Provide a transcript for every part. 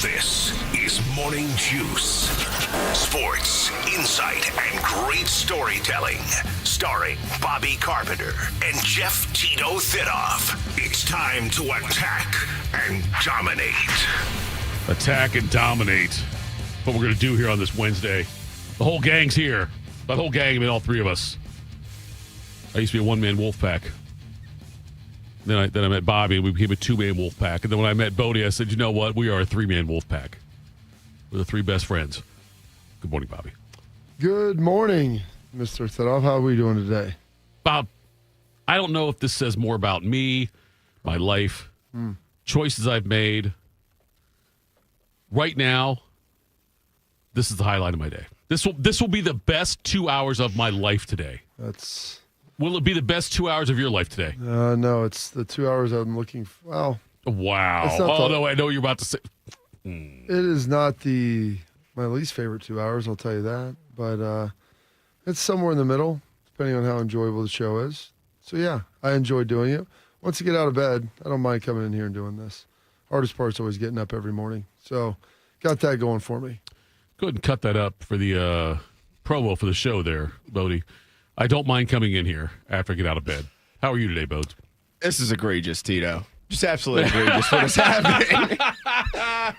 This is Morning Juice. Sports, insight, and great storytelling. Starring Bobby Carpenter and Jeff Tito Thitoff. It's time to attack and dominate. Attack and dominate. What we're going to do here on this Wednesday. The whole gang's here. By the whole gang, I mean all three of us. I used to be a one-man wolf pack. Then I met Bobby, and we became a two-man wolf pack. And then when I met Bodie, I said, you know what? We are a three-man wolf pack. We're the three best friends. Good morning, Bobby. Good morning, Mr. Thitoff. How are we doing today? Bob, I don't know if this says more about me, my life, choices I've made. Right now, this is the highlight of my day. This will be the best 2 hours of my life today. Will it be the best 2 hours of your life today? No, it's the 2 hours I'm looking for. Well, wow. Oh, no, I know what you're about to say. It is not my least favorite 2 hours, I'll tell you that. But it's somewhere in the middle, depending on how enjoyable the show is. So, yeah, I enjoy doing it. Once you get out of bed, I don't mind coming in here and doing this. Hardest part's always getting up every morning. So, got that going for me. Go ahead and cut that up for the promo for the show there, Bodie. I don't mind coming in here after I get out of bed. How are you today, Bodes? This is egregious, Tito. Just absolutely egregious what is happening.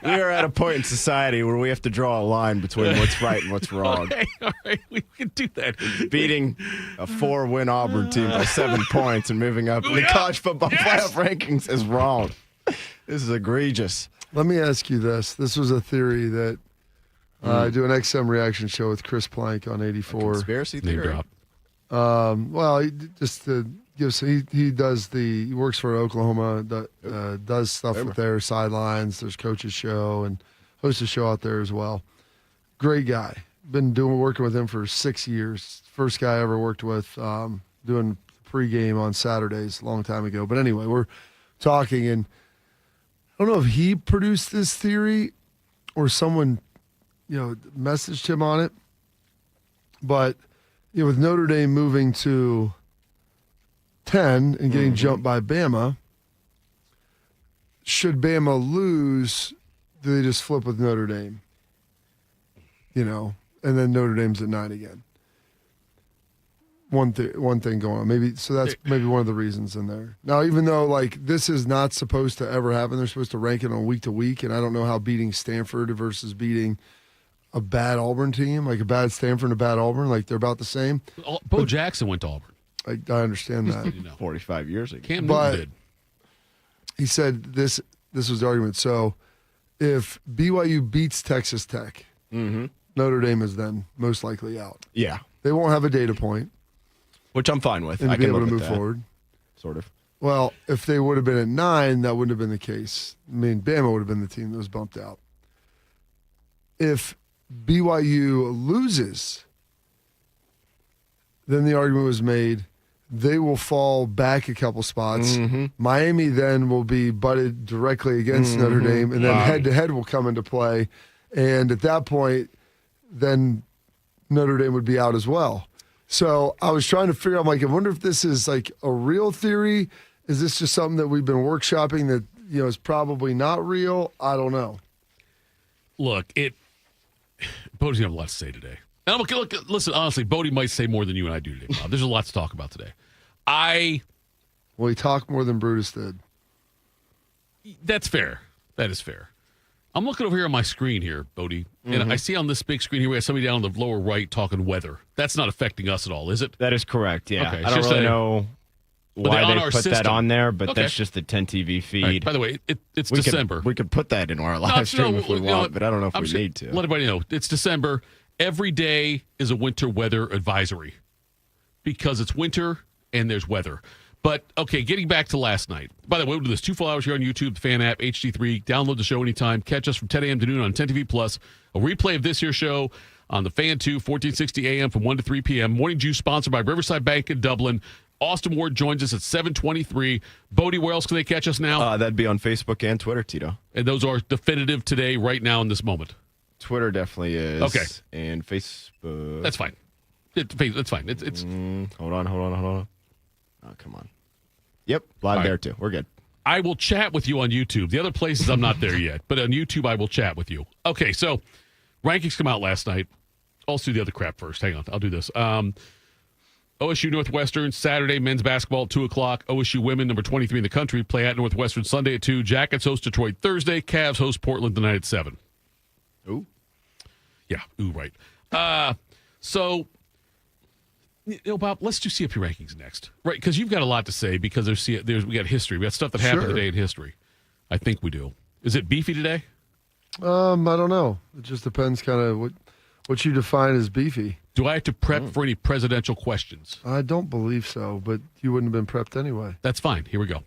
We are at a point in society where we have to draw a line between what's right and what's wrong. All right, we can do that. Beating a 4-win Auburn team by 7 points and moving up in the college football playoff rankings is wrong. This is egregious. Let me ask you this. This was a theory that I do an XM reaction show with Chris Plank on 84. Conspiracy theory. Name drop. Well, he works for Oklahoma, does stuff with their sidelines. There's coach's show and hosts a show out there as well. Great guy. Been working with him for 6 years. First guy I ever worked with doing pregame on Saturdays a long time ago. But anyway, we're talking, and I don't know if he produced this theory or someone, messaged him on it, but with Notre Dame moving to 10 and getting jumped by Bama, should Bama lose, do they just flip with Notre Dame? And then Notre Dame's at 9 again. One thing going on. That's maybe one of the reasons in there. Now, even though, this is not supposed to ever happen, they're supposed to rank it on week to week, and I don't know how beating Stanford versus beating a bad Auburn team, like a bad Stanford and a bad Auburn, they're about the same. Bo Jackson went to Auburn. I understand that. 45 years ago. Cam Newton did. He said this was the argument. So if BYU beats Texas Tech, Notre Dame is then most likely out. Yeah. They won't have a data point. Which I'm fine with. And I be can able to live with move that. forward. Sort of. Well, if they would have been at 9, that wouldn't have been the case. Bama would have been the team that was bumped out. If BYU loses, then the argument was made, they will fall back a couple spots. Miami then will be butted directly against Notre Dame, and then head-to-head will come into play. And at that point, then Notre Dame would be out as well. So I was trying to figure out, I wonder if this is a real theory. Is this just something that we've been workshopping that is probably not real? I don't know. Look, Bodie's going to have a lot to say today. And listen, honestly, Bodie might say more than you and I do today, Bob. There's a lot to talk about today. Well, he talked more than Brutus did. That's fair. That is fair. I'm looking over here on my screen here, Bodie, and I see on this big screen here we have somebody down in the lower right talking weather. That's not affecting us at all, is it? That is correct, yeah. Okay, I don't really know why they put that on there, but Okay. that's just the 10 TV feed. Right. By the way, it's December. We could put that in our live stream if we want, but I don't know if we need to. Let everybody know. It's December. Every day is a winter weather advisory because it's winter and there's weather. But, okay, getting back to last night. By the way, we'll do this 2 full hours here on YouTube, the Fan app, HD3. Download the show anytime. Catch us from 10 a.m. to noon on 10 TV Plus. A replay of this here show on the Fan 2, 1460 a.m. from 1 to 3 p.m. Morning Juice sponsored by Riverside Bank in Dublin. Austin Ward joins us at 7:23. Bodie, where else can they catch us now? That'd be on Facebook and Twitter, Tito. And those are definitive today, right now, in this moment. Twitter definitely is. Okay. And Facebook. That's fine. That's fine. It's Hold on. Oh, come on. Yep, live there too. We're good. I will chat with you on YouTube. The other places I'm not there yet, but on YouTube I will chat with you. Okay, so rankings come out last night. I'll do the other crap first. Hang on, I'll do this. OSU Northwestern, Saturday, men's basketball at 2 o'clock. OSU women, number 23 in the country, play at Northwestern Sunday at 2. Jackets host Detroit Thursday. Cavs host Portland tonight at 7. Ooh. Yeah, ooh, right. So, Bob, let's do CFP rankings next. Right, because you've got a lot to say because we got history. We got stuff that happened today in history. I think we do. Is it beefy today? I don't know. It just depends kind of what you define as beefy. Do I have to prep for any presidential questions? I don't believe so, but you wouldn't have been prepped anyway. That's fine. Here we go.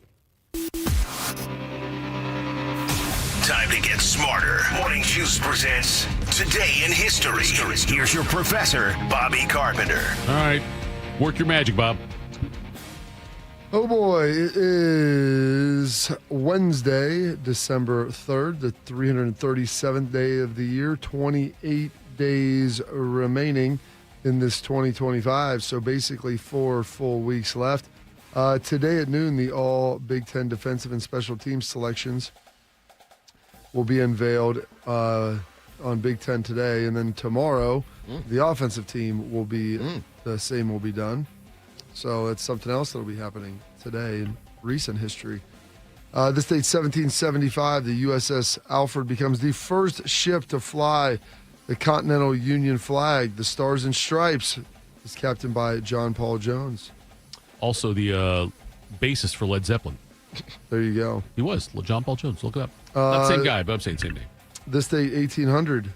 Time to get smarter. Morning Juice presents Today in History. Here's your professor, Bobby Carpenter. All right. Work your magic, Bob. Oh boy, it is Wednesday, December 3rd, the 337th day of the year, 28 days remaining in this 2025. So basically 4 full weeks left. Today at noon, the all Big Ten defensive and special teams selections will be unveiled on Big Ten today. And then tomorrow, the offensive team will be, the same will be done. So it's something else that will be happening today in recent history. This date, 1775, the USS Alfred becomes the first ship to fly the Continental Union flag. The Stars and Stripes is captained by John Paul Jones. Also, the bassist for Led Zeppelin. There you go. He was John Paul Jones. Look it up. Not the same guy, but I'm saying same name. This date, 1800,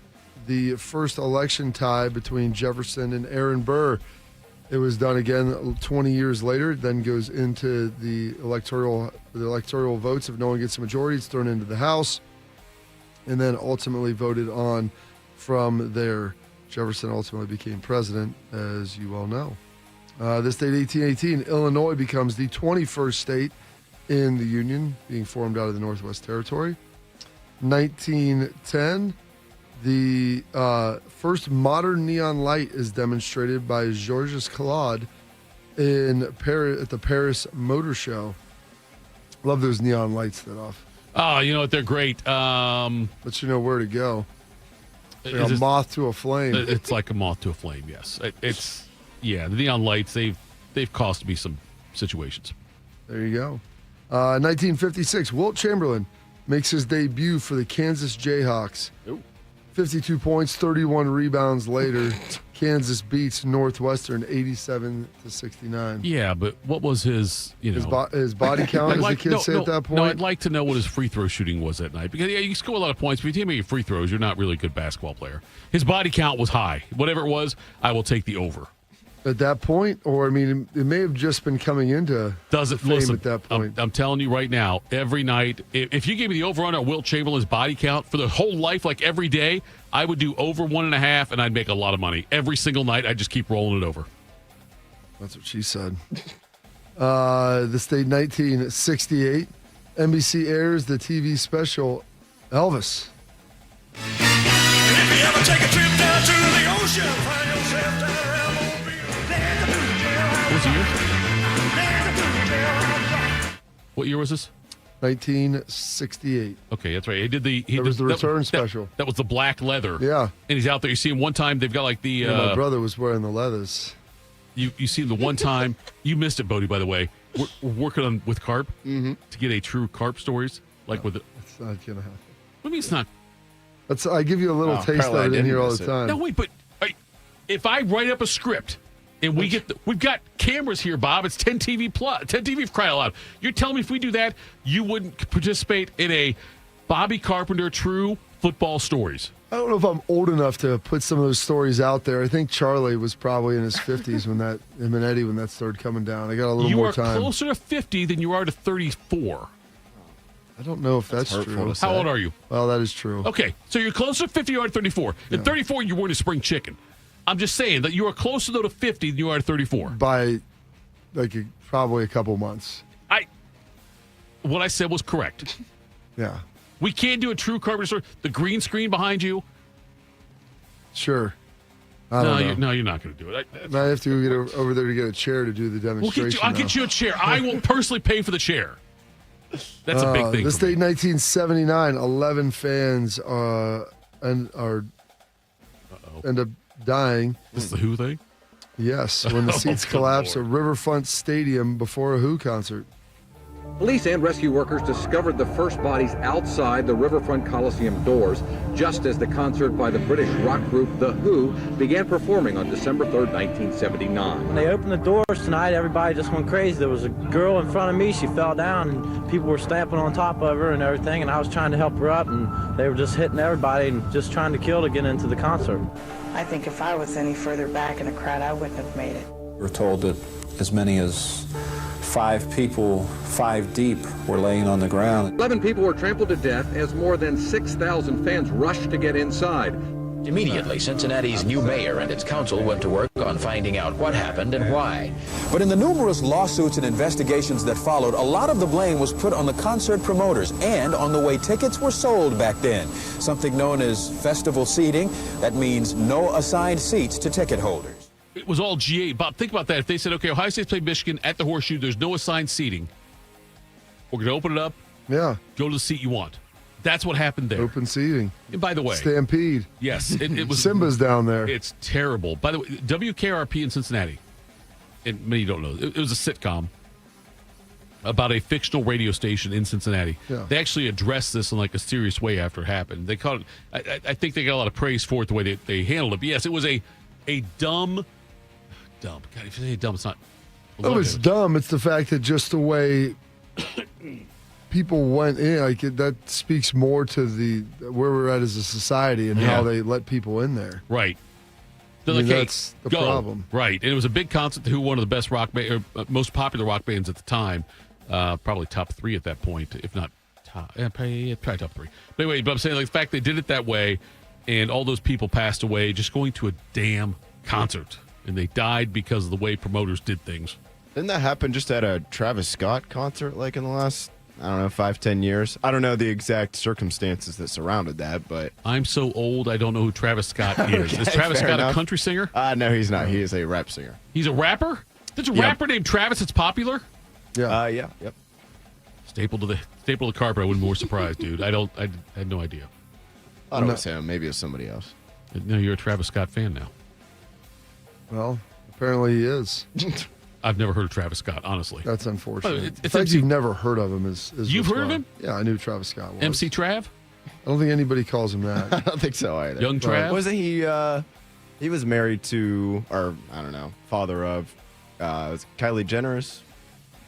the first election tie between Jefferson and Aaron Burr. It was done again 20 years later. It then goes into the electoral votes. If no one gets a majority, it's thrown into the House, and then ultimately voted on from there. Jefferson ultimately became president, as you well know. This date, 1818, Illinois becomes the 21st state in the Union, being formed out of the Northwest Territory. 1910, the first modern neon light is demonstrated by Georges Claude in Paris at the Paris Motor Show. Love those neon lights, Thitoff. Oh, you know what? They're great. Let you know where to go. Like a moth to a flame. It's like a moth to a flame. Yes, the neon lights. They've cost me some situations. There you go. 1956, Wilt Chamberlain makes his debut for the Kansas Jayhawks. Ooh. 52 points, 31 rebounds later. Kansas beats Northwestern 87-69. Yeah, but what was his, his body count, as the kids say at that point? No, I'd like to know what his free throw shooting was that night. Because, you score a lot of points, but if you make your free throws, you're not really a good basketball player. His body count was high. Whatever it was, I will take the over. At that point? Or, it may have just been coming into fame at that point. I'm telling you right now, every night, if you gave me the over-under on Wilt Chamberlain's body count for the whole life, like every day, I would do over 1.5, and I'd make a lot of money. Every single night, I'd just keep rolling it over. That's what she said. This day, 1968, NBC airs the TV special Elvis. If you ever take a trip down to the ocean, find yourself down What's the year? What year was this? 1968. Okay, that's right. That was the return special. That was the black leather. Yeah. And he's out there. You see him one time. They've got like the. My brother was wearing the leathers. You see him the one time. You missed it, Bodie. By the way, we're working with Carp to get a true Carp stories. With it. It's not gonna happen. What do you mean it's not? I give you a little taste of it in here all the time. No, wait, but if I write up a script. And we've got cameras here, Bob. It's 10 TV plus, 10 TV for crying out loud. You're telling me if we do that, you wouldn't participate in a Bobby Carpenter true football stories? I don't know if I'm old enough to put some of those stories out there. I think Charlie was probably in his 50s when him and Eddie when that started coming down. I got a little more time. You are closer to 50 than you are to 34. I don't know if that's true. How old are you? Well, that is true. Okay, so you're closer to 50 than you are to 34. At 34, you're wearing a spring chicken. I'm just saying that you are closer, though, to 50 than you are to 34. By, probably a couple months. What I said was correct. Yeah. We can't do a true Carpenter story. The green screen behind you. Sure. I don't know. You're not going to do it. I have to get over there to get a chair to do the demonstration. I'll get you a chair. I will personally pay for the chair. That's a big thing. This for me. date, 1979, 11 fans end up dying. This is the Who thing? Yes, when the seats good collapsed at Lord. Riverfront Stadium before a Who concert. Police and rescue workers discovered the first bodies outside the Riverfront Coliseum doors, just as the concert by the British rock group The Who began performing on December 3rd, 1979. When they opened the doors tonight, everybody just went crazy. There was a girl in front of me. She fell down, and people were stamping on top of her and everything, and I was trying to help her up, and they were just hitting everybody and just trying to kill to get into the concert. I think if I was any further back in the crowd, I wouldn't have made it. We're told that as many as 5 people, 5 deep, were laying on the ground. 11 people were trampled to death as more than 6,000 fans rushed to get inside. Immediately, Cincinnati's new mayor and its council went to work on finding out what happened and why. But in the numerous lawsuits and investigations that followed, a lot of the blame was put on the concert promoters and on the way tickets were sold back then. Something known as festival seating. That means no assigned seats to ticket holders. It was all GA. Bob, think about that. If they said, okay, Ohio State's playing Michigan at the Horseshoe, there's no assigned seating. We're going to open it up. Yeah, Go to the seat you want. That's what happened there. open seating. And by the way, Stampede. yes, it was Simba's down there. It's terrible. By the way, WKRP in Cincinnati, and many don't know, it was a sitcom about a fictional radio station in Cincinnati. Yeah. They actually addressed this in like a serious way after it happened. They called it, I think they got a lot of praise for it, the way they handled it. But yes, it was a dumb. God, if you say dumb, it's not. Oh, it's dumb. It's the fact that just the way people went in, like that speaks more to the where we're at as a society and how they let people in there. Right. They're I mean, like, hey, that's the go. problem. Right. And it was a big concert to Who, one of the best rock most popular rock bands at the time. Probably top 3 at that point, if not top. Probably top 3. But anyway, but I'm saying, like, the fact they did it that way and all those people passed away just going to a damn concert. And they died because of the way promoters did things. Didn't that happen just at a Travis Scott concert like in the last, 5-10 years? I don't know the exact circumstances that surrounded that, but... I'm so old, I don't know who Travis Scott is. Okay, Is Travis fair Scott enough. a country singer? No, he's not. He is a rap singer. He's a rapper? There's a Yep. rapper named Travis that's popular? Yeah. Yeah, yep. Staple to the carpet. I wouldn't be more surprised, dude. I had no idea. I don't know him. Maybe it was somebody else. No, you're a Travis Scott fan now. Well, apparently he is. I've never heard of Travis Scott, honestly. That's unfortunate. Oh, The fact you've never heard of him is You've what's heard of wrong. him? Yeah, I knew Travis Scott was. MC Trav? I don't think anybody calls him that. I don't think so either. Young Trav? Wasn't he, he was married to, or I don't know, father of Kylie Jenner's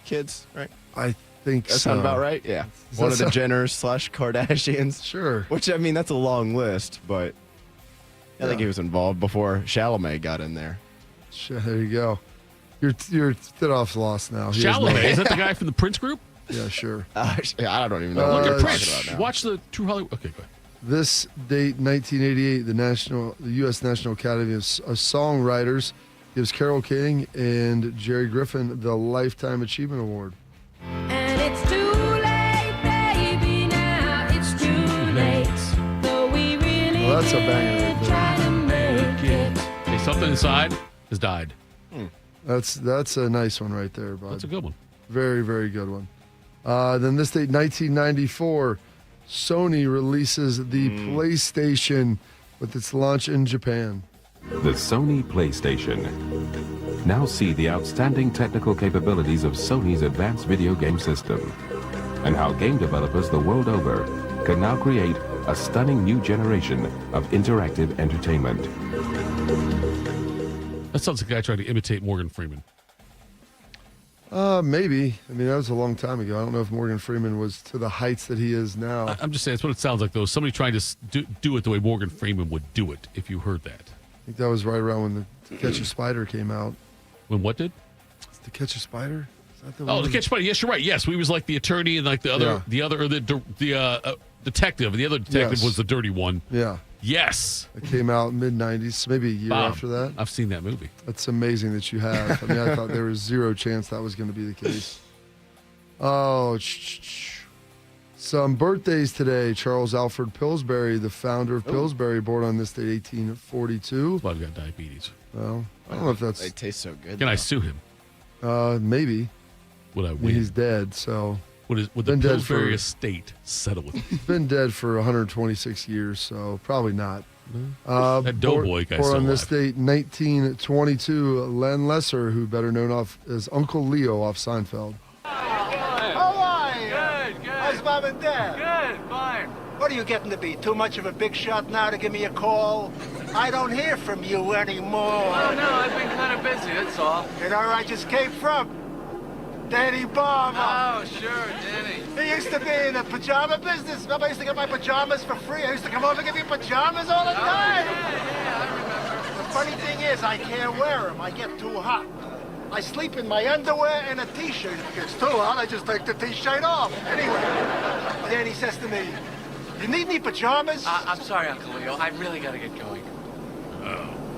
kids, right? I think That so. sound about right? Yeah. Does One that of the sound- Jenners / Kardashians. Sure. Which, I mean, that's a long list, but I think Yeah. he was involved before Chalamet got in there. There you go. You're Thitoff's lost now. He has no- Chalamet. Is that the guy from the Prince group? Yeah, sure. I don't even know Look what at you're Prince. talking about now. Watch the True Hollywood. Okay, go ahead. This date, 1988, the U.S. National Academy of Songwriters gives Carole King and Jerry Griffin the Lifetime Achievement Award. And it's too late, baby, now it's too late. Though we really Well, that's a banger right there. try to make it. Hey, something inside has died. That's a nice one right there, bud. That's a good one. Very, very good one. Then this date, 1994, Sony releases the PlayStation with its launch in Japan. The Sony PlayStation. Now see the outstanding technical capabilities of Sony's advanced video game system and how game developers the world over can now create a stunning new generation of interactive entertainment. That sounds like a guy trying to imitate Morgan Freeman. Maybe. I mean, that was a long time ago. I don't know if Morgan Freeman was to the heights that he is now. I'm just saying, that's what it sounds like, though. Somebody trying to do it the way Morgan Freeman would do it, if you heard that. I think that was right around when the To Catch a Spider came out. When what did? To Catch a Spider? Is that the Oh, one? To Catch a Spider. Yes, you're right. Yes, we was like the attorney and like the other, detective. The other detective Yes. was the dirty one. Yeah. Yes. It came out mid-90s, maybe a year Bob, after that. I've seen that movie. That's amazing that you have. I mean, I thought there was zero chance that was going to be the case. Oh, some birthdays today. Charles Alfred Pillsbury, the founder of Pillsbury, born on this date, 1842. Well, I've got diabetes. Well, I don't know if They that's... taste so good. Can I though. sue him? Maybe. Would I I mean, win? he's dead, so... Would the Been dead Pillsbury for- estate settle with He's been dead for 126 years, so probably not. That Doughboy guy's Or still on this alive. date, 1922, Len Lesser, who better known off as Uncle Leo off Seinfeld. How are you? Good. How's Mom and Dad? Good, fine. What are you getting to be? Too much of a big shot now to give me a call? I don't hear from you anymore. Oh, no, I've been kind of busy, that's all. You know where I just came from? Danny Barber. Oh, sure, Danny. He used to be in the pajama business. Remember, I used to get my pajamas for free. I used to come over and give you pajamas all the time. Yeah, I remember. The funny thing is, I can't wear them. I get too hot. I sleep in my underwear and a T-shirt. If it gets too hot, I just take the T-shirt off. Anyway, Danny says to me, "You need any pajamas?" I'm sorry, Uncle Leo. I really got to get going.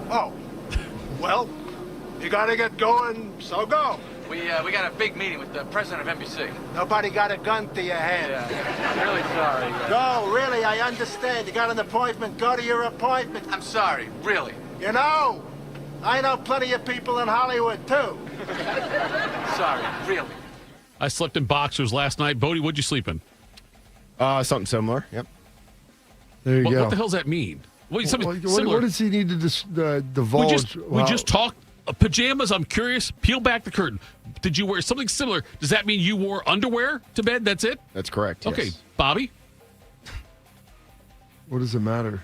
Oh. Well, you gotta get going, so go. We got a big meeting with the president of NBC. Nobody got a gun to your head. Yeah, I'm really sorry. Go, really, I understand. You got an appointment, go to your appointment. I'm sorry, really. You know, I know plenty of people in Hollywood, too. Sorry, really. I slept in boxers last night. Bodie, what'd you sleep in? Something similar. Yep. There you go. What the hell does that mean? What does he need to divulge? We just talked pajamas. I'm curious. Peel back the curtain. Did you wear something similar? Does that mean you wore underwear to bed? That's it? That's correct. Okay, yes. Bobby? What does it matter?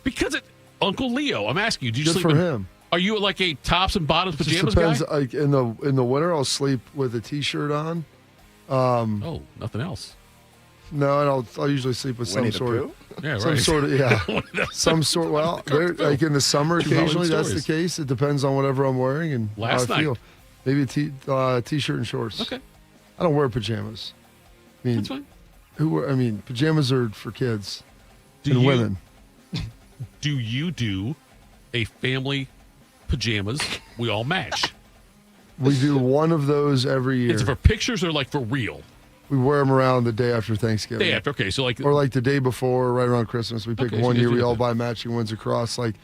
Because Uncle Leo, I'm asking you, do you Good sleep for in, him. Are you like a tops and bottoms Just pajamas depends. guy? Like in the winter, I'll sleep with a T-shirt on. Oh, nothing else. No, I'll usually sleep with Winnie some the sort of. Pooh? Yeah, Some right. sort of, some sort. Well, like in the summer, Two Halloween occasionally that's the stories. case. It depends on whatever I'm wearing and Last how I feel. night. Maybe a T-shirt and shorts. Okay. I don't wear pajamas. I mean, That's fine. Pajamas are for kids Do and you- women. Do you do a family pajamas? We all match. We do one of those every year. Is it for pictures or like for real? We wear them around the day after Thanksgiving. Day after. Okay, so like Or like the day before, right around Christmas. We pick Okay, so one you year. do We that. all buy matching ones across. Like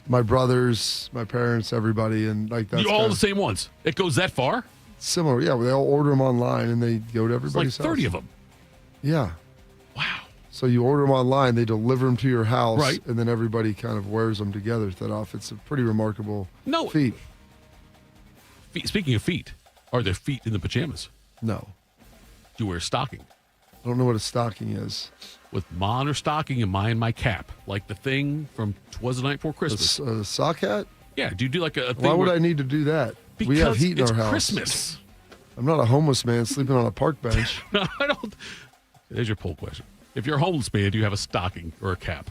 my brothers, my parents, everybody, and like that's you all kinda the same ones. It goes that far? similar. Yeah, they all order them online and they go to It's like everybody's 30 house. of them. Yeah. Wow. So you order them online, they deliver them to your house, Right. and then everybody kind of wears them together. Thitoff. It's a pretty remarkable feat. Speaking of feet, are there feet in the pajamas? No. Do you wear a stocking? I don't know what a stocking is. With my honor stocking and my cap, like the thing from Twas the Night Before Christmas. A sock hat? Yeah. Do you do like a thing? Why would where- I need to do that? Because we have heat in it's our house. Christmas. I'm not a homeless man sleeping on a park bench. No, I don't. There's your poll question. If you're a homeless man, do you have a stocking or a cap?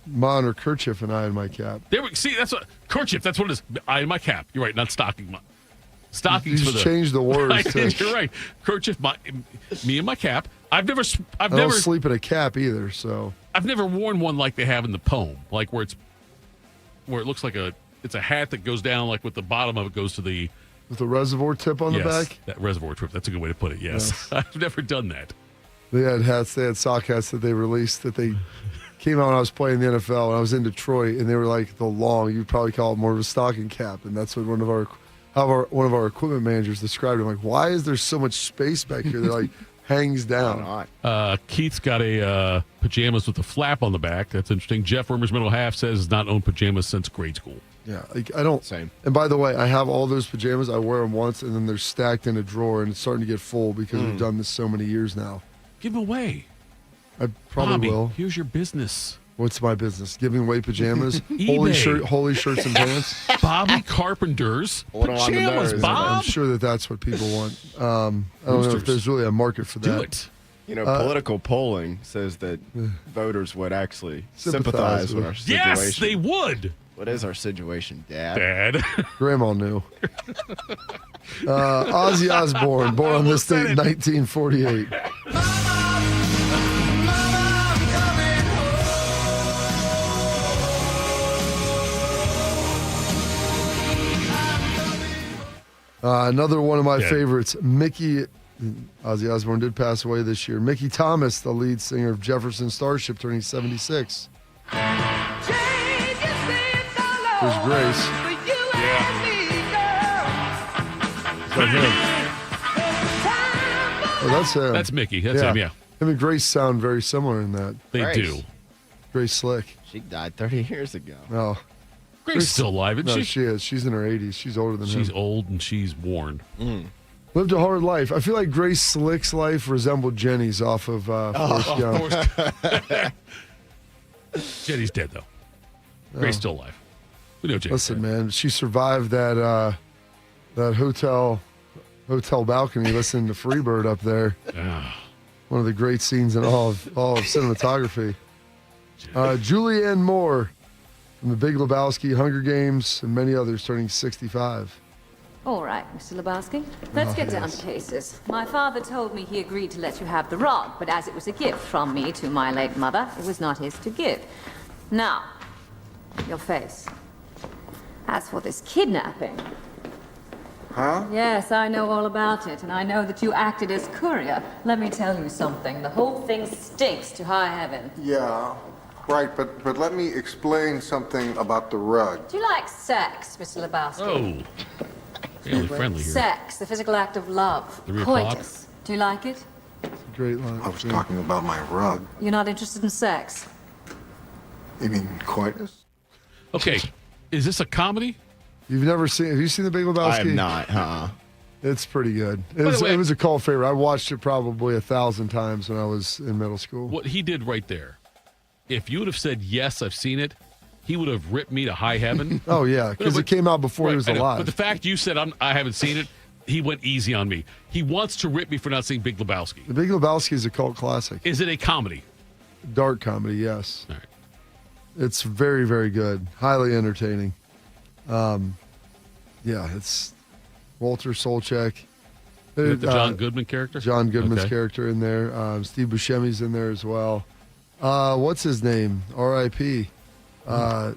Mon or kerchief and I in my cap. There we see. That's what kerchief. That's what it is. I in my cap. You're right. Not stocking. Stockings You for just the. changed the words I to- did, you're right. Kerchief. Me and my cap. I've I never don't sleep in a cap either, so. I've never worn one like they have in the poem, like where it looks like it's a hat that goes down, like with the bottom of it goes to the. With the reservoir tip on the back? That reservoir trip. That's a good way to put it. Yes. I've never done that. They had hats. They had sock hats that they released that they came out when I was playing the NFL and I was in Detroit, and they were like the long. You'd probably call it more of a stocking cap, and that's what one of our equipment managers described it. I'm like, why is there so much space back here that like hangs down? Keith's got a pajamas with a flap on the back. That's interesting. Jeff Rimmer's middle half says has not owned pajamas since grade school. Yeah, like, I don't. Same. And by the way, I have all those pajamas. I wear them once, and then they're stacked in a drawer, and it's starting to get full because we've done this so many years now. Give them away. I probably Bobby, will. Here's your business. What's my business? Giving away pajamas, eBay. holy shirts and pants. Bobby Carpenter's pajamas, I'm Bob. sure that's what people want. I don't know if there's really a market for that. Do it. You know, political polling says that voters would actually sympathize with our situation. Yes, they would. What is our situation, Dad? Dad. Grandma knew. Ozzy Osbourne, born on this date in 1948. Another one of my favorites, Mickey. Ozzy Osbourne did pass away this year. Mickey Thomas, the lead singer of Jefferson Starship, turning 76. There's Grace. Is that him? Oh, that's him. That's Mickey. That's him, yeah. Him and Grace sound very similar in that. They Grace. do. Grace Slick. She died 30 years ago. Oh. Grace is still alive, isn't No, she? she is. She's in her 80s. She's older than him. She's old and she's worn. Lived a hard life. I feel like Grace Slick's life resembled Jenny's off of Forrest Gump. Jenny's dead, though. Grace still alive. We know Jenny's Listen, dead. man, she survived that hotel balcony listening to Freebird up there. One of the great scenes in all of cinematography. Julianne Moore from The Big Lebowski, Hunger Games, and many others, turning 65. All right, Mr. Lebowski. Let's get down to cases. My father told me he agreed to let you have the rod, but as it was a gift from me to my late mother, it was not his to give. Now, your face. As for this kidnapping... Huh? Yes, I know all about it, and I know that you acted as courier. Let me tell you something. The whole thing stinks to high heaven. Yeah, right, but let me explain something about the rug. Do you like sex, Mr. Lebowski? Oh. Family friendly here. Sex, the physical act of love. 3 o'clock. Coitus. Do you like it? Great line. I was talking about my rug. You're not interested in sex? You mean coitus? Okay. Is this a comedy? Have you seen The Big Lebowski? I have not, It's pretty good. By the way- It was a cult favorite. I watched it probably 1,000 times when I was in middle school. What he did right there, if you would have said, yes, I've seen it, he would have ripped me to high heaven. Oh, yeah, because it came out before he was I know. alive. But the fact you said I haven't seen it, he went easy on me. He wants to rip me for not seeing Big Lebowski. The Big Lebowski is a cult classic. Is it a comedy? Dark comedy, yes. All right. It's very, very good. Highly entertaining. Yeah, it's Walter Solchek. Is it the John Goodman character? John Goodman's Okay. character in there. Steve Buscemi's in there as well. What's his name? R.I.P. Oh,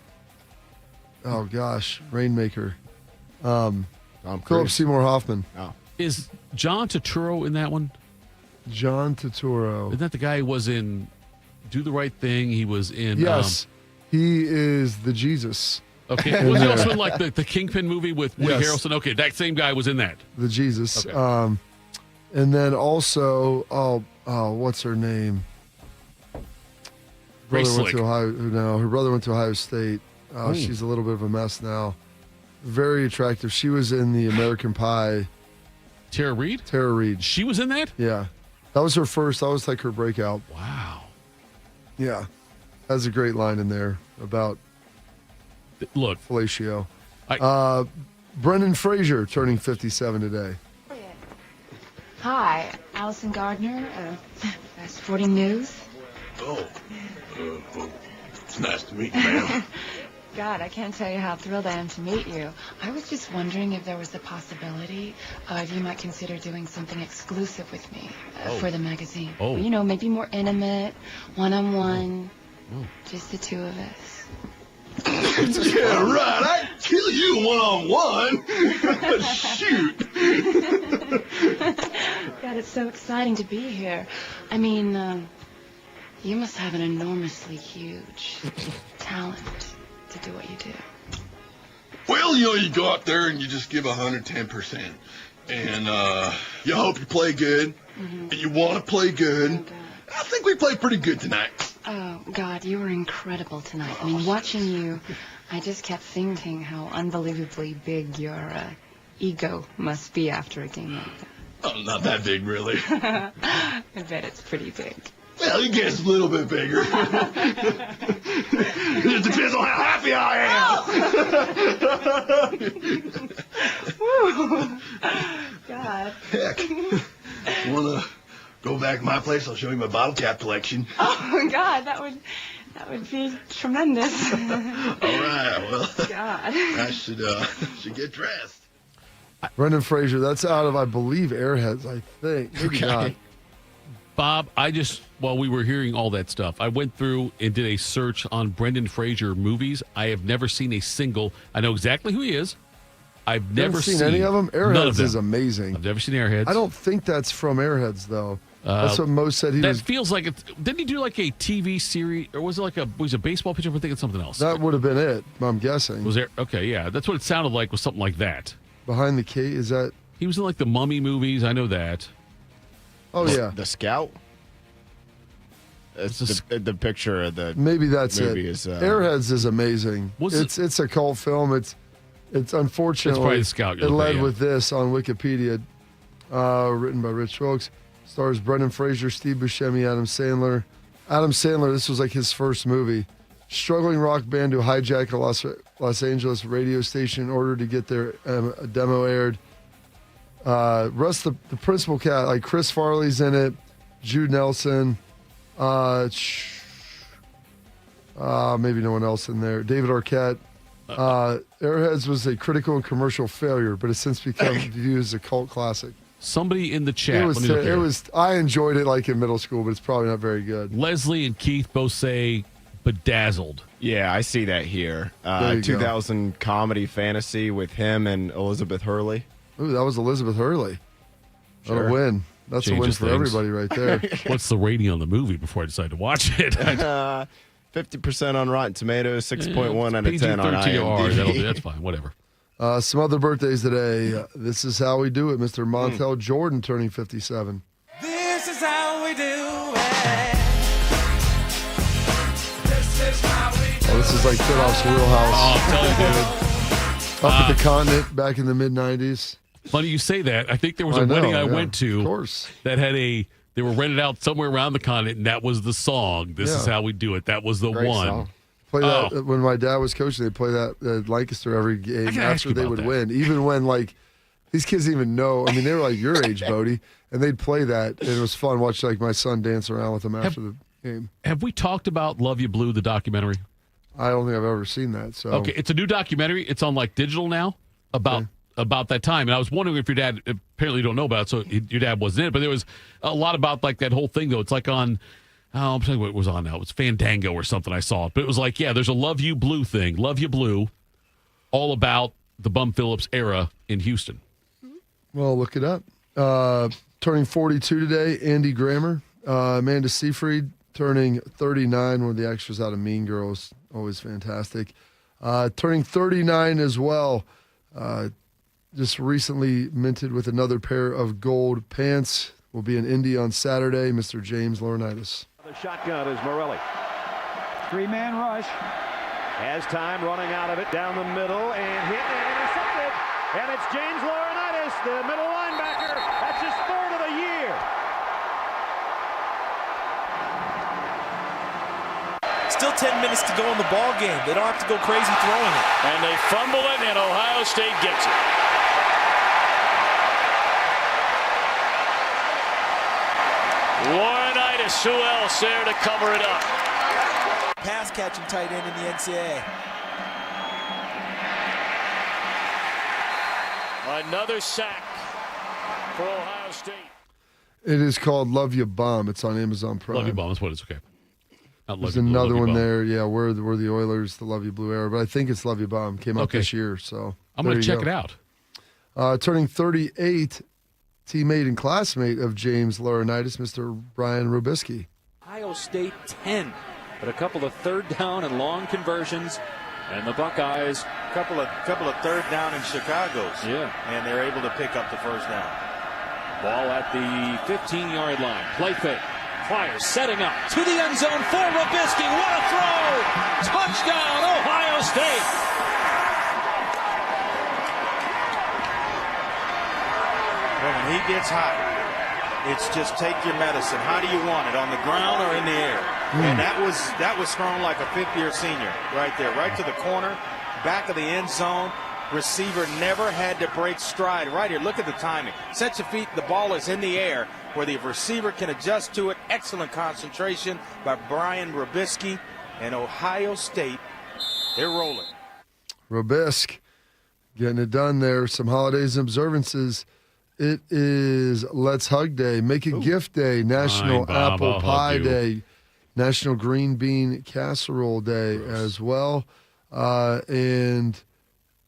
gosh. Rainmaker. Philip Seymour Hoffman. Oh. Is John Turturro in that one? John Turturro. Isn't that the guy who was in Do the Right Thing? He was in... Yes. He is the Jesus. Okay. in Was he there. also in like the Kingpin movie with Woody Yes. Harrelson? Okay, that same guy was in that. The Jesus. Okay. And then also, what's her name? Grace Brother went Slick. to Ohio. No, her brother went to Ohio State. Ooh. She's a little bit of a mess now. Very attractive. She was in the American Pie. Tara Reid? Tara Reid. She was in that? Yeah. That was her first. That was like her breakout. Wow. Yeah. Has a great line in there about look fellatio. Brendan Fraser turning 57 today. Hi, Allison Gardner, Fast Sporting News. Oh, it's nice to meet you, ma'am. God, I can't tell you how thrilled I am to meet you. I was just wondering if there was a possibility you might consider doing something exclusive with me for the magazine. Oh. You know, maybe more intimate, one-on-one, just the two of us. Yeah, right. I'd kill you one-on-one. Shoot. God, it's so exciting to be here. I mean, you must have an enormously huge talent to do what you do. Well, you go out there and you just give 110%. And you hope you play good. And you want to play good. I think we played pretty good tonight. Oh, God, you were incredible tonight. I mean, watching you, I just kept thinking how unbelievably big your ego must be after a game like that. Oh, not that big, really. I bet it's pretty big. Well, it gets a little bit bigger. It depends on how happy I am. Woo. God. Heck, you want to go back to my place? I'll show you my bottle cap collection. Oh, God, that would be tremendous. All right, well, God. I should get dressed. Brendan Fraser. That's out of, I believe, Airheads, I think. Maybe not. Bob, while we were hearing all that stuff, I went through and did a search on Brendan Fraser movies. I have never seen a single. I know exactly who he is. I've never seen any of them. None of Airheads them. is amazing. I've never seen Airheads. I don't think that's from Airheads, though. That's what Mo said he that was. feels like it. Didn't he do like a TV series, or was it like was a baseball pitcher? I'm thinking something else. That would have been it, I'm guessing. Was there? Okay, yeah, that's what it sounded like. Was something like that. Behind the Cage, is that? He was in like the Mummy movies. I know that. Oh, yeah. The Scout? It's the picture of the maybe that's movie it. is Airheads is amazing. It's a cult film. It's unfortunately It's probably The Scout. It led with this on Wikipedia. Written by Rich Wilkes. Stars Brendan Fraser, Steve Buscemi, Adam Sandler. Adam Sandler, this was like his first movie. Struggling rock band to hijack a Los Angeles radio station in order to get their demo aired. Rest the principal cast, like Chris Farley's in it, Jude Nelson, maybe no one else in there. David Arquette. Airheads was a critical and commercial failure, but has since become viewed as a cult classic. Somebody in the chat. I enjoyed it like in middle school, but it's probably not very good. Leslie and Keith both say Bedazzled. Yeah, I see that here. 2000 comedy fantasy with him and Elizabeth Hurley. Ooh, that was Elizabeth Hurley. Sure. What a win. That's a win for everybody right there. What's the rating on the movie before I decide to watch it? 50% on Rotten Tomatoes, 6.1 out of 10 on IMDb. That's fine, whatever. Some other birthdays today. This is how we do it. Mr. Montel Jordan turning 57. This is how we do it. This is how we do This is like Thitoff's wheelhouse. Oh, I'm telling you, dude. Up at the Continent back in the mid-90s. Funny you say that. I think there was a wedding I went to that had they were rented out somewhere around the continent, and that was the song. This is how we do it. That was the Great one. song. Play that when my dad was coaching. They play that at Lancaster every game after they would win. Even when these kids didn't even know. I mean, they were like your age, Bodie, and they'd play that, and it was fun watching my son dance around with them after the game. Have we talked about Love You Blue, the documentary? I don't think I've ever seen that. So okay, it's a new documentary. It's on digital now about that time, and I was wondering if your dad apparently you don't know about it, so your dad wasn't in it. But there was a lot about that whole thing though. It's like on. Oh, I'm telling you what it was on now. It was Fandango or something. I saw it. But it was there's a Love You Blue thing. Love You Blue, all about the Bum Phillips era in Houston. Well, look it up. Turning 42 today, Andy Grammer. Amanda Seyfried turning 39, one of the extras out of Mean Girls. Always fantastic. Turning 39 as well. Just recently minted with another pair of gold pants. Will be in Indy on Saturday, Mr. James Laurinaitis. The shotgun is Morelli. Three-man rush. Has time running out of it down the middle and hit and intercepted. And it's James Laurinaitis, the middle linebacker. That's his third of the year. Still 10 minutes to go in the ball game. They don't have to go crazy throwing it. And they fumble it, and Ohio State gets it. Laurinaitis, who else there to cover it up? Pass catching tight end in the NCAA. Another sack for Ohio State. It is called Love You Bomb. It's on Amazon Prime. Love You Bomb. That's what it's okay. There's another one there. Yeah, we're the Oilers, the Love You Blue era, but I think it's Love You Bomb. Came out this year, so I'm going to check it out. Turning 38, teammate and classmate of James Laurinaitis, Mr. Brian Robisky. Ohio State 10, but a couple of third down and long conversions, and the Buckeyes couple of third down in Chicago's. Yeah, and they're able to pick up the first down. Ball at the 15-yard line. Play fake. Fires setting up to the end zone for Robisky. What a throw! Touchdown, Ohio State! Well, when he gets hot, it's just take your medicine. How do you want it, on the ground or in the air? And that was thrown like a fifth-year senior right there, right to the corner, back of the end zone. Receiver never had to break stride. Right here, look at the timing. Set your feet, the ball is in the air where the receiver can adjust to it. Excellent concentration by Brian Robisky, and Ohio State, they're rolling. Robisk getting it done there. Some holidays and observances. It is Let's Hug Day, Make a Gift Day, National Apple Pie Day, National Green Bean Casserole Day as well. And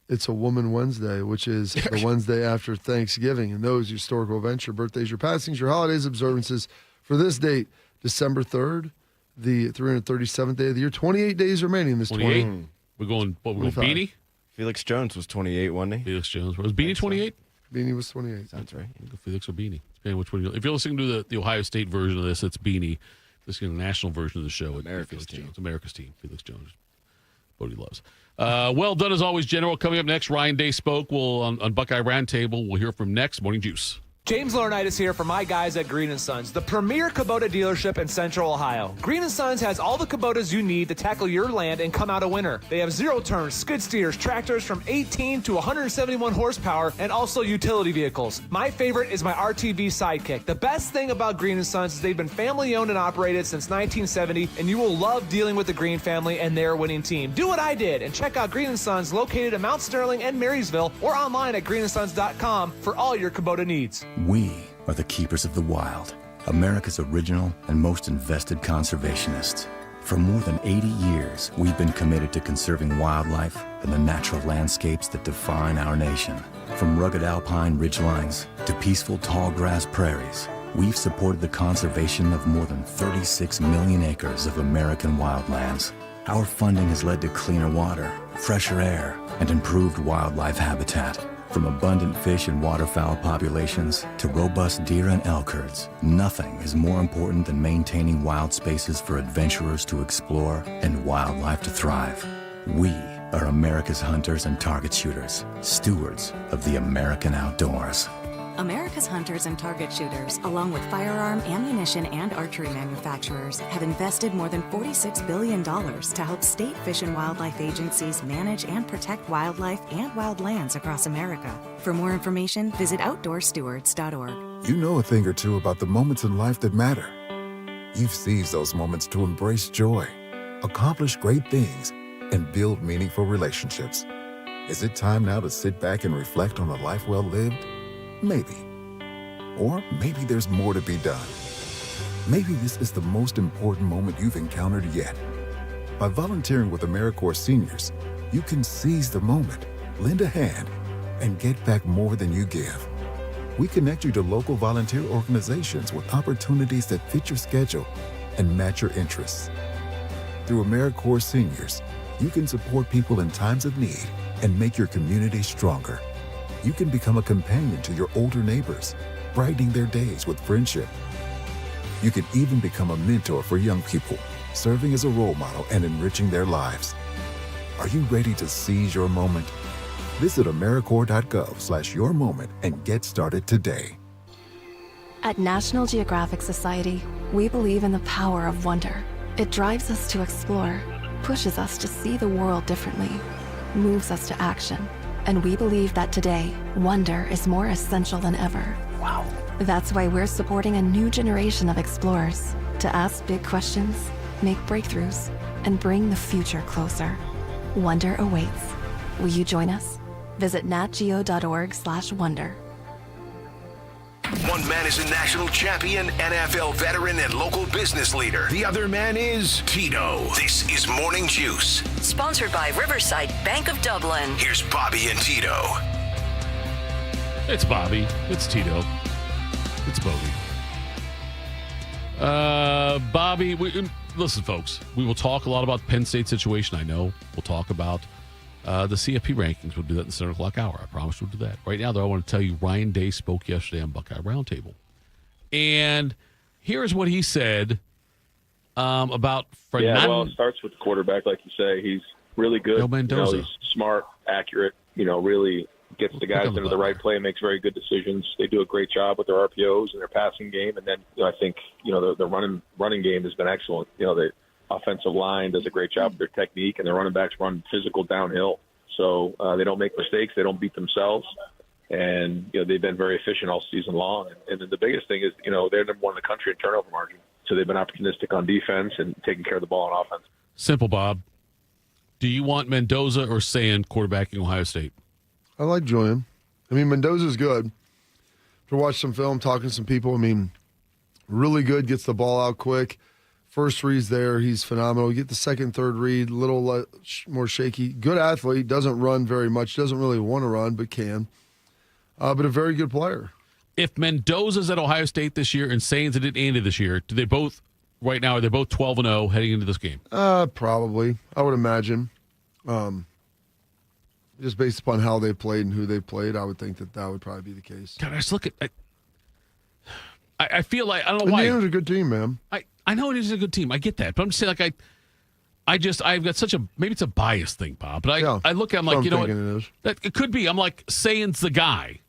it's a Woman Wednesday, which is the Wednesday after Thanksgiving. And those historical events, your birthdays, your passings, your holidays, observances for this date, December 3rd, the 337th day of the year. 28 days remaining in this 28. We're going Beanie? Felix Jones was 28, wasn't he? Felix Jones. Was Beanie 28? Beanie was 28. Sounds right. Felix or Beanie. Okay, which one? If you're listening to the Ohio State version of this, it's Beanie. This is the national version of the show. America's team. Jones. America's team. Felix Jones. Bodie loves. Well done as always, General. Coming up next, Ryan Day spoke. On Buckeye Roundtable. We'll hear from next Morning Juice. James Laurinaitis here for my guys at Green & Sons, the premier Kubota dealership in Central Ohio. Green & Sons has all the Kubotas you need to tackle your land and come out a winner. They have zero-turn skid steers, tractors from 18 to 171 horsepower, and also utility vehicles. My favorite is my RTV Sidekick. The best thing about Green & Sons is they've been family-owned and operated since 1970, and you will love dealing with the Green family and their winning team. Do what I did and check out Green & Sons located in Mount Sterling and Marysville or online at greenandsons.com for all your Kubota needs. We are the keepers of the wild, America's original and most invested conservationists. For more than 80 years, we've been committed to conserving wildlife and the natural landscapes that define our nation. From rugged alpine ridgelines to peaceful tall grass prairies, we've supported the conservation of more than 36 million acres of American wildlands. Our funding has led to cleaner water, fresher air, and improved wildlife habitat. From abundant fish and waterfowl populations to robust deer and elk herds, nothing is more important than maintaining wild spaces for adventurers to explore and wildlife to thrive. We are America's hunters and target shooters, stewards of the American outdoors. America's hunters and target shooters, along with firearm, ammunition, and archery manufacturers, have invested more than $46 billion to help state fish and wildlife agencies manage and protect wildlife and wildlands across America. For more information, visit outdoorstewards.org. You know a thing or two about the moments in life that matter. You've seized those moments to embrace joy, accomplish great things, and build meaningful relationships. Is it time now to sit back and reflect on a life well lived? Maybe. Or maybe there's more to be done. Maybe this is the most important moment you've encountered yet. By volunteering with AmeriCorps Seniors, you can seize the moment, lend a hand, and get back more than you give. We connect you to local volunteer organizations with opportunities that fit your schedule and match your interests. Through AmeriCorps Seniors, you can support people in times of need and make your community stronger. You can become a companion to your older neighbors, brightening their days with friendship. You can even become a mentor for young people, serving as a role model and enriching their lives. Are you ready to seize your moment? Visit AmeriCorps.gov/yourmoment and get started today. At National Geographic Society, we believe in the power of wonder. It drives us to explore, pushes us to see the world differently, moves us to action. And we believe that today, wonder is more essential than ever. Wow. That's why we're supporting a new generation of explorers to ask big questions, make breakthroughs, and bring the future closer. Wonder awaits. Will you join us? Visit natgeo.org/wonder. One man is a national champion, NFL veteran, and local business leader. The other man is Tito. This is Morning Juice. Sponsored by Riverside Bank of Dublin. Here's Bobby and Tito. It's Bobby. It's Tito. It's Bodie. Bobby, listen, folks. We will talk a lot about the Penn State situation. I know. We'll talk about the CFP rankings. We'll do that in the 7 o'clock hour. I promise we'll do that. Right now, though, I want to tell you Ryan Day spoke yesterday on Buckeye Roundtable. And here's what he said about Fernando. Yeah, well, it starts with the quarterback, like you say. He's really good. Mendoza. He's smart, accurate, really gets the guys into the right play and makes very good decisions. They do a great job with their RPOs and their passing game. And then I think, the running game has been excellent. The offensive line does a great job with their technique, and their running backs run physical downhill. So they don't make mistakes. They don't beat themselves. And, they've been very efficient all season long. And then the biggest thing is, they're number one in the country in turnover margin. So they've been opportunistic on defense and taking care of the ball on offense. Simple, Bob. Do you want Mendoza or Sand quarterbacking Ohio State? I like Julian. Mendoza's good. To watch some film, talking to some people, really good, gets the ball out quick. First read's there, he's phenomenal. You get the second, third read, a little more shaky. Good athlete, doesn't run very much, doesn't really want to run, but can. But a very good player. If Mendoza's at Ohio State this year and Saints at Andy this year, do they both, right now, are they both 12-0 heading into this game? Probably, I would imagine. Just based upon how they played and who they played, I would think that would probably be the case. God, I just look at I feel like, I don't know why. Indiana's a good team, man. I know it is a good team. I get that. But I'm just saying, like, I've got such a, maybe it's a bias thing, Bob. But I look at it, I'm like, you know what? It could be. I'm like, Sayan's the guy.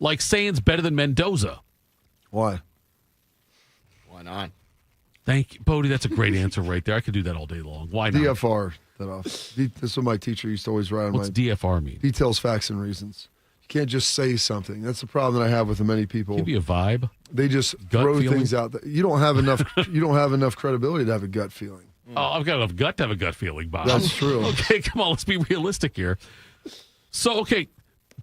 Like, Sayan's better than Mendoza. Why? Why not? Thank you, Bodie. That's a great answer right there. I could do that all day long. Why not? DFR. This is what my teacher used to always write on What's DFR mean? Details, facts, and reasons. You can't just say something. That's the problem that I have with many people. Give you a vibe. They just Gut throw feeling? things out. You don't have enough. You don't have enough credibility to have a gut feeling. Oh, I've got enough gut to have a gut feeling, Bob. That's true. Okay, come on. Let's be realistic here. So, okay,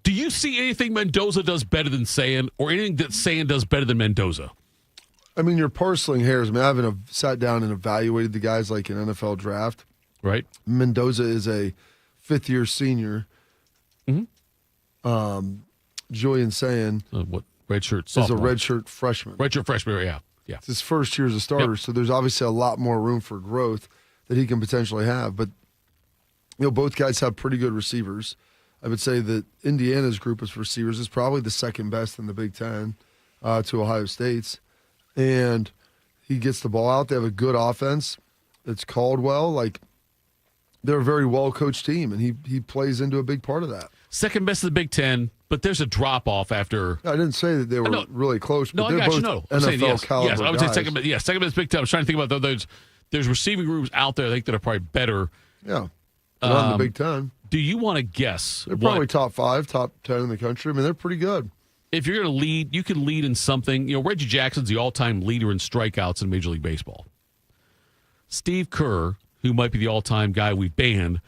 do you see anything Mendoza does better than Sayan, or anything that Sayan does better than Mendoza? I mean, you're parceling hairs. I mean, I haven't sat down and evaluated the guys like an NFL draft. Right. Mendoza is a fifth-year senior. Mm-hmm. Julian Sayan what redshirt is a redshirt freshman. Redshirt freshman, yeah. It's his first year as a starter, so there's obviously a lot more room for growth that he can potentially have. But, both guys have pretty good receivers. I would say that Indiana's group of receivers is probably the second best in the Big Ten to Ohio State's. And he gets the ball out. They have a good offense. It's called well. Like, they're a very well-coached team, and he plays into a big part of that. Second best in the Big Ten, but there's a drop-off after. I didn't say that they were really close, but they're both NFL caliber Yes, I would guys. say second best Big Ten. I was trying to think about there's receiving groups out there I think that are probably better. Yeah. Not in the Big Ten. Do you want to guess? They're probably top 5, top 10 in the country. I mean, they're pretty good. If you're going to lead, you can lead in something. Reggie Jackson's the all-time leader in strikeouts in Major League Baseball. Steve Kerr, who might be the all-time guy we banned,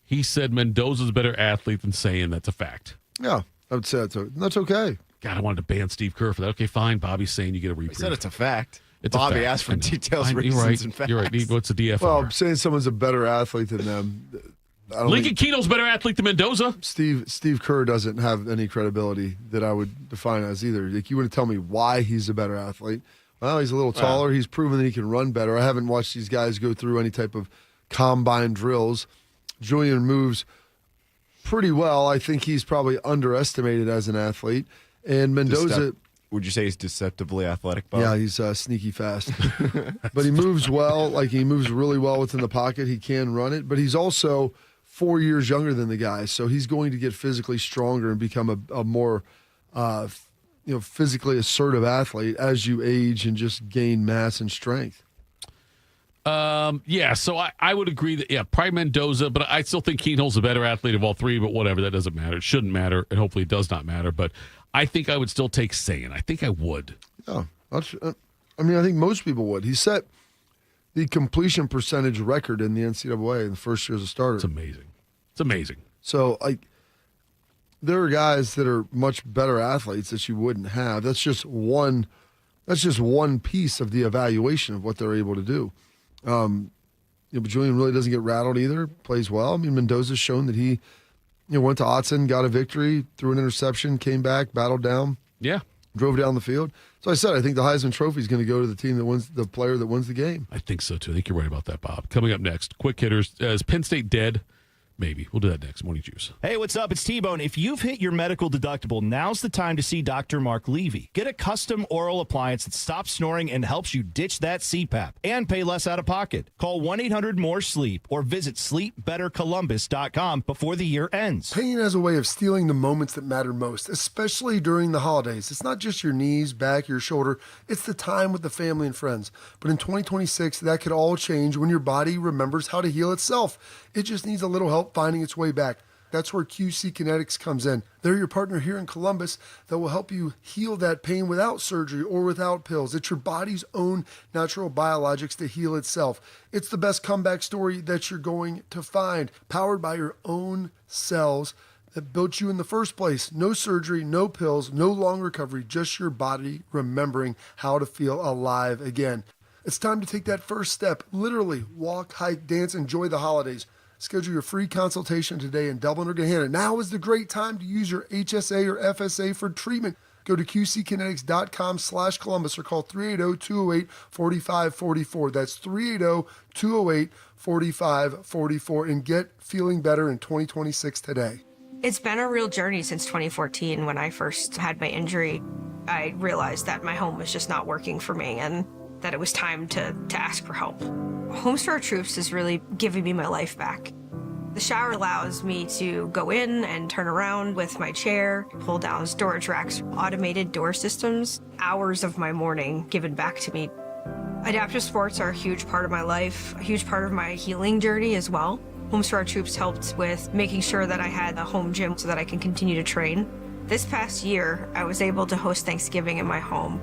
he said Mendoza's a better athlete than Sayan. That's a fact. Yeah, I would say that's okay. God, I wanted to ban Steve Kerr for that. Okay, fine. Bobby's saying you get a reprieve. He said it's a fact. It's Bobby a fact. asked for details, You're reasons, right. and facts. You're right. What's the DFR? Well, I'm saying someone's a better athlete than them. Lincoln Keno's a better athlete than Mendoza. Steve Kerr doesn't have any credibility that I would define as either. Like, you want to tell me why he's a better athlete? Well, he's a little taller. He's proven that he can run better. I haven't watched these guys go through any type of combine drills. Julian moves pretty well. I think he's probably underestimated as an athlete. And Mendoza... Would you say he's deceptively athletic, Bob? Yeah, he's sneaky fast. But he moves well. Like, he moves really well within the pocket. He can run it. But he's also 4 years younger than the guy. So he's going to get physically stronger and become a more physically assertive athlete as you age and just gain mass and strength. So I would agree that, probably Mendoza, but I still think Keenhol's a better athlete of all three, but whatever, that doesn't matter. It shouldn't matter, and hopefully it does not matter, but I think I would still take Sayan. I think I would. Yeah, I think most people would. He set the completion percentage record in the NCAA in the first year as a starter. It's amazing. So, there are guys that are much better athletes that you wouldn't have. That's just one piece of the evaluation of what they're able to do. But Julian really doesn't get rattled either. Plays well. I mean, Mendoza's shown that he, went to Autzen, got a victory, threw an interception, came back, battled down. Yeah. Drove down the field. So I said, I think the Heisman Trophy is going to go to the team that wins, the player that wins the game. I think so, too. I think you're right about that, Bob. Coming up next, quick hitters. Is Penn State dead? Maybe. We'll do that next. Morning Juice. Hey, what's up? It's T-Bone. If you've hit your medical deductible, now's the time to see Dr. Mark Levy. Get a custom oral appliance that stops snoring and helps you ditch that CPAP and pay less out of pocket. Call 1-800-MORE-SLEEP or visit sleepbettercolumbus.com before the year ends. Pain has a way of stealing the moments that matter most, especially during the holidays. It's not just your knees, back, your shoulder. It's the time with the family and friends. But in 2026, that could all change when your body remembers how to heal itself. It just needs a little help finding its way back. That's where QC Kinetics comes in. They're your partner here in Columbus that will help you heal that pain without surgery or without pills. It's your body's own natural biologics to heal itself. It's the best comeback story that you're going to find, powered by your own cells that built you in the first place. No surgery, no pills, no long recovery, just your body remembering how to feel alive again. It's time to take that first step. Literally, walk, hike, dance, enjoy the holidays. Schedule your free consultation today in Dublin or Gahanna. Now is the great time to use your HSA or FSA for treatment. Go to qckinetics.com/Columbus or call 380-208-4544. That's 380-208-4544 and get feeling better in 2026 today. It's been a real journey since 2014 when I first had my injury. I realized that my home was just not working for me and that it was time to ask for help. Homes for Our Troops is really giving me my life back. The shower allows me to go in and turn around with my chair, pull down storage racks, automated door systems, hours of my morning given back to me. Adaptive sports are a huge part of my life, a huge part of my healing journey as well. Homes for Our Troops helped with making sure that I had a home gym so that I can continue to train. This past year, I was able to host Thanksgiving in my home.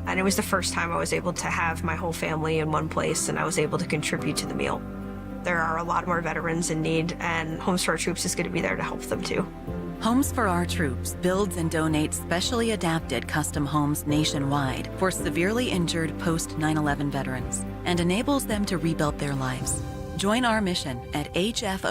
And it was the first time I was able to have my whole family in one place and I was able to contribute to the meal. There are a lot more veterans in need, and Homes for Our Troops is going to be there to help them too. Homes for Our Troops builds and donates specially adapted custom homes nationwide for severely injured post 9/11 veterans and enables them to rebuild their lives. Join our mission at hfotusa.org.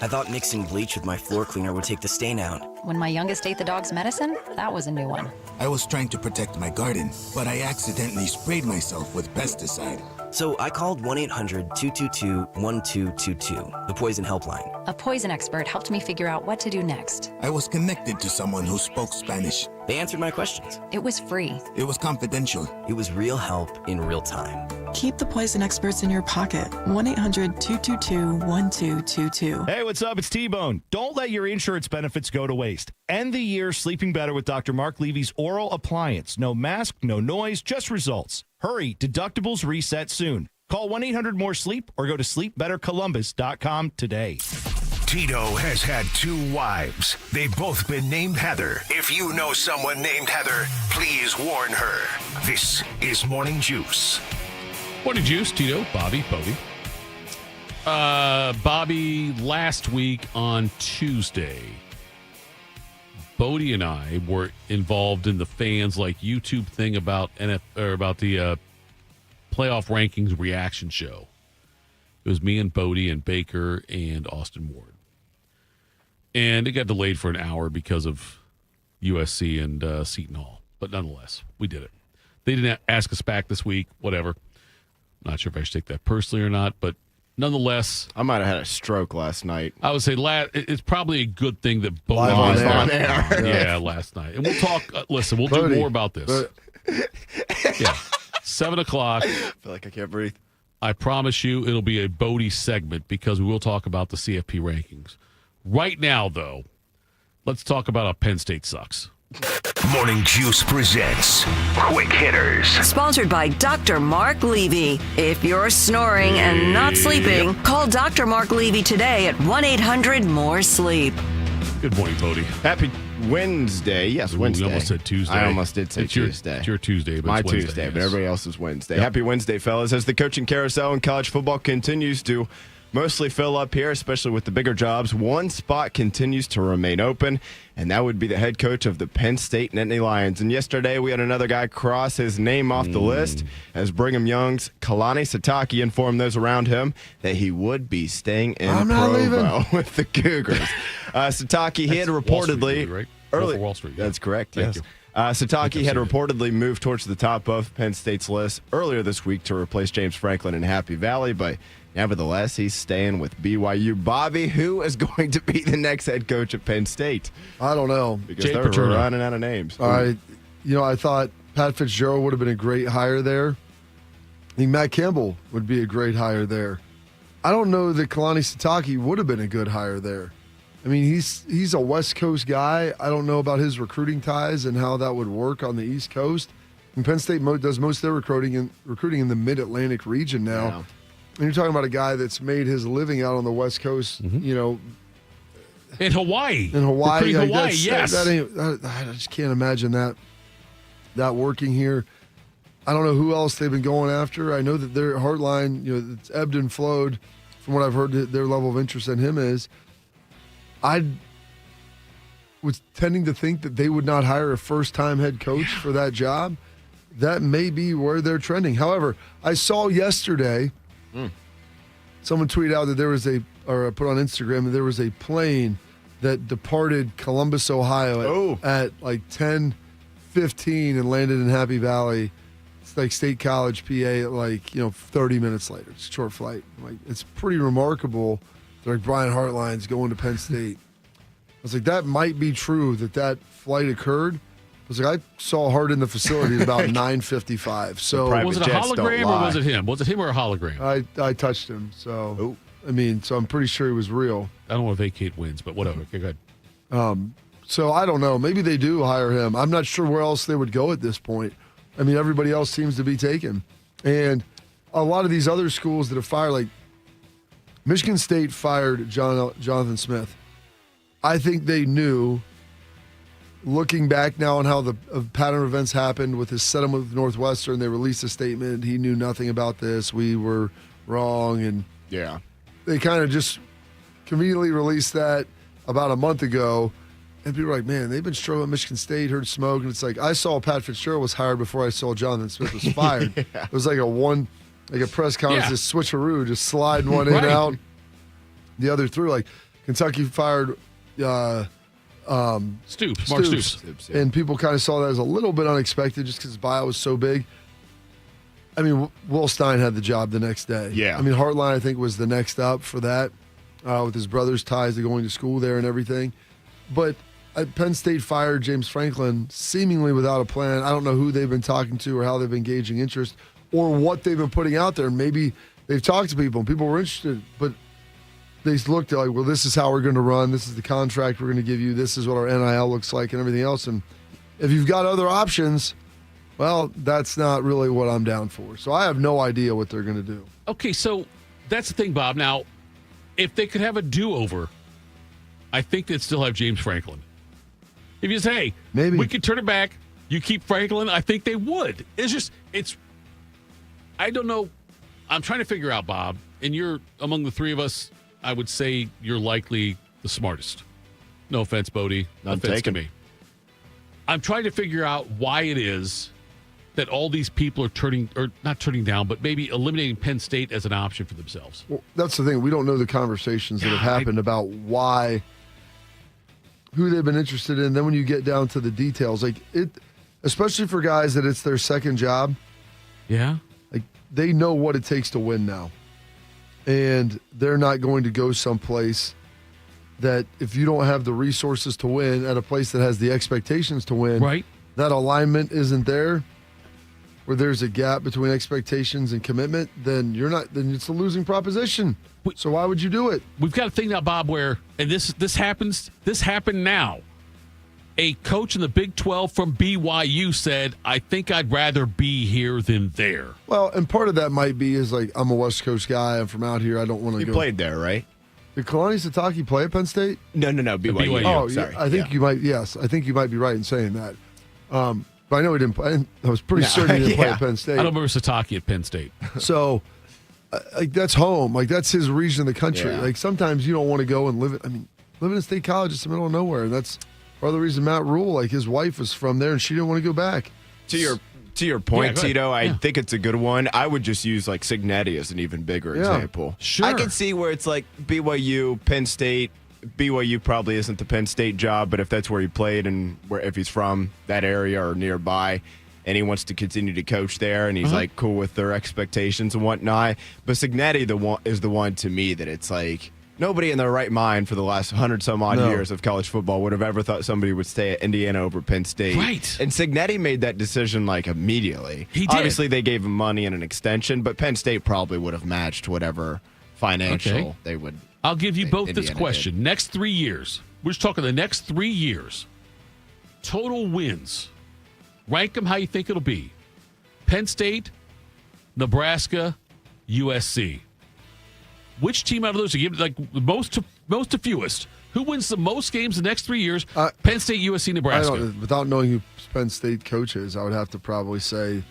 I thought mixing bleach with my floor cleaner would take the stain out. When my youngest ate the dog's medicine, that was a new one. I was trying to protect my garden, but I accidentally sprayed myself with pesticide. So I called 1-800-222-1222, the poison helpline. A poison expert helped me figure out what to do next. I was connected to someone who spoke Spanish. They answered my questions. It was free. It was confidential. It was real help in real time. Keep the poison experts in your pocket. 1-800-222-1222. Hey, what's up? It's T-Bone. Don't let your insurance benefits go to waste. End the year sleeping better with Dr. Mark Levy's oral appliance. No mask, no noise, just results. Hurry, deductibles reset soon. Call 1-800-MORE-SLEEP or go to sleepbettercolumbus.com today. Tito has had 2 wives. They've both been named Heather. If you know someone named Heather, please warn her. This is Morning Juice. Morning Juice, Tito, Bobby, Bodie. Bobby, last week on Tuesday, Bodie and I were involved in the fans like YouTube thing about the playoff rankings reaction show. It was me and Bodie and Baker and Austin Ward. And it got delayed for an hour because of USC and Seton Hall. But nonetheless, we did it. They didn't ask us back this week, whatever. Not sure if I should take that personally or not, but nonetheless. I might have had a stroke last night. I would say it's probably a good thing that Bodie was on air. Yeah, last night. And we'll talk, listen, we'll do more about this. Yeah, 7 o'clock. I feel like I can't breathe. I promise you it'll be a Bodie segment because we will talk about the CFP rankings. Right now, though, let's talk about how Penn State sucks. Morning Juice presents Quick Hitters. Sponsored by Dr. Mark Levy. If you're snoring and not sleeping, call Dr. Mark Levy today at 1-800-MORE-SLEEP. Good morning, Bodie. Happy Wednesday. Yes, Wednesday. You almost said Tuesday. I almost did say Tuesday. It's your Tuesday, but my it's Wednesday, Tuesday, yes. but everybody else is Wednesday. Yep. Happy Wednesday, fellas. As the coaching carousel in college football continues to mostly fill up here, especially with the bigger jobs, one spot continues to remain open, and that would be the head coach of the Penn State Nittany Lions. And yesterday we had another guy cross his name off the list as Brigham Young's Kalani Sitake informed those around him that he would be staying in Provo with the Cougars. Sitake, he had reportedly right? early. Wall Street. That's correct. Thank Yes. you. Sitake had reportedly moved towards the top of Penn State's list earlier this week to replace James Franklin in Happy Valley, but nevertheless, he's staying with BYU. Bobby, who is going to be the next head coach at Penn State? I don't know. Because they're running out of names. I thought Pat Fitzgerald would have been a great hire there. I think Matt Campbell would be a great hire there. I don't know that Kalani Sitake would have been a good hire there. I mean, he's a West Coast guy. I don't know about his recruiting ties and how that would work on the East Coast. And Penn State does most of their recruiting in the Mid-Atlantic region now. Yeah. And you're talking about a guy that's made his living out on the West Coast, in Hawaii. In Hawaii. Recruiting Hawaii, yes. I just can't imagine that working here. I don't know who else they've been going after. I know that their Heartline, it's ebbed and flowed from what I've heard their level of interest in him is. I was tending to think that they would not hire a first-time head coach for that job. That may be where they're trending. However, I saw yesterday someone tweet out that put on Instagram that there was a plane that departed Columbus, Ohio at like 10:15 and landed in Happy Valley. It's like State College, PA at 30 minutes later. It's a short flight. It's pretty remarkable. Like Brian Hartline's going to Penn State. was like, that might be true that flight occurred. I was like, I saw Hart in the facility at about 9:55. So was it a hologram or was it him? Was it him or a hologram? I touched him. So so I'm pretty sure he was real. I don't want to vacate wins, but whatever. Okay, go ahead. So I don't know. Maybe they do hire him. I'm not sure where else they would go at this point. I mean, everybody else seems to be taken. And a lot of these other schools that have fired, like Michigan State fired Jonathan Smith. I think they knew, looking back now on how the pattern of events happened with his settlement with Northwestern, they released a statement. He knew nothing about this. We were wrong. And they kind of just conveniently released that about a month ago. And people were like, man, they've been struggling at Michigan State, heard smoke. And it's like, I saw Pat Fitzgerald was hired before I saw Jonathan Smith was fired. It was like a press conference, this switcheroo, just sliding one in and out. The other through, like Kentucky fired Mark Stoops. And people kind of saw that as a little bit unexpected just because his bio was so big. I mean, Will Stein had the job the next day. Yeah. I mean, Hartline, I think, was the next up for that with his brother's ties to going to school there and everything. But Penn State fired James Franklin seemingly without a plan. I don't know who they've been talking to or how they've been gauging interest or what they've been putting out there. Maybe they've talked to people and people were interested, but they looked at like, well, this is how we're going to run. This is the contract we're going to give you. This is what our NIL looks like and everything else. And if you've got other options, well, that's not really what I'm down for. So I have no idea what they're going to do. Okay, so that's the thing, Bob. Now, if they could have a do-over, I think they'd still have James Franklin. If you say, hey, maybe we could turn it back, you keep Franklin, I think they would. I don't know. I'm trying to figure out, Bob, and you're among the three of us, I would say you're likely the smartest. No offense, Bodie. No offense to me. I'm trying to figure out why it is that all these people are not turning down, but maybe eliminating Penn State as an option for themselves. Well, that's the thing. We don't know the conversations that have happened about who they've been interested in. Then when you get down to the details, like especially for guys that it's their second job. Yeah. Like they know what it takes to win now. And they're not going to go someplace that if you don't have the resources to win at a place that has the expectations to win, right? That alignment isn't there, where there's a gap between expectations and commitment, then it's a losing proposition. So why would you do it? We've got a thing now, Bob, where, and this happened now. A coach in the Big 12 from BYU said, I think I'd rather be here than there. Well, and part of that might be is like, I'm a West Coast guy. I'm from out here. I don't want to go. He played there, right? Did Kalani Sitake play at Penn State? No, BYU. Oh, sorry. I think you might. Yes, I think you might be right in saying that. But I know he didn't play. I was pretty certain he didn't play at Penn State. I don't remember Sitake at Penn State. So, like that's home. Like that's his region of the country. Yeah. Like sometimes you don't want to go and live it. I mean, living in State College is the middle of nowhere, and that's part of the reason Matt Rule, like his wife was from there, and she didn't want to go back. To your point, Tito, I think it's a good one. I would just use like Cignetti as an even bigger example. Sure. I can see where it's like BYU, Penn State. BYU probably isn't the Penn State job, but if that's where he played and if he's from that area or nearby and he wants to continue to coach there and he's like cool with their expectations and whatnot. But Cignetti is the one to me that it's like nobody in their right mind for the last 100-some-odd years of college football would have ever thought somebody would stay at Indiana over Penn State. Right. And Cignetti made that decision like immediately. He did. Obviously, they gave him money and an extension, but Penn State probably would have matched whatever financial they would. I'll give you both Indiana this question. did. Next 3 years. We're just talking the next 3 years. Total wins. Rank them how you think it'll be. Penn State, Nebraska, USC. Which team out of those, you give like most to fewest? Who wins the most games the next 3 years? Penn State, USC, Nebraska. Without knowing who Penn State coach is, I would have to probably say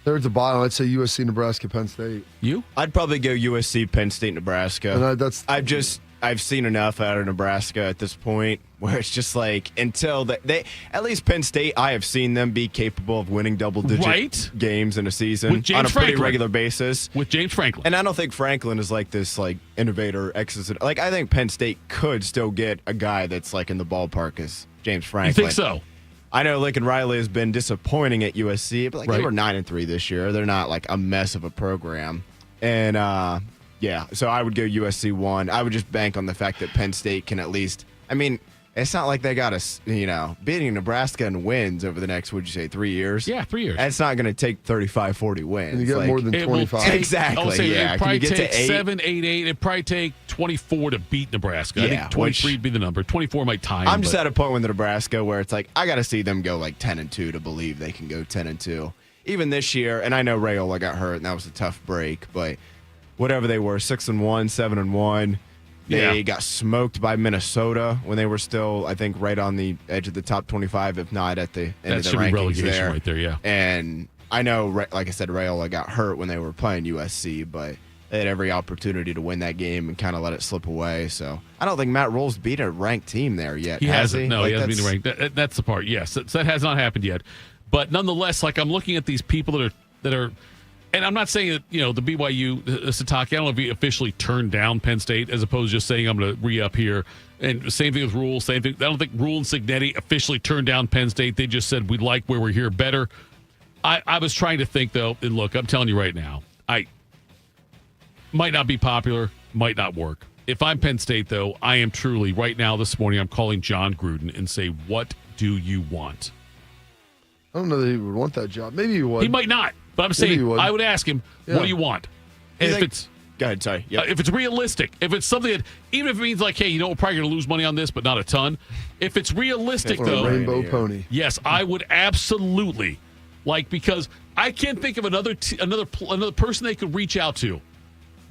they're at the bottom. I'd say USC, Nebraska, Penn State. You? I'd probably go USC, Penn State, Nebraska. And I've seen enough out of Nebraska at this point where it's just like until they at least Penn State, I have seen them be capable of winning double-digit games in a season on a pretty regular basis with James Franklin. And I don't think Franklin is like this like innovator. Like I think Penn State could still get a guy that's like in the ballpark as James Franklin. You think so? I know Lincoln Riley has been disappointing at USC, but they were 9-3 this year. They're not like a mess of a program, and. Yeah, so I would go USC 1. I would just bank on the fact that Penn State can at least I mean, it's not like they got us, beating Nebraska in wins over the next, 3 years? Yeah, 3 years. That's not going to take 35, 40 wins. And you get more than 25. Exactly. It'd probably take 7, 8, 8. It'd probably take 24 to beat Nebraska. I think 23 would be the number. 24 might tie them. I'm just at a point with Nebraska where it's like, I got to see them go 10-2 to believe they can go 10-2. Even this year, and I know Rayola got hurt, and that was a tough break, but whatever they were, 6-1, 7-1. They got smoked by Minnesota when they were still, I think, right on the edge of the top 25, if not at the end of the rankings. That should be relegation right there, yeah. And I know, like I said, Rayola got hurt when they were playing USC, but they had every opportunity to win that game and kind of let it slip away. So I don't think Matt Rule's beat a ranked team there yet. He hasn't. No, he hasn't been ranked. That's the part. Yes, that has not happened yet. But nonetheless, I'm looking at these people that are. And I'm not saying that, the BYU, Satake, I don't know if he officially turned down Penn State as opposed to just saying I'm going to re-up here. And same thing with Rule, same thing. I don't think Rule and Cignetti officially turned down Penn State. They just said we like where we're here better. I was trying to think, though, and look, I'm telling you right now, I might not be popular, might not work. If I'm Penn State, though, I am truly, right now this morning, I'm calling John Gruden and say, what do you want? I don't know that he would want that job. Maybe he would. He might not. But I'm saying I would ask him, what do you want? And if it's go ahead, sorry. Yep. If it's realistic, if it's something that, even if it means hey, we're probably going to lose money on this, but not a ton. If it's realistic, though, a rainbow pony. Yes, I would absolutely because I can't think of another person they could reach out to,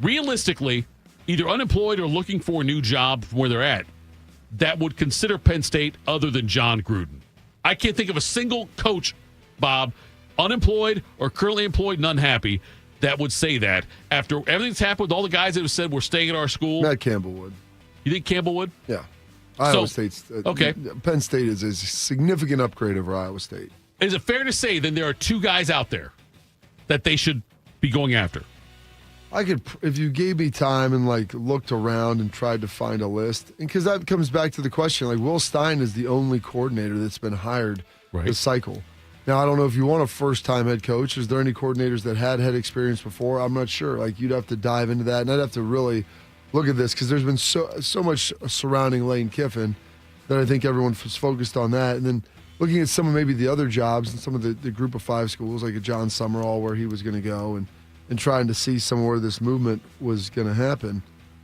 realistically, either unemployed or looking for a new job from where they're at, that would consider Penn State other than John Gruden. I can't think of a single coach, Bob, unemployed or currently employed and unhappy, that would say that after everything that's happened with all the guys that have said we're staying at our school. Matt Campbell would. You think Campbell would? Yeah. Iowa State's okay. Penn State is a significant upgrade over Iowa State. Is it fair to say then there are two guys out there that they should be going after? I could, if you gave me time and looked around and tried to find a list, and because that comes back to the question, Will Stein is the only coordinator that's been hired this cycle. Now, I don't know if you want a first-time head coach. Is there any coordinators that had experience before? I'm not sure. You'd have to dive into that, and I'd have to really look at this because there's been so much surrounding Lane Kiffin that I think everyone was focused on that. And then looking at some of maybe the other jobs and some of the group of 5 schools, like a John Summerall, where he was going to go, and trying to see somewhere this movement was going to happen.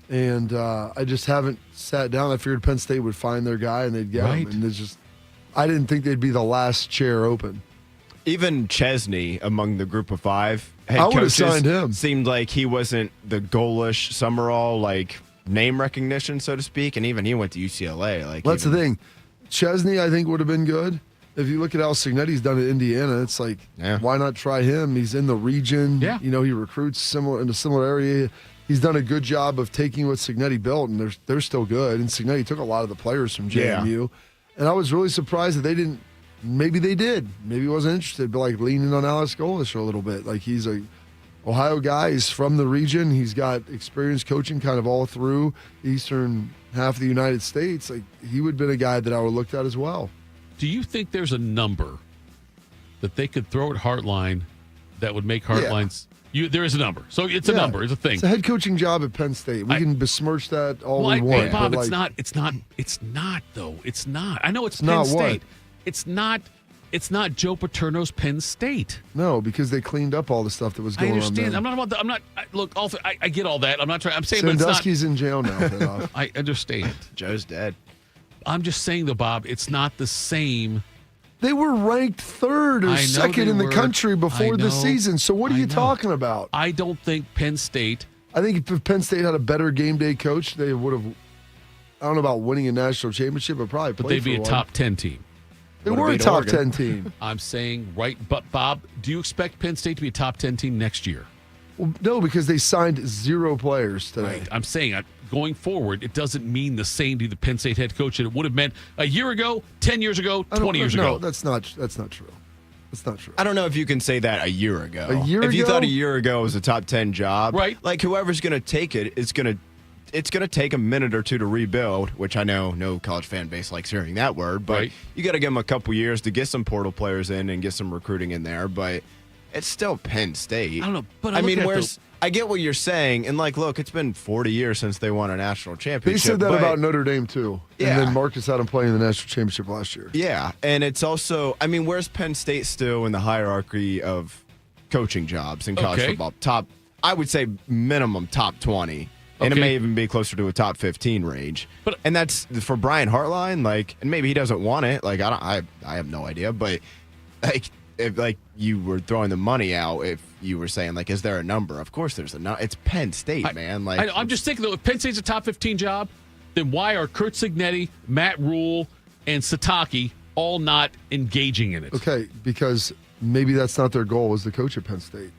And I just haven't sat down. I figured Penn State would find their guy and they'd get him. And it's just, I didn't think they'd be the last chair open. Even Chesney, among the group of 5 head I would coaches, have signed him. Seemed like he wasn't the goalish Summerall name recognition, so to speak, and even he went to UCLA. That's the thing. Chesney, I think, would have been good. If you look at how Cignetti's done at Indiana, it's why not try him? He's in the region. Yeah. He recruits in a similar area. He's done a good job of taking what Cignetti built, and they're still good. And Cignetti took a lot of the players from JMU. And I was really surprised that they didn't. Maybe they did. Maybe he wasn't interested, but leaning on Alex Golesh a little bit. He's a Ohio guy. He's from the region. He's got experience coaching kind of all through the eastern half of the United States. He would have been a guy that I would have looked at as well. Do you think there's a number that they could throw at Heartline that would make Heartline's? There is a number. So it's a number. It's a thing. It's a head coaching job at Penn State. We can besmirch that all we want. Bob, it's not, though. It's not. I know it's Penn State. It's not Joe Paterno's Penn State. No, because they cleaned up all the stuff that was going on. I understand. Then. I'm not about that. I get all that. I'm not trying. I'm saying, but Sandusky's in jail now. I understand. Joe's dead. I'm just saying, though, Bob, it's not the same. They were ranked 3rd or 2nd in the country before the season. So what are you talking about? I don't think Penn State. I think if Penn State had a better game day coach, they would have. I don't know about winning a national championship, but probably. But they'd be a top 10 team. They were a top 10 team. I'm saying but Bob, do you expect Penn State to be a top 10 team next year? Well, no, because they signed 0 players today. Right. I'm saying going forward, it doesn't mean the same to the Penn State head coach that it would have meant a year ago, 10 years ago, 20 years ago. No, that's not true. That's not true. I don't know if you can say that a year ago. If you thought a year ago was a top 10 job, right? Whoever's going to take it is going to. It's going to take a minute or two to rebuild, which I know no college fan base likes hearing that word, but you got to give them a couple years to get some portal players in and get some recruiting in there. But it's still Penn State. I don't know, but I get what you're saying. And, look, it's been 40 years since they won a national championship. They said that about Notre Dame, too. Yeah. And then Marcus had them playing in the national championship last year. Yeah. And it's also, where's Penn State still in the hierarchy of coaching jobs in college football? I would say minimum top 20. And it may even be closer to a top 15 range. And that's for Brian Hartline, and maybe he doesn't want it. I have no idea. But, if you were throwing the money out, if you were saying, is there a number? Of course there's a number. It's Penn State, man. I'm just thinking, though, if Penn State's a top 15 job, then why are Kurt Cignetti, Matt Rule, and Sataki all not engaging in it? Okay, because maybe that's not their goal as the coach at Penn State.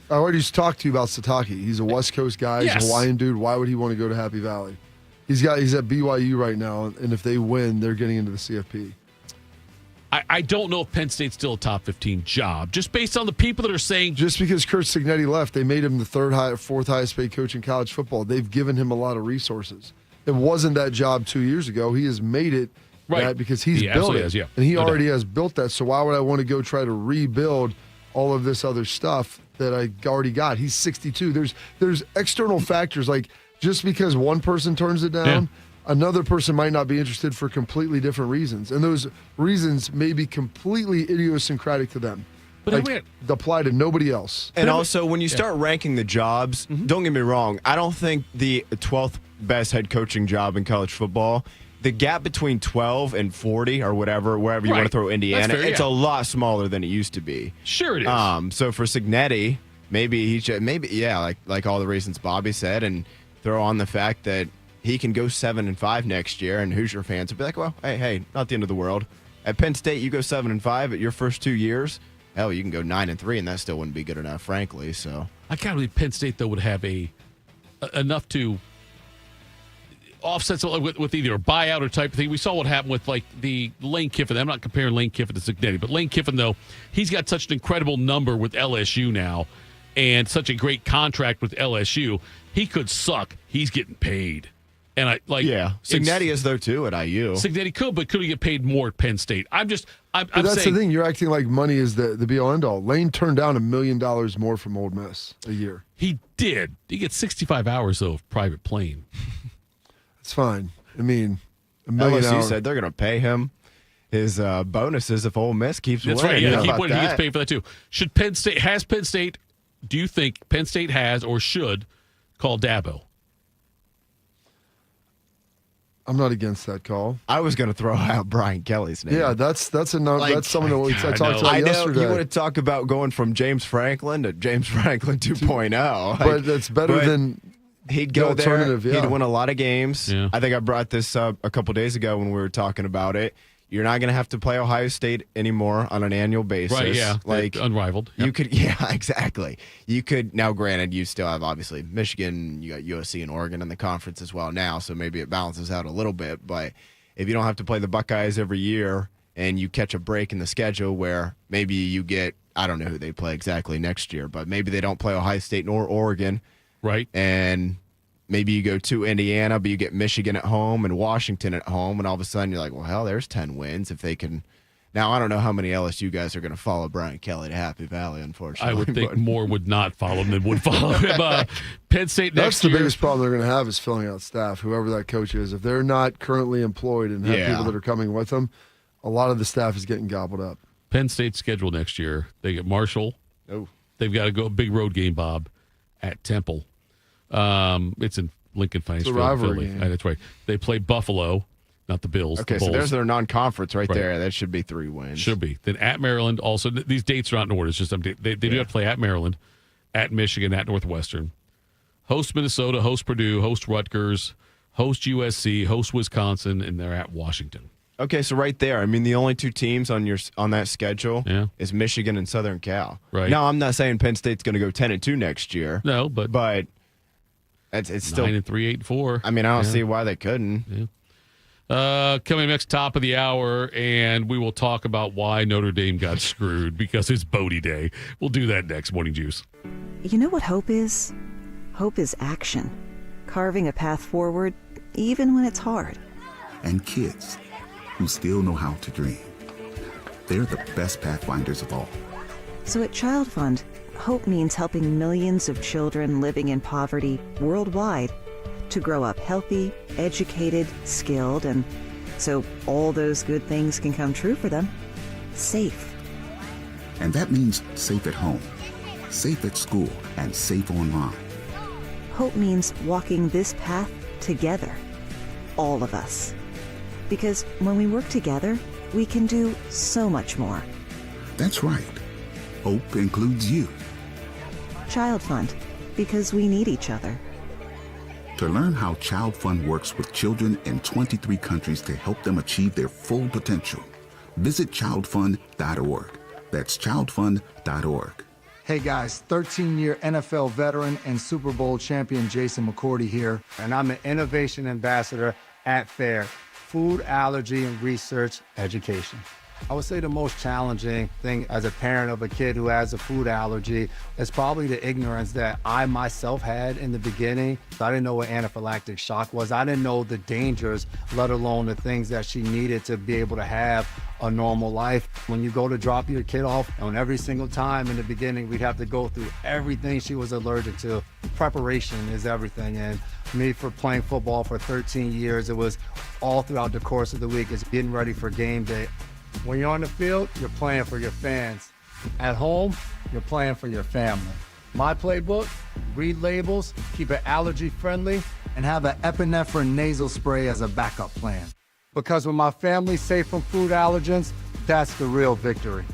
I already just talked to you about Sataki. He's a West Coast guy. He's a Hawaiian dude. Why would he want to go to Happy Valley? He's at BYU right now, and if they win, they're getting into the CFP. I don't know if Penn State's still a top 15 job, just based on the people that are saying. Just because Kurt Cignetti left, they made him the fourth highest paid coach in college football. They've given him a lot of resources. It wasn't that job 2 years ago. He has made it that because he's built it. And he already has built that. So why would I want to go try to rebuild all of this other stuff that I already got? He's 62. There's external factors, just because one person turns it down, another person might not be interested for completely different reasons. And those reasons may be completely idiosyncratic to them. But apply to nobody else. And also, when you start ranking the jobs, don't get me wrong, I don't think the 12th best head coaching job in college football, the gap between 12 and 40 or wherever you want to throw Indiana, it's a lot smaller than it used to be. Sure it is. So for Cignetti, maybe he should, like all the reasons Bobby said, and throw on the fact that he can go 7-5 next year, and Hoosier fans will be like, well, hey, not the end of the world. At Penn State, you go 7-5 at your first 2 years. Hell, you can go 9-3, and that still wouldn't be good enough, frankly. So I can't believe Penn State though would have enough to offset with either a buyout or type of thing. We saw what happened with the Lane Kiffin. I'm not comparing Lane Kiffin to Cignetti, but Lane Kiffin though, he's got such an incredible number with LSU now, and such a great contract with LSU. He could suck. He's getting paid. And Cignetti is though too at IU. Cignetti could he get paid more at Penn State? I'm that's saying, the thing. You're acting like money is the be all end all. Lane turned down $1 million more from Ole Miss a year. He did. He gets 65 hours though of private plane. It's fine. $1 million. LSU said they're going to pay him his bonuses if Ole Miss keeps winning. That's right. Yeah, keep winning. He gets paid for that too. Has Penn State? Do you think Penn State has or should call Dabo? I'm not against that call. I was going to throw out Brian Kelly's name. Yeah, that's someone that I talked about yesterday. You want to talk about going from James Franklin to James Franklin 2.0. But that's better than he'd go the there. alternative. Yeah. He'd win a lot of games. Yeah. I think I brought this up a couple days ago when we were talking about it. You're not going to have to play Ohio State anymore on an annual basis. Right, yeah. Unrivaled. You could, exactly. You could, now granted, you still have obviously Michigan, you got USC and Oregon in the conference as well now, so maybe it balances out a little bit. But if you don't have to play the Buckeyes every year and you catch a break in the schedule where maybe you get, I don't know who they play exactly next year, but maybe they don't play Ohio State nor Oregon. Right. And maybe you go to Indiana, but you get Michigan at home and Washington at home, and all of a sudden you're like, well, hell, there's 10 wins if they can. Now, I don't know how many LSU guys are going to follow Brian Kelly to Happy Valley, unfortunately. I would think more would not follow him than would follow him. Penn State next year. That's the biggest problem they're going to have is filling out staff, whoever that coach is. If they're not currently employed and have people that are coming with them, a lot of the staff is getting gobbled up. Penn State's schedule next year, they get Marshall. Oh. They've got to go a big road game, Bob, at Temple. It's in Lincoln Financial rivalry Philly. That's right. They play Buffalo, not the Bills. Okay, so there's their non-conference right there. That should be 3 wins. Should be. Then at Maryland, also, these dates are not in order. It's just they do have to play at Maryland, at Michigan, at Northwestern. Host Minnesota, host Purdue, host Rutgers, host USC, host Wisconsin, and they're at Washington. Okay, so right there, the only 2 teams on that schedule is Michigan and Southern Cal. Right. Now, I'm not saying Penn State's going to go 10-2 next year. No, but it's still 9-3, 8-4. I don't see why they couldn't. Yeah. Coming next, top of the hour, and we will talk about why Notre Dame got screwed because it's Bodie Day. We'll do that next. Morning Juice. You know what hope is? Hope is action. Carving a path forward, even when it's hard. And kids who still know how to dream. They're the best pathfinders of all. So at Child Fund, Hope means helping millions of children living in poverty worldwide to grow up healthy, educated, skilled, and so all those good things can come true for them. Safe. And that means safe at home, safe at school, and safe online. Hope means walking this path together. All of us. Because when we work together, we can do so much more. That's right. Hope includes you. Child Fund. Because we need each other. To learn how Child Fund works with children in 23 countries to help them achieve their full potential, visit childfund.org. That's childfund.org. Hey guys, 13-year NFL veteran and Super Bowl champion Jason McCourty here, and I'm an innovation ambassador at FAIR, Food Allergy and Research Education. I would say the most challenging thing as a parent of a kid who has a food allergy is probably the ignorance that I myself had in the beginning. I didn't know what anaphylactic shock was. I didn't know the dangers, let alone the things that she needed to be able to have a normal life. When you go to drop your kid off, and every single time in the beginning, we'd have to go through everything she was allergic to. Preparation is everything. And me, for playing football for 13 years, it was all throughout the course of the week. It's getting ready for game day. When you're on the field, you're playing for your fans. At home, you're playing for your family. My playbook, read labels, keep it allergy friendly, and have an epinephrine nasal spray as a backup plan. Because when my family's safe from food allergens, that's the real victory.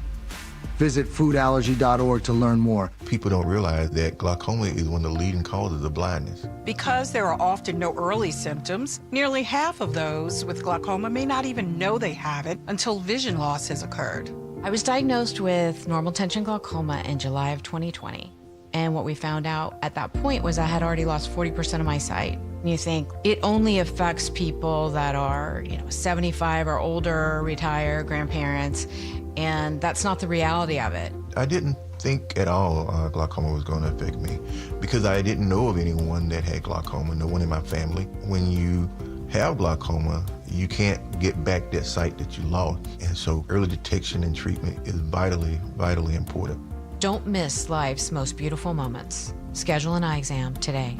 Visit foodallergy.org to learn more. People don't realize that glaucoma is one of the leading causes of blindness. Because there are often no early symptoms, nearly half of those with glaucoma may not even know they have it until vision loss has occurred. I was diagnosed with normal tension glaucoma in July of 2020. And what we found out at that point was I had already lost 40% of my sight. And you think it only affects people that are, 75 or older, retired, grandparents, and that's not the reality of it. I didn't think at all glaucoma was going to affect me because I didn't know of anyone that had glaucoma, no one in my family. When you have glaucoma, you can't get back that sight that you lost. And so early detection and treatment is vitally, vitally important. Don't miss life's most beautiful moments. Schedule an eye exam today.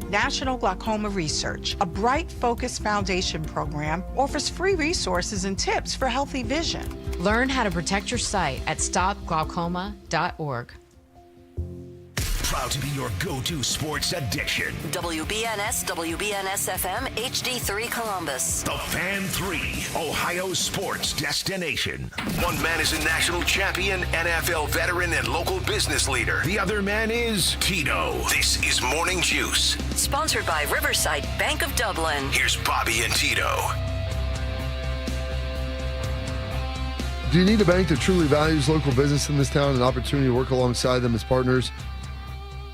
National Glaucoma Research, a Bright Focus Foundation program, offers free resources and tips for healthy vision. Learn how to protect your sight at stopglaucoma.org. Proud to be your go-to sports addiction. WBNS, WBNS-FM, HD3 Columbus. The Fan 3, Ohio sports destination. One man is a national champion, NFL veteran, and local business leader. The other man is Tito. This is Morning Juice. Sponsored by Riverside Bank of Dublin. Here's Bobby and Tito. Do you need a bank that truly values local business in this town and an opportunity to work alongside them as partners?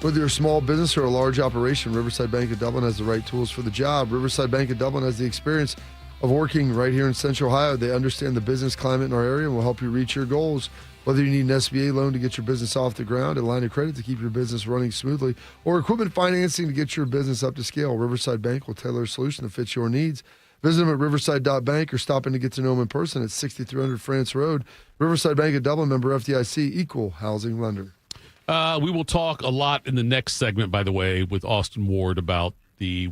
Whether you're a small business or a large operation, Riverside Bank of Dublin has the right tools for the job. Riverside Bank of Dublin has the experience of working right here in Central Ohio. They understand the business climate in our area and will help you reach your goals. Whether you need an SBA loan to get your business off the ground, a line of credit to keep your business running smoothly, or equipment financing to get your business up to scale, Riverside Bank will tailor a solution that fits your needs. Visit them at riverside.bank or stop in to get to know them in person at 6300 France Road. Riverside Bank of Dublin, member FDIC, equal housing lender. We will talk a lot in the next segment, by the way, with Austin Ward about the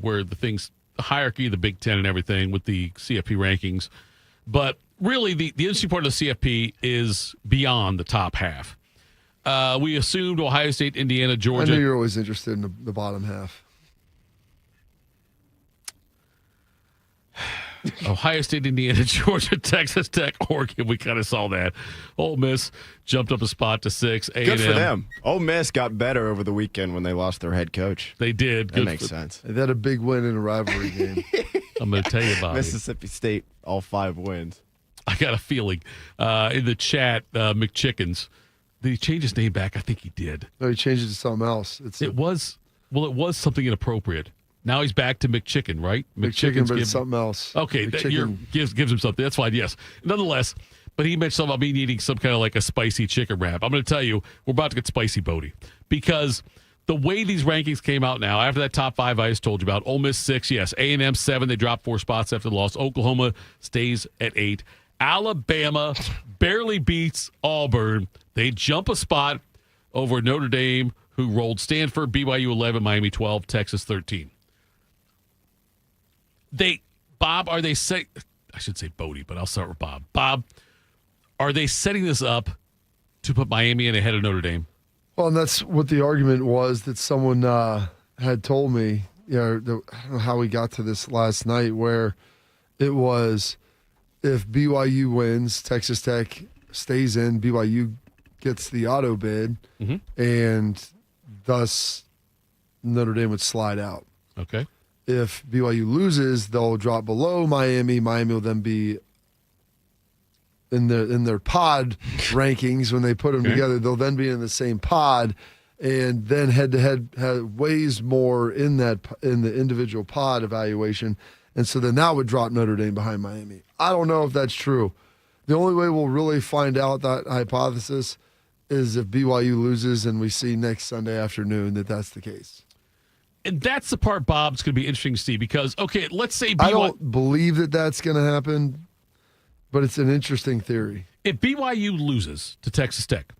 hierarchy of the Big Ten and everything with the CFP rankings. But really, the interesting part of the CFP is beyond the top half. We assumed Ohio State, Indiana, Georgia. I know you're always interested in the bottom half. Ohio State, Indiana, Georgia, Texas Tech, Oregon. We kind of saw that. Ole Miss jumped up a spot to 6. A&M. Good for them. Ole Miss got better over the weekend when they lost their head coach. They did. That makes sense. They had a big win in a rivalry game. I'm going to tell you about Mississippi State, all 5 wins. I got a feeling in the chat, McChickens. Did he change his name back? I think he did. No, he changed it to something else. It was something inappropriate. Now he's back to McChicken, right? McChicken, but it's something else. Okay, gives him something. That's fine, yes. Nonetheless, but he mentioned something about me needing some kind of like a spicy chicken wrap. I'm going to tell you, we're about to get spicy, Bodie, because the way these rankings came out now, after that top 5 I just told you about, Ole Miss 6, yes, A&M 7, they dropped 4 spots after the loss. Oklahoma stays at 8. Alabama barely beats Auburn. They jump a spot. over Notre Dame, who rolled Stanford, BYU 11, Miami 12, Texas 13. Bob, are they say? I should say Bodie, but I'll start with Bob. Bob, are they setting this up to put Miami in ahead of Notre Dame? Well, and that's what the argument was that someone had told me. I don't know how we got to this last night, where it was if BYU wins, Texas Tech stays in, BYU gets the auto bid, and thus Notre Dame would slide out. Okay. If BYU loses, they'll drop below Miami. Miami will then be in their pod rankings when they put them together. They'll then be in the same pod, and then head-to-head weighs more in the individual pod evaluation, and so then that would drop Notre Dame behind Miami. I don't know if that's true. The only way we'll really find out that hypothesis is if BYU loses and we see next Sunday afternoon that that's the case. And that's the part, Bob, it's going to be interesting to see because, okay, let's say BYU... I don't believe that that's going to happen, but it's an interesting theory. If BYU loses to Texas Tech,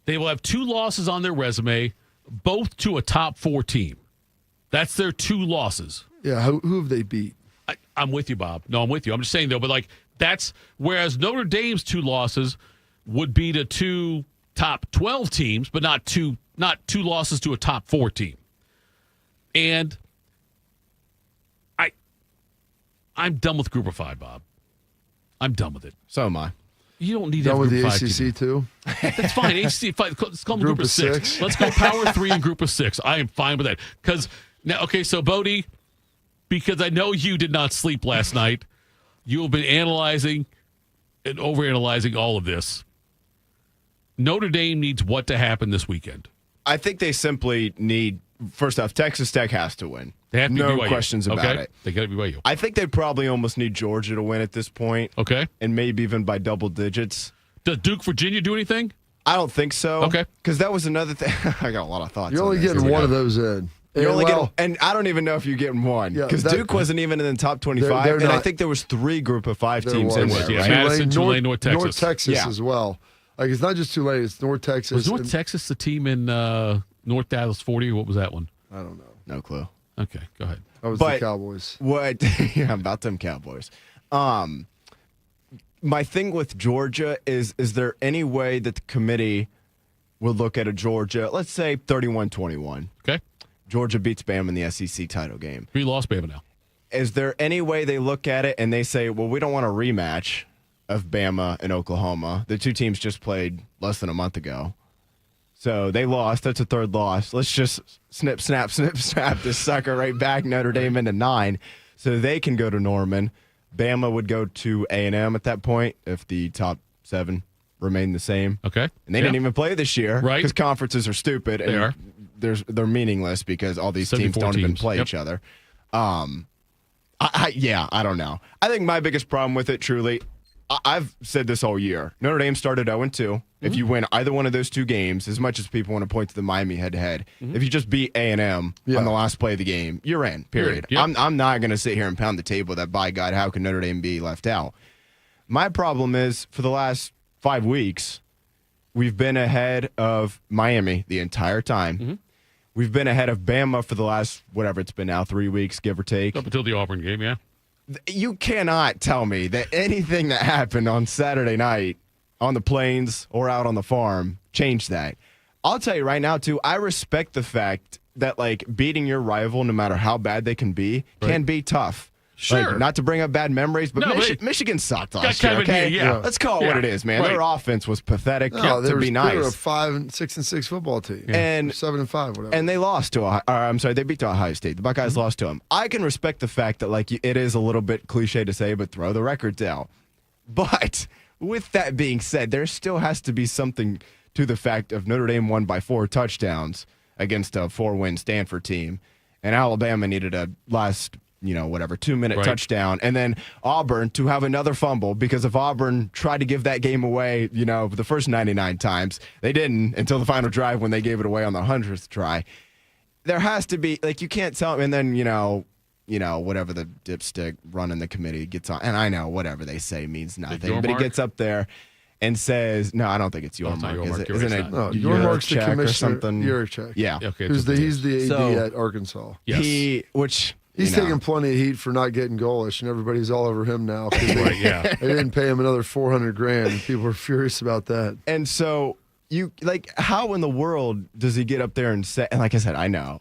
they will have 2 losses on their resume, both to a top 4 team. That's their 2 losses. Yeah, who have they beat? I'm with you, Bob. No, I'm with you. I'm just saying, though, but that's whereas Notre Dame's 2 losses would be to 2 top 12 teams, but not two losses to a top 4 team. And I'm done with Group of 5, Bob. I'm done with it. So am I. You don't need done to have with Group the 5 ACC too. That's fine. ACC 5. Let's call them Group of 6. Let's go Power 3 and Group of 6. I am fine with that. Because now, okay, so Bodie, because I know you did not sleep last night, you have been analyzing and overanalyzing all of this. Notre Dame needs what to happen this weekend? I think they simply need. First off, Texas Tech has to win. They have to no be BYU. questions about it. They got to be BYU. I think they probably almost need Georgia to win at this point. Okay. And maybe even by double digits. Does Duke, Virginia do anything? I don't think so. Okay. Because that was another thing. I got a lot of thoughts. You're only getting one of those in. You're only getting, and I don't even know if you're getting one. Because Duke wasn't even in the top 25. They're and not, I think there was 3 Group of 5 teams in there. Yeah, right? Madison, Tulane, North Texas. North Texas as well. Like, it's not just Tulane, it's North Texas. Was North Texas the team in North Dallas 40, or what was that one? I don't know. No clue. Okay, go ahead. That was the Cowboys. What? Yeah, about them Cowboys. My thing with Georgia is there any way that the committee would look at a Georgia, let's say 31-21. Okay. Georgia beats Bama in the SEC title game. We lost Bama now. Is there any way they look at it and they say, well, we don't want a rematch of Bama and Oklahoma? The 2 teams just played less than a month ago. So they lost. That's a 3rd loss. Let's just snip, snap this sucker right back, Notre Dame into 9, so they can go to Norman. Bama would go to A&M at that point if the top 7 remain the same. Okay. And they didn't even play this year. Right. Because conferences are stupid. They are. They're meaningless because all these teams don't even play each other. I don't know. I think my biggest problem with it, truly, I've said this all year. Notre Dame started 0-2. If you win either one of those 2 games, as much as people want to point to the Miami head-to-head, if you just beat A&M on the last play of the game, you're in, period. Yep. I'm not going to sit here and pound the table that, by God, how can Notre Dame be left out? My problem is, for the last 5 weeks, we've been ahead of Miami the entire time. We've been ahead of Bama for the last, whatever it's been now, 3 weeks, give or take. Up until the Auburn game, yeah. You cannot tell me that anything that happened on Saturday night on the plains or out on the farm changed that. I'll tell you right now, too, I respect the fact that, like, beating your rival, no matter how bad they can be be tough. Sure. Like, not to bring up bad memories, but Michigan sucked last year, okay? Let's call it what it is, man. Their offense was pathetic to be nice. They were a 5-6-6 football team. And 7-5, whatever. And they lost to they beat to Ohio State. The Buckeyes lost to them. I can respect the fact that, like, it is a little bit cliche to say, but throw the records out. But with that being said, there still has to be something to the fact of Notre Dame won by 4 touchdowns against a 4-win Stanford team, and Alabama needed a last 2-minute touchdown. And then Auburn to have another fumble, because if Auburn tried to give that game away, the first 99 times, they didn't until the final drive when they gave it away on the 100th try. There has to be, like, you can't tell, and then, whatever the dipstick running the committee gets on, and I know whatever they say means nothing, but he gets up there and says, no, I don't think it's Yormark. Yormark. Isn't it? No, Yormark's the commissioner. Or something? Yurachek. Yeah. Okay, He's the AD So, at Arkansas. Yes. He's taking plenty of heat for not getting goalish, and everybody's all over him now. Right, yeah. They didn't pay him another $400,000, and people are furious about that. And so how in the world does he get up there and say? And like I said, I know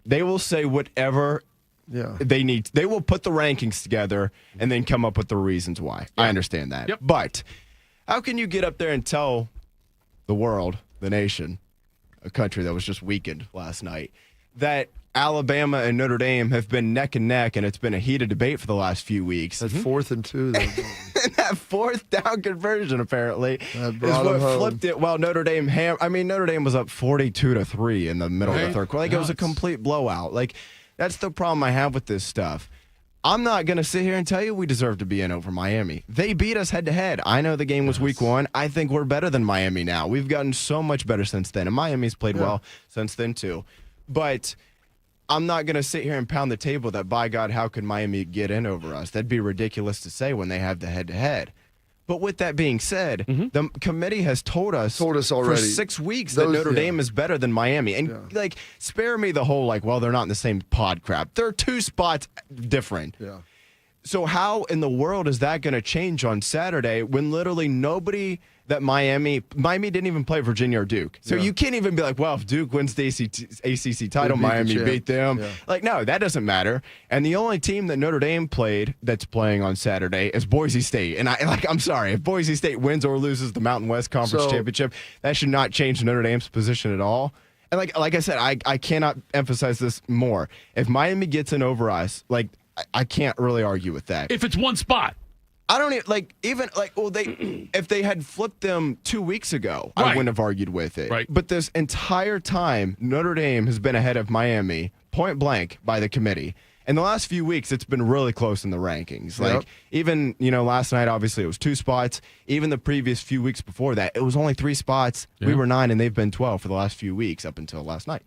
they will say whatever. Yeah. They need. They will put the rankings together and then come up with the reasons why. Yeah. I understand that. Yep. But how can you get up there and tell the world, the nation, a country that was just weakened last night, that Alabama and Notre Dame have been neck and neck, and it's been a heated debate for the last few weeks. That 4th and 2. That 4th down conversion, apparently, is what flipped it. Well, Notre Dame was up 42-3 in the middle of the third quarter. It was a complete blowout. That's the problem I have with this stuff. I'm not going to sit here and tell you we deserve to be in over Miami. They beat us head-to-head. I know the game was week 1. I think we're better than Miami now. We've gotten so much better since then, and Miami's played well since then too. But I'm not going to sit here and pound the table that, by God, how could Miami get in over us? That'd be ridiculous to say when they have the head-to-head. But with that being said, the committee has told us already for 6 weeks that Notre Dame is better than Miami. And, spare me the whole, they're not in the same pod crap. They're 2 spots different. Yeah. So how in the world is that going to change on Saturday when literally nobody that Miami didn't even play Virginia or Duke. So you can't even be like, well, if Duke wins the ACC title, Miami beat them. Yeah. No, that doesn't matter. And the only team that Notre Dame played that's playing on Saturday is Boise State. And I'm sorry, if Boise State wins or loses the Mountain West Conference Championship, that should not change Notre Dame's position at all. And like I said, I cannot emphasize this more. If Miami gets in over us, I can't really argue with that. If it's 1 spot. I don't even if they had flipped them 2 weeks ago, I wouldn't have argued with it. Right. But this entire time, Notre Dame has been ahead of Miami, point blank, by the committee. In the last few weeks, it's been really close in the rankings. Even, last night, obviously, it was 2 spots. Even the previous few weeks before that, it was only 3 spots. Yeah. We were 9, and they've been 12 for the last few weeks up until last night.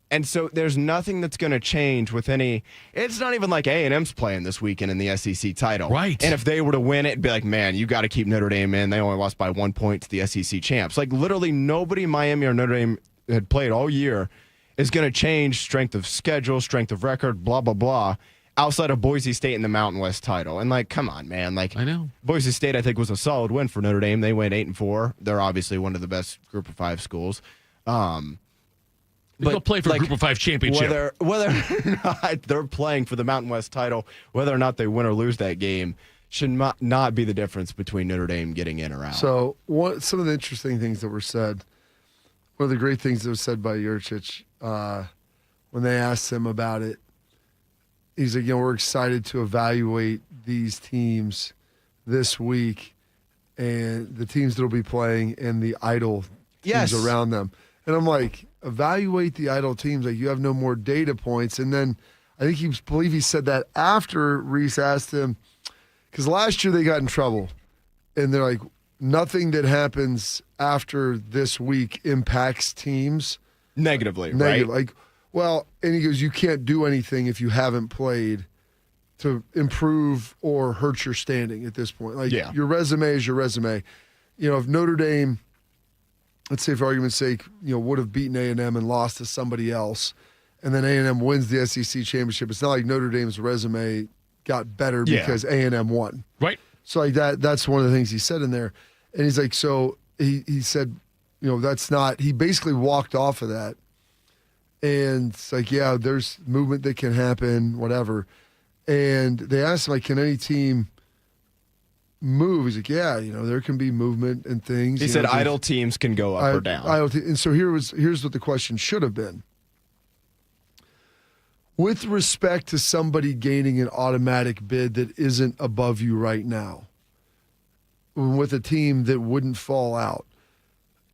And so there's nothing that's going to change with any. It's not even like A&M's playing this weekend in the SEC title. Right. And if they were to win it, it'd be like, man, you got to keep Notre Dame in. They only lost by 1 point to the SEC champs. Literally nobody Miami or Notre Dame had played all year is going to change strength of schedule, strength of record, blah, blah, blah, outside of Boise State in the Mountain West title. And, come on, man. I know. Boise State, I think, was a solid win for Notre Dame. They went 8-4. They're obviously one of the best Group of 5 schools. They'll play for a Group of 5 championship. Whether or not they're playing for the Mountain West title, whether or not they win or lose that game, should not be the difference between Notre Dame getting in or out. So some of the interesting things that were said, one of the great things that was said by Yurchich when they asked him about it, he's like, we're excited to evaluate these teams this week and the teams that will be playing and the idle teams around them. And I'm like, evaluate the idle teams. You have no more data points. And then I think he said that after Reese asked him, because last year they got in trouble. And they're like, nothing that happens after this week impacts teams negatively, right? And he goes, you can't do anything if you haven't played to improve or hurt your standing at this point. Your resume is your resume. If Notre Dame, let's say for argument's sake, would have beaten A&M and lost to somebody else, and then A&M wins the SEC championship, it's not like Notre Dame's resume got better because A&M won. Right. So that's one of the things he said in there. And he's like, so he said, that's not, he basically walked off of that. And it's like, there's movement that can happen, whatever. And they asked him, can any team move? He's like, there can be movement and things. He said idle teams can go up or down. And so here's what the question should have been. With respect to somebody gaining an automatic bid that isn't above you right now, with a team that wouldn't fall out,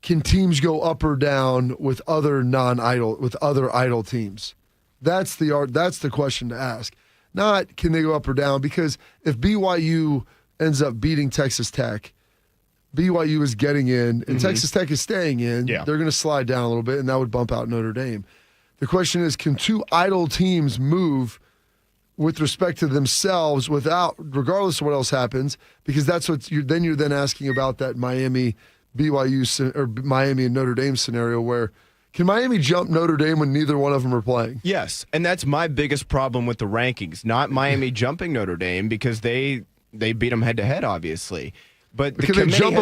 can teams go up or down with other idle teams? That's the question to ask. Not can they go up or down, because if BYU ends up beating Texas Tech, BYU is getting in, and Texas Tech is staying in. Yeah. They're going to slide down a little bit, and that would bump out Notre Dame. The question is, can 2 idle teams move with respect to themselves, regardless of what else happens, because that's what you're then asking about that Miami, BYU or Miami and Notre Dame scenario where can Miami jump Notre Dame when neither one of them are playing? Yes, and that's my biggest problem with the rankings. Not Miami jumping Notre Dame because they beat them head-to-head, obviously. But the committee has told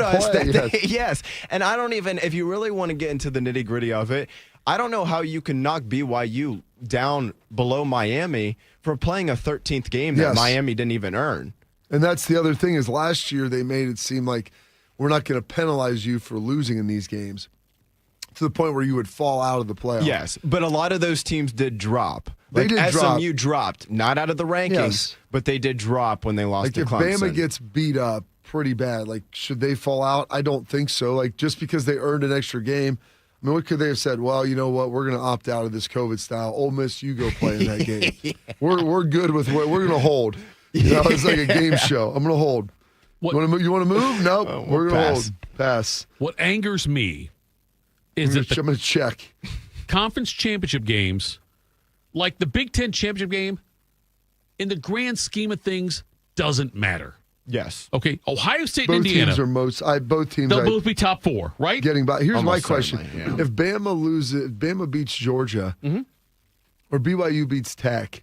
us that yes. And I don't even, if you really want to get into the nitty-gritty of it, I don't know how you can knock BYU down below Miami for playing a 13th game that Miami didn't even earn. And that's the other thing is last year they made it seem like we're not going to penalize you for losing in these games to the point where you would fall out of the playoffs. Yes, but a lot of those teams did drop. They did drop. SMU dropped, not out of the rankings, but they did drop when they lost to Clemson. If Bama gets beat up pretty bad, should they fall out? I don't think so. Just because they earned an extra game, I mean, what could they have said? Well, you know what? We're going to opt out of this COVID style. Ole Miss, you go play in that game. Yeah. We're good with what we're going to hold. It's like a game show. I'm going to hold. You want to move? No, we're going to hold. Pass. What angers me is that I'm going to check. Conference championship games, like the Big Ten championship game, in the grand scheme of things, doesn't matter. Yes. Okay. Ohio State both and Indiana. Both teams. They'll both be top 4, right? Getting by. Here's Almost my question: certainly, yeah. If Bama beats Georgia, or BYU beats Tech,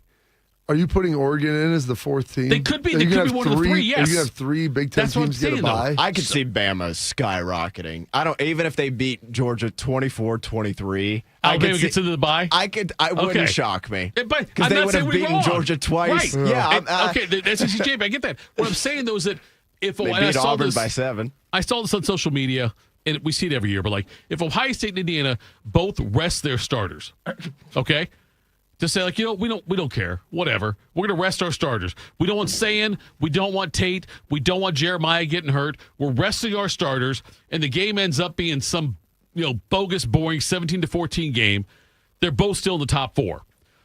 are you putting Oregon in as the 4th team? They could be. They could be one of the 3. Yes. Are you gonna have 3 Big Ten teams get a bye? I could see Bama skyrocketing. Even if they beat Georgia 24-23. Alabama gets into the bye? I wouldn't shock me. Because they would have beaten Georgia twice. Right. Yeah. Okay, that's SEC, I get that. What I'm saying, though, is that if they beat Auburn by 7. I saw this on social media, and we see it every year, but if Ohio State and Indiana both rest their starters, okay? To say, we don't care. Whatever. We're going to rest our starters. We don't want Sayin. We don't want Tate. We don't want Jeremiah getting hurt. We're resting our starters, and the game ends up being some, bogus, boring 17-14 game. They're both still in the top 4.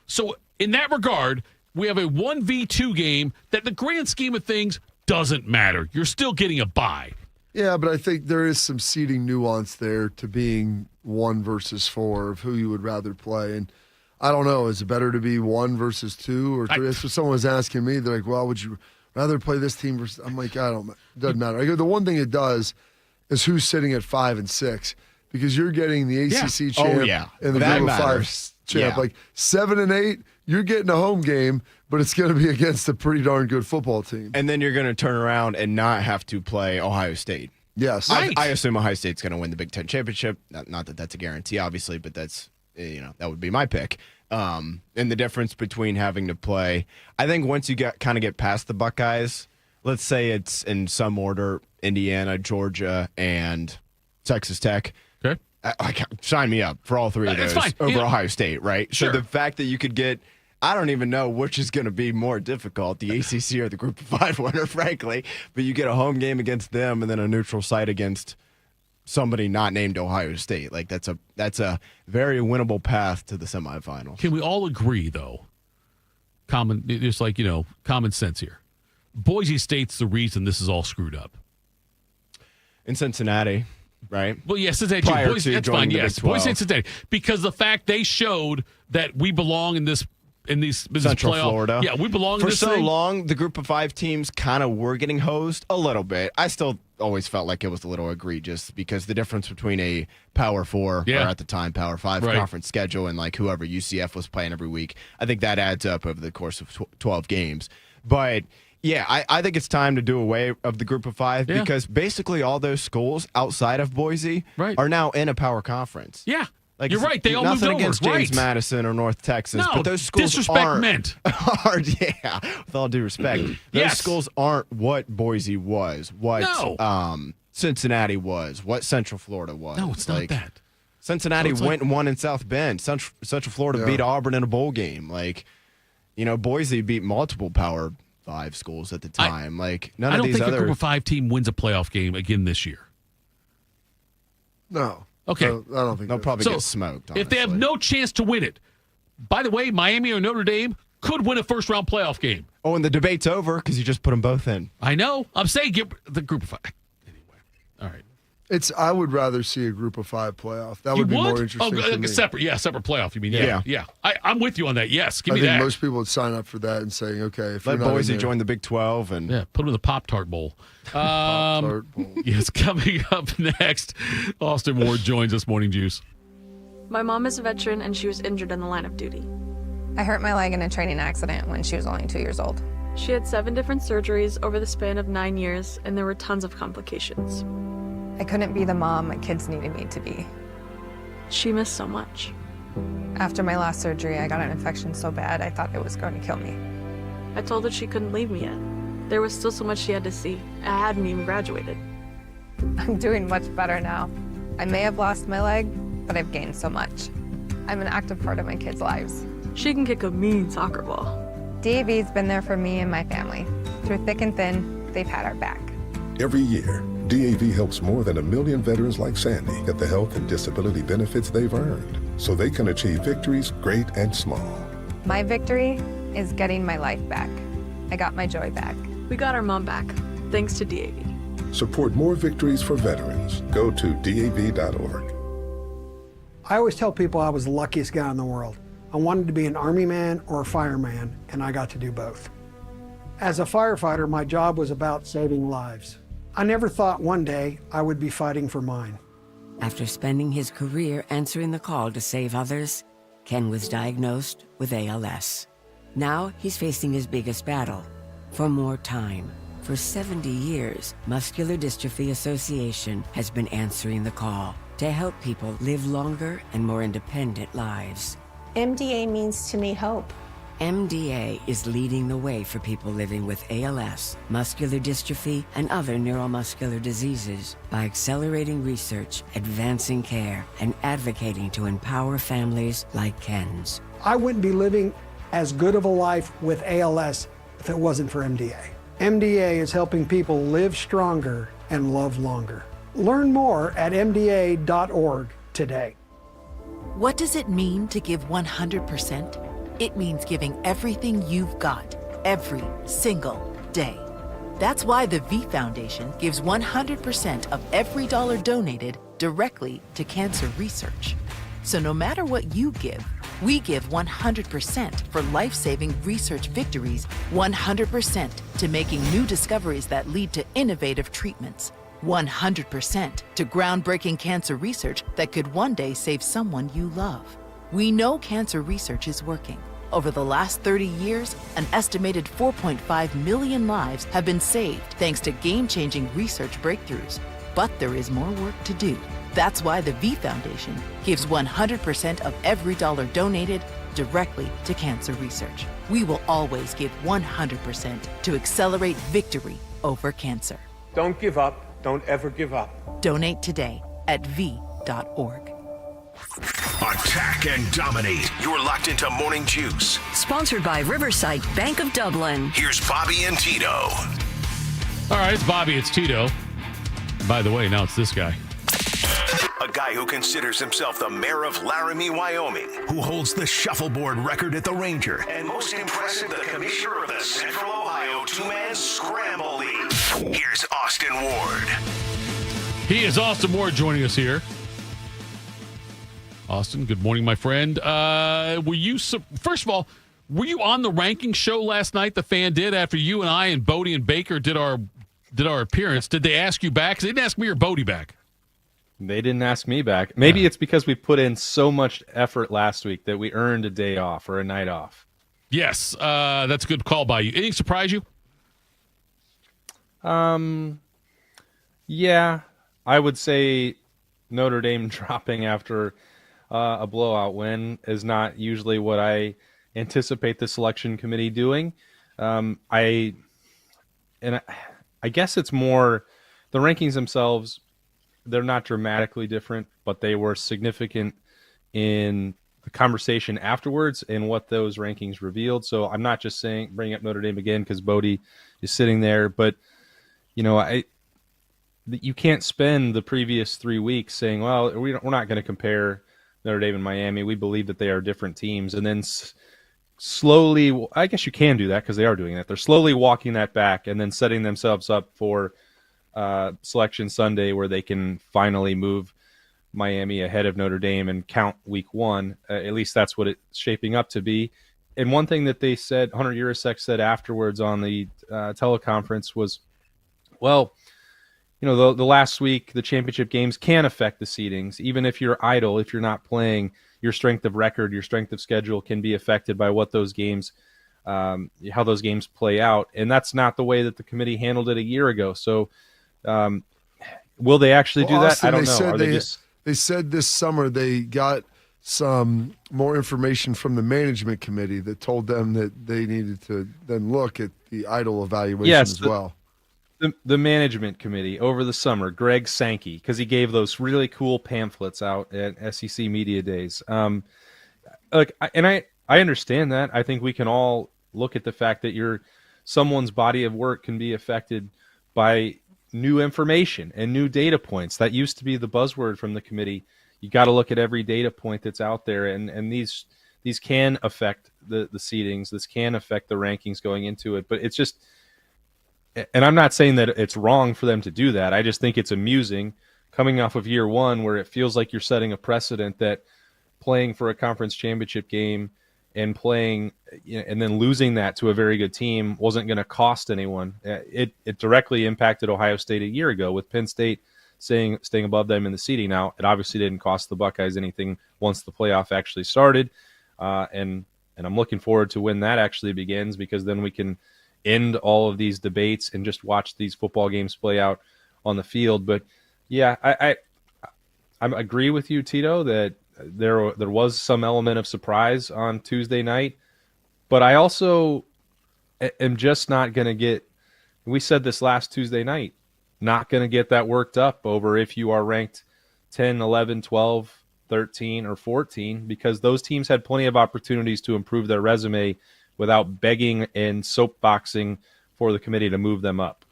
So in that regard, we have a 1v2 game that in the grand scheme of things doesn't matter. You're still getting a bye. Yeah, but I think there is some seeding nuance there to being 1 versus 4 of who you would rather play. And I don't know. Is it better to be 1 versus 2 or 3? That's what someone was asking me. They're like, well, would you rather play this team versus? I'm like, it doesn't matter. I go, the one thing it does is who's sitting at 5 and 6 because you're getting the ACC champ and the Group of 5 champ. Yeah. 7 and 8, you're getting a home game, but it's going to be against a pretty darn good football team. And then you're going to turn around and not have to play Ohio State. Yes. I assume Ohio State's going to win the Big Ten championship. Not that that's a guarantee, obviously, but that's, that would be my pick. And the difference between having to play, I think once you get past the Buckeyes, let's say it's in some order, Indiana, Georgia, and Texas Tech. Okay. Sign me up for all 3 of those over Ohio State, right? Sure. So the fact that you could get, I don't even know which is going to be more difficult, the ACC or the Group of 5 winner, frankly, but you get a home game against them and then a neutral site against somebody not named Ohio State. That's a very winnable path to the semifinals. Can we all agree, though, common sense here, Boise State's the reason this is all screwed up? In Cincinnati, right? Well, yes, Cincinnati. That's fine, yes. Boise State, Cincinnati. Because the fact they showed that we belong in these Central playoff. Florida. Yeah, we belong in this For so thing. long, the Group of 5 teams kind of were getting hosed a little bit. I still always felt like it was a little egregious because the difference between a Power 4 or at the time Power 5 conference schedule and whoever UCF was playing every week, I think that adds up over the course of 12 games. But yeah, I think it's time to do away of the Group of 5 because basically all those schools outside of Boise are now in a power conference. Yeah. You're right. They all moved over. Nothing against James Madison or North Texas, but those schools disrespect meant. With all due respect, those schools aren't what Boise was, what Cincinnati was, what Central Florida was. No, it's not that. Cincinnati went and won in South Bend. Central Florida beat Auburn in a bowl game. Boise beat multiple Power 5 schools at the time. I don't think a Group of 5 team wins a playoff game again this year. No. Okay. I don't think they'll probably get smoked. Honestly. If they have no chance to win it, by the way, Miami or Notre Dame could win a first-round playoff game. Oh, and the debate's over because you just put them both in. I know. I'm saying get the Group of 5. Anyway. All right. I would rather see a group of 5 playoff. That would be more interesting for me. Separate playoff. You mean? Yeah. I'm with you on that. Yes, give me that. I that. think most people would sign up for that and saying, okay, if let you're not Boise in there, join the Big 12 and put them in the Pop-Tart Bowl. Pop-Tart Bowl. Yes, coming up next, Austin Ward joins us. Morning Juice. My mom is a veteran and she was injured in the line of duty. I hurt my leg in a training accident when she was only 2 years old. She had 7 different surgeries over the span of 9 years, and there were tons of complications. I couldn't be the mom my kids needed me to be. She missed so much. After my last surgery, I got an infection so bad I thought it was going to kill me. I told her she couldn't leave me yet. There was still so much she had to see. I hadn't even graduated. I'm doing much better now. I may have lost my leg, but I've gained so much. I'm an active part of my kids' lives. She can kick a mean soccer ball. DAV's been there for me and my family. Through thick and thin, they've had our back. Every year, DAV helps more than 1 million veterans like Sandy get the health and disability benefits they've earned so they can achieve victories great and small. My victory is getting my life back. I got my joy back. We got our mom back, thanks to DAV. Support more victories for veterans. Go to DAV.org. I always tell people I was the luckiest guy in the world. I wanted to be an Army man or a fireman, and I got to do both. As a firefighter, my job was about saving lives. I never thought one day I would be fighting for mine. After spending his career answering the call to save others, Ken was diagnosed with ALS. Now he's facing his biggest battle, for more time. For 70 years, Muscular Dystrophy Association has been answering the call to help people live longer and more independent lives. MDA means to me hope. MDA is leading the way for people living with ALS, muscular dystrophy, and other neuromuscular diseases by accelerating research, advancing care, and advocating to empower families like Ken's. I wouldn't be living as good of a life with ALS if it wasn't for MDA. MDA is helping people live stronger and love longer. Learn more at mda.org today. What does it mean to give 100%? It means giving everything you've got, every single day. That's why the V Foundation gives 100% of every dollar donated directly to cancer research. So no matter what you give, we give 100% for life-saving research victories, 100% to making new discoveries that lead to innovative treatments, 100% to groundbreaking cancer research that could one day save someone you love. We know cancer research is working. Over the last 30 years, an estimated 4.5 million lives have been saved thanks to game-changing research breakthroughs. But there is more work to do. That's why the V Foundation gives 100% of every dollar donated directly to cancer research. We will always give 100% to accelerate victory over cancer. Don't give up. Don't ever give up. Donate today at v.org. Attack and dominate. You're locked into Morning Juice. Sponsored by Riverside Bank of Dublin. Here's Bobby and Tito. All right, it's Bobby, it's Tito. By the way, now it's this guy. A guy who considers himself the mayor of Laramie, Wyoming, who holds the shuffleboard record at the Ranger, and most impressive, the commissioner of the Central Ohio two-man scramble league. Here's Austin Ward. He is Austin Ward joining us here. Austin, good morning, my friend. First of all, were you on the ranking show last night? The Fan did after you and I and Bodie and Baker did our appearance. Did they ask you back? 'Cause they didn't ask me or Bodie back. They didn't ask me back. Maybe it's because we put in so much effort last week that we earned a day off or a night off. Yes, that's a good call by you. Anything surprise you? Yeah, I would say Notre Dame dropping after a blowout win is not usually what I anticipate the selection committee doing. I guess it's more the rankings themselves. They're not dramatically different, but they were significant in the conversation afterwards and what those rankings revealed. So I'm not just bringing up Notre Dame again because Bodie is sitting there, but you can't spend the previous 3 weeks saying, well, we're not going to compare Notre Dame and Miami. We believe that they are different teams. And then slowly, I guess you can do that because they are doing that. They're slowly walking that back and then setting themselves up for Selection Sunday where they can finally move Miami ahead of Notre Dame and count week 1. At least that's what it's shaping up to be. And one thing that they said, Hunter Yurosek said afterwards on the teleconference was, well, the last week, the championship games can affect the seedings. Even if you're idle, if you're not playing, your strength of record, your strength of schedule can be affected by what those games, how those games play out. And that's not the way that the committee handled it a year ago. So will they actually do that? Austin, I don't know. They said this summer they got some more information from the management committee that told them that they needed to then look at the idle evaluation as well. The management committee over the summer, Greg Sankey, because he gave those really cool pamphlets out at SEC Media Days. I understand that. I think we can all look at the fact that someone's body of work can be affected by new information and new data points. That used to be the buzzword from the committee. You got to look at every data point that's out there, and these can affect the seedings. This can affect the rankings going into it. But it's just, and I'm not saying that it's wrong for them to do that. I just think it's amusing coming off of year 1 where it feels like you're setting a precedent that playing for a conference championship game and playing, and then losing that to a very good team wasn't going to cost anyone. It directly impacted Ohio State a year ago with Penn State staying above them in the seeding. Now, it obviously didn't cost the Buckeyes anything once the playoff actually started, and I'm looking forward to when that actually begins, because then we can end all of these debates and just watch these football games play out on the field. But yeah, I agree with you, Tito, that there was some element of surprise on Tuesday night, but I also am just not going to get, we said this last Tuesday night, not going to get that worked up over if you are ranked 10, 11, 12, 13, or 14, because those teams had plenty of opportunities to improve their resume without begging and soapboxing for the committee to move them up.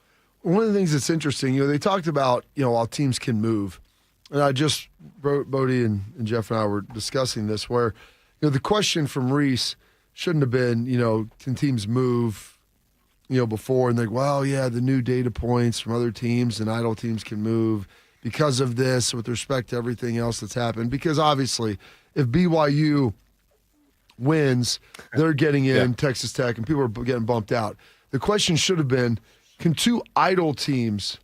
One of the things that's interesting, they talked about, how teams can move. And I just, Bodie and Jeff and I were discussing this, where, the question from Reese shouldn't have been, can teams move, before, and well, yeah, the new data points from other teams and idle teams can move because of this with respect to everything else that's happened. Because obviously, if BYU wins, they're getting in Texas Tech, and people are getting bumped out. The question should have been, can 2 idle teams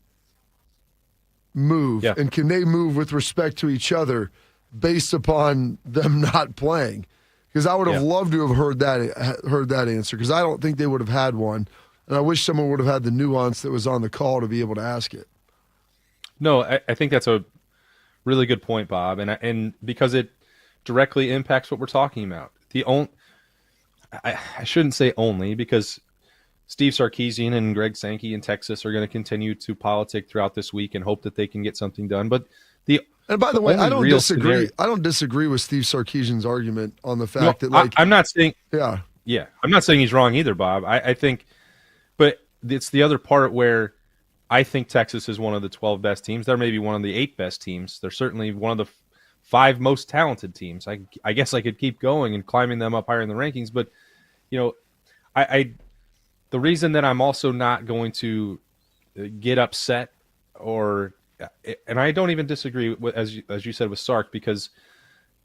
move, and can they move with respect to each other based upon them not playing? Because I would have loved to have heard that answer, because I don't think they would have had one, and I wish someone would have had the nuance that was on the call to be able to ask it. No, I think that's a really good point, Bob, and because it directly impacts what we're talking about. I shouldn't say only, because Steve Sarkisian and Greg Sankey in Texas are going to continue to politic throughout this week and hope that they can get something done. But and by the way, I don't disagree. I don't disagree with Steve Sarkisian's argument on the fact that I'm not saying I'm not saying he's wrong either, Bob. I think, but it's the other part where I think Texas is one of the 12 best teams. They're maybe one of the 8 best teams. They're certainly one of the 5 most talented teams. I guess I could keep going and climbing them up higher in the rankings, but the reason that I'm also not going to get upset, and I don't even disagree with, as you said, with Sark, because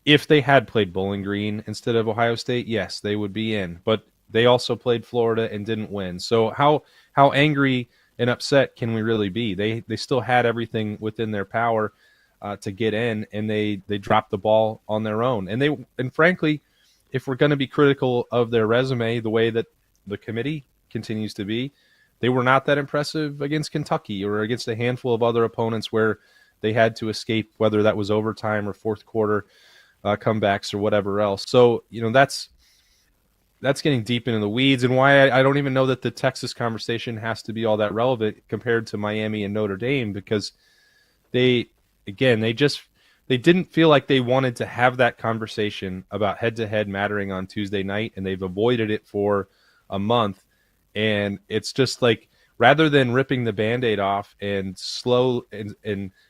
if they had played Bowling Green instead of Ohio State, yes, they would be in. But they also played Florida and didn't win. So how angry and upset can we really be? They still had everything within their power to get in, and they dropped the ball on their own. And frankly, if we're going to be critical of their resume, the way that the committee continues to be, they were not that impressive against Kentucky or against a handful of other opponents where they had to escape, whether that was overtime or fourth quarter comebacks or whatever else. So that's getting deep into the weeds, and why I don't even know that the Texas conversation has to be all that relevant compared to Miami and Notre Dame, because they didn't feel like they wanted to have that conversation about head-to-head mattering on Tuesday night, and they've avoided it for a month. And it's just like, rather than ripping the Band-Aid off and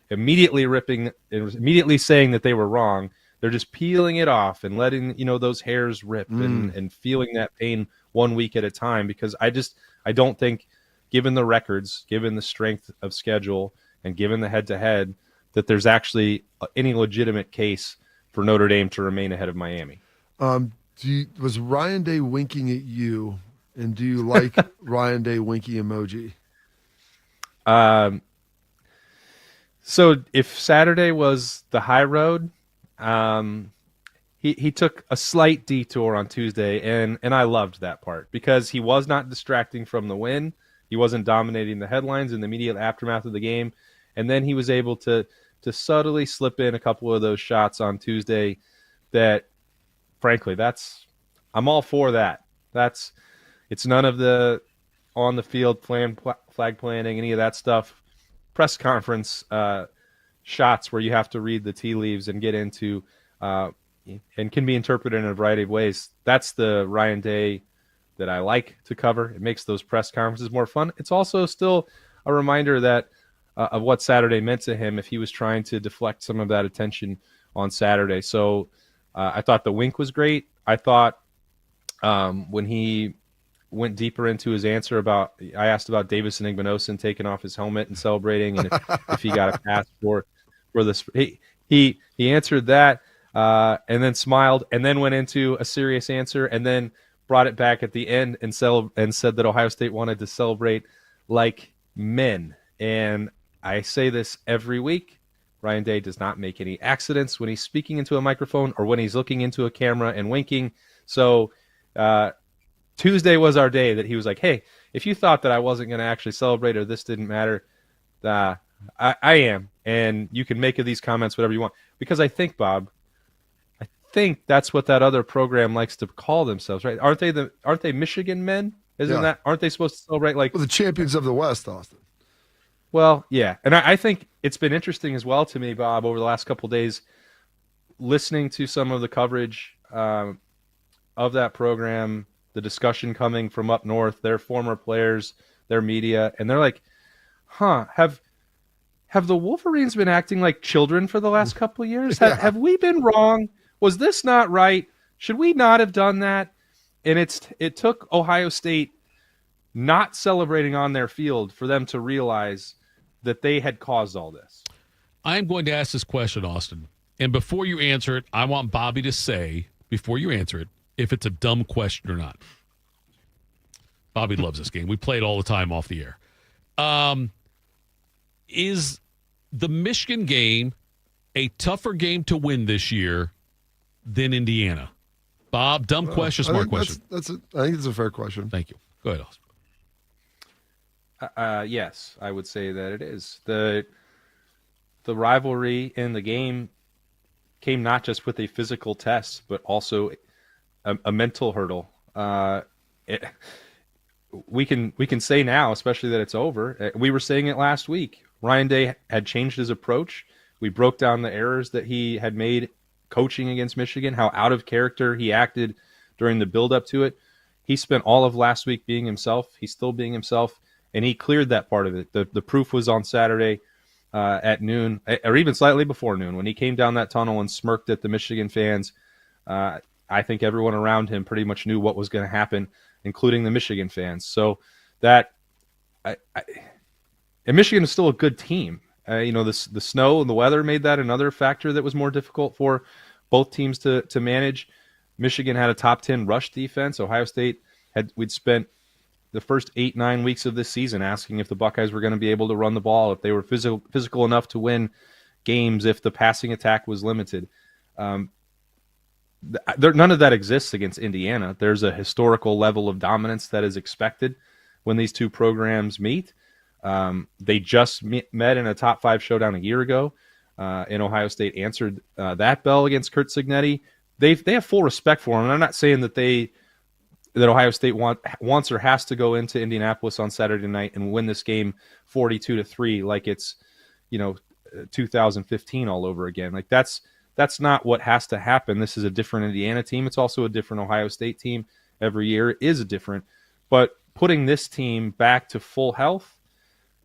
immediately saying that they were wrong, they're just peeling it off and letting those hairs rip and feeling that pain 1 week at a time. Because I don't think given the records, given the strength of schedule, and given the head-to-head, that there's actually any legitimate case for Notre Dame to remain ahead of Miami. Was Ryan Day winking at you, and do you like Ryan Day winky emoji? So if Saturday was the high road, he took a slight detour on Tuesday, and I loved that part because he was not distracting from the win. He wasn't dominating the headlines in the immediate aftermath of the game, and then he was able to subtly slip in a couple of those shots on Tuesday that, frankly, I'm all for that. It's none of the on the field flag planting, any of that stuff. Press conference shots where you have to read the tea leaves and get into and can be interpreted in a variety of ways. That's the Ryan Day that I like to cover. It makes those press conferences more fun. It's also still a reminder that of what Saturday meant to him if he was trying to deflect some of that attention on Saturday. So I thought the wink was great. I thought when he went deeper into his answer I asked about Davis and Igbinosun taking off his helmet and celebrating, and if he got a pass for this. He answered that and then smiled and then went into a serious answer and then brought it back at the end and said that Ohio State wanted to celebrate like men. And I say this every week. Ryan Day does not make any accidents when he's speaking into a microphone or when he's looking into a camera and winking. So Tuesday was our day that he was like, hey, if you thought that I wasn't going to actually celebrate or this didn't matter, I am. And you can make of these comments whatever you want. Because I think, Bob, that's what that other program likes to call themselves, right? Aren't they Michigan men? Aren't they supposed to celebrate like the champions of the West, Austin? Well, yeah. And I think it's been interesting as well to me, Bob, over the last couple of days, listening to some of the coverage of that program, the discussion coming from up north, their former players, their media, and they're like, have the Wolverines been acting like children for the last couple of years? Yeah. Have we been wrong? Was this not right? Should we not have done that? And it took Ohio State not celebrating on their field for them to realize that they had caused all this. I'm going to ask this question, Austin. And before you answer it, I want Bobby to say, before you answer it, if it's a dumb question or not. Bobby loves this game. We play it all the time off the air. Is the Michigan game a tougher game to win this year than Indiana? Bob, dumb question, smart question. I think it's a fair question. Thank you. Go ahead, Austin. Yes, I would say that it is. The rivalry in the game came not just with a physical test, but also a mental hurdle. We can say now, especially that it's over. We were saying it last week. Ryan Day had changed his approach. We broke down the errors that he had made coaching against Michigan, how out of character he acted during the build-up to it. He spent all of last week being himself. He's still being himself, and he cleared that part of it. The proof was on Saturday at noon, or even slightly before noon, when he came down that tunnel and smirked at the Michigan fans. I think everyone around him pretty much knew what was going to happen, including the Michigan fans. So that and Michigan is still a good team. The snow and the weather made that another factor that was more difficult for both teams to manage. Michigan had a top 10 rush defense. Ohio State we'd spent the first 8-9 weeks of this season asking if the Buckeyes were going to be able to run the ball, if they were physical enough to win games, if the passing attack was limited. None of that exists against Indiana. There's a historical level of dominance that is expected when these two programs meet. They just met in a top 5 showdown a year ago, and Ohio State answered that bell against Curt Cignetti. They have full respect for him, and I'm not saying that Ohio State wants or has to go into Indianapolis on Saturday night and win this game 42-3 like it's 2015 all over again. Like that's not what has to happen. This is a different Indiana team. It's also a different Ohio State team. Every year is different, but putting this team back to full health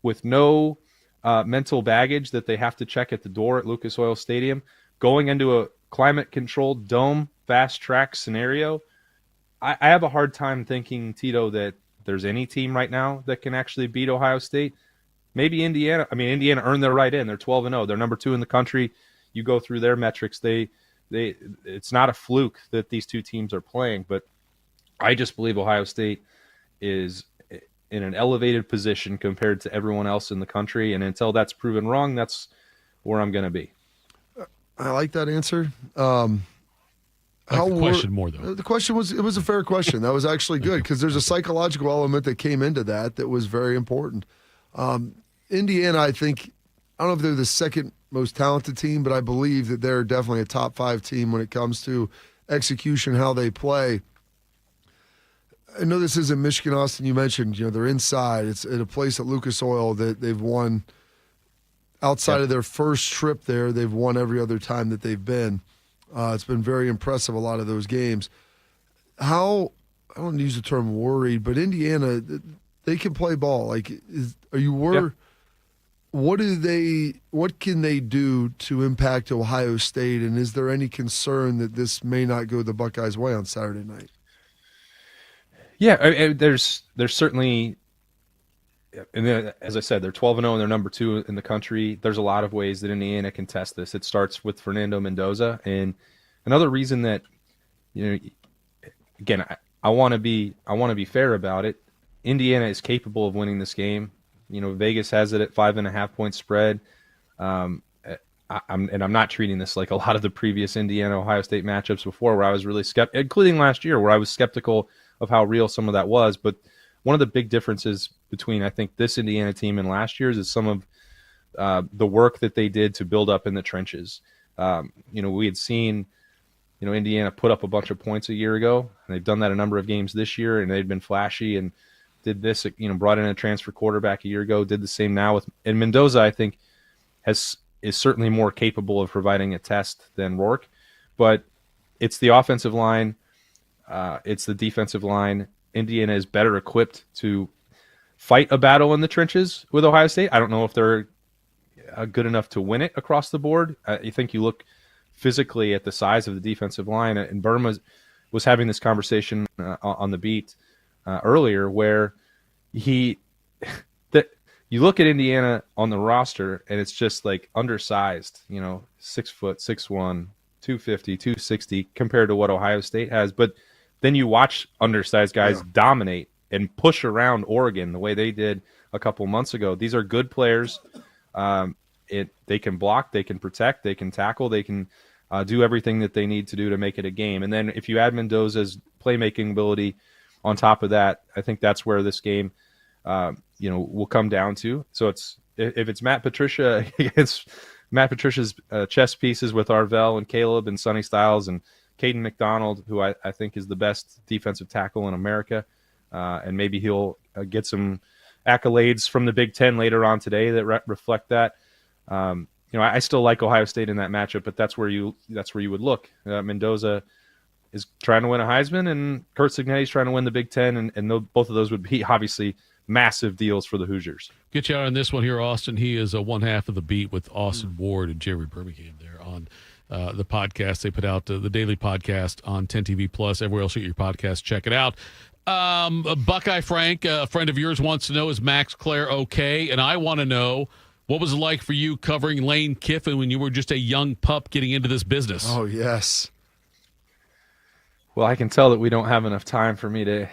with no mental baggage that they have to check at the door at Lucas Oil Stadium, going into a climate-controlled dome, fast-track scenario, I have a hard time thinking, Tito, that there's any team right now that can actually beat Ohio State, maybe Indiana. I mean, Indiana earned their right in. They're 12-0. They're number 2 in the country. You go through their metrics. It's not a fluke that these two teams are playing, but I just believe Ohio State is in an elevated position compared to everyone else in the country. And until that's proven wrong, that's where I'm going to be. I like that answer. The question more, though. The question was a fair question. That was actually good because there's a psychological element that came into that was very important. Indiana, I don't know if they're the second most talented team, but I believe that they're definitely a top 5 team when it comes to execution, how they play. I know this isn't Michigan, Austin. You mentioned, they're inside. It's at a place at Lucas Oil that they've won. Outside of their first trip there, they've won every other time that they've been. It's been very impressive, a lot of those games. I don't use the term worried, but Indiana, they can play ball. Are you worried? Yeah. What can they do to impact Ohio State, and is there any concern that this may not go the Buckeyes' way on Saturday night? Yeah, there's certainly, and as I said, they're 12-0 and they're number 2 in the country. There's a lot of ways that Indiana can test this. It starts with Fernando Mendoza, and another reason that, again, I want to be fair about it. Indiana is capable of winning this game. Vegas has it at 5.5 point spread. I'm not treating this like a lot of the previous Indiana Ohio State matchups before, where I was really skeptical, including last year, where I was skeptical of how real some of that was. But one of the big differences between, I think, this Indiana team and last year's is some of the work that they did to build up in the trenches. We had seen, Indiana put up a bunch of points a year ago, and they've done that a number of games this year, and they've been flashy and did this, brought in a transfer quarterback a year ago, did the same now and Mendoza, I think, is certainly more capable of providing a test than Rourke, but it's the offensive line. It's the defensive line. Indiana is better equipped to fight a battle in the trenches with Ohio State. I don't know if they're good enough to win it across the board. I think you look physically at the size of the defensive line, and Burma was having this conversation on the beat earlier, where you look at Indiana on the roster, and it's just like undersized, 6 foot, 6'1", 250, 260 compared to what Ohio State has. But then you watch undersized guys dominate and push around Oregon the way they did a couple months ago. These are good players. They can block, they can protect, they can tackle, they can do everything that they need to do to make it a game. And then if you add Mendoza's playmaking ability on top of that, I think that's where this game, will come down to. So if it's Matt Patricia against Matt Patricia's chess pieces with Arvell and Caleb and Sonny Styles and Caden McDonald, who I think is the best defensive tackle in America, and maybe he'll get some accolades from the Big Ten later on today that reflect that. I still like Ohio State in that matchup, but that's where you would look. Mendoza is trying to win a Heisman, and Kurt Cignetti's trying to win the Big Ten, and both of those would be obviously massive deals for the Hoosiers. Get you out on this one here, Austin. He is one half of the beat with Austin Ward and Jerry Birmingham there on the podcast. They put out the daily podcast on 10 TV Plus. Everywhere else you get your podcast, check it out. Buckeye Frank, a friend of yours, wants to know, is Max Clare okay? And I want to know, what was it like for you covering Lane Kiffin when you were just a young pup getting into this business? Oh, yes. Well, I can tell that we don't have enough time for me to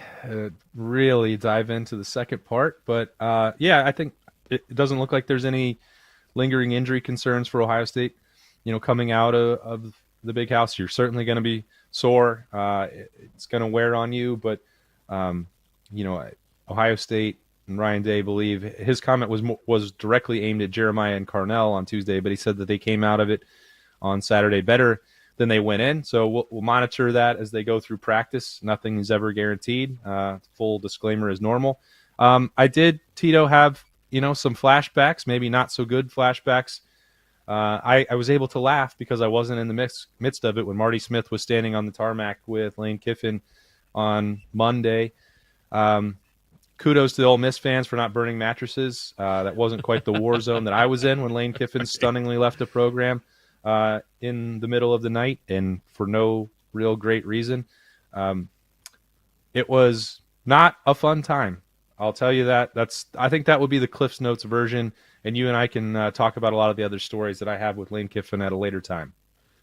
really dive into the second part. But, I think it doesn't look like there's any lingering injury concerns for Ohio State. Coming out of the big house, you're certainly going to be sore. It's going to wear on you. But, Ohio State and Ryan Day believe his comment was directly aimed at Jeremiah and Carnell on Tuesday, but he said that they came out of it on Saturday better than they went in. So we'll monitor that as they go through practice. Nothing is ever guaranteed. Full disclaimer is normal. I did, Tito, have, some flashbacks, maybe not so good flashbacks. I was able to laugh because I wasn't in the midst of it when Marty Smith was standing on the tarmac with Lane Kiffin on Monday. Kudos to the Ole Miss fans for not burning mattresses. That wasn't quite the war zone that I was in when Lane Kiffin stunningly left the program in the middle of the night, and for no real great reason. It was not a fun time I'll tell you that. I think that would be the Cliff's Notes version, and you and I can talk about a lot of the other stories that I have with Lane Kiffin at a later time.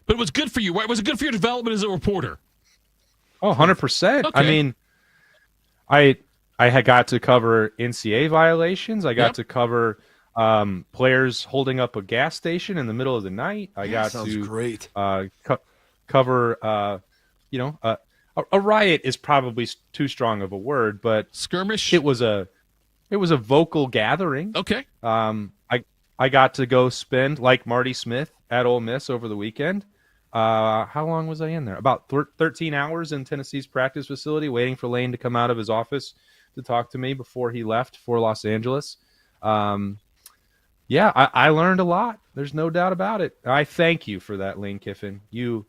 But it was good for you, right? Was it good for your development as a reporter? Oh, 100%. Okay. I mean, I had got to cover NCAA violations. I got to cover players holding up a gas station in the middle of the night. I got to great. Cover, a riot is probably too strong of a word, but skirmish. It was a vocal gathering. Okay. I got to go spend, like Marty Smith, at Ole Miss over the weekend. How long was I in there? About 13 hours in Tennessee's practice facility, waiting for Lane to come out of his office to talk to me before he left for Los Angeles. I learned a lot. There's no doubt about it. I thank you for that, Lane Kiffin. You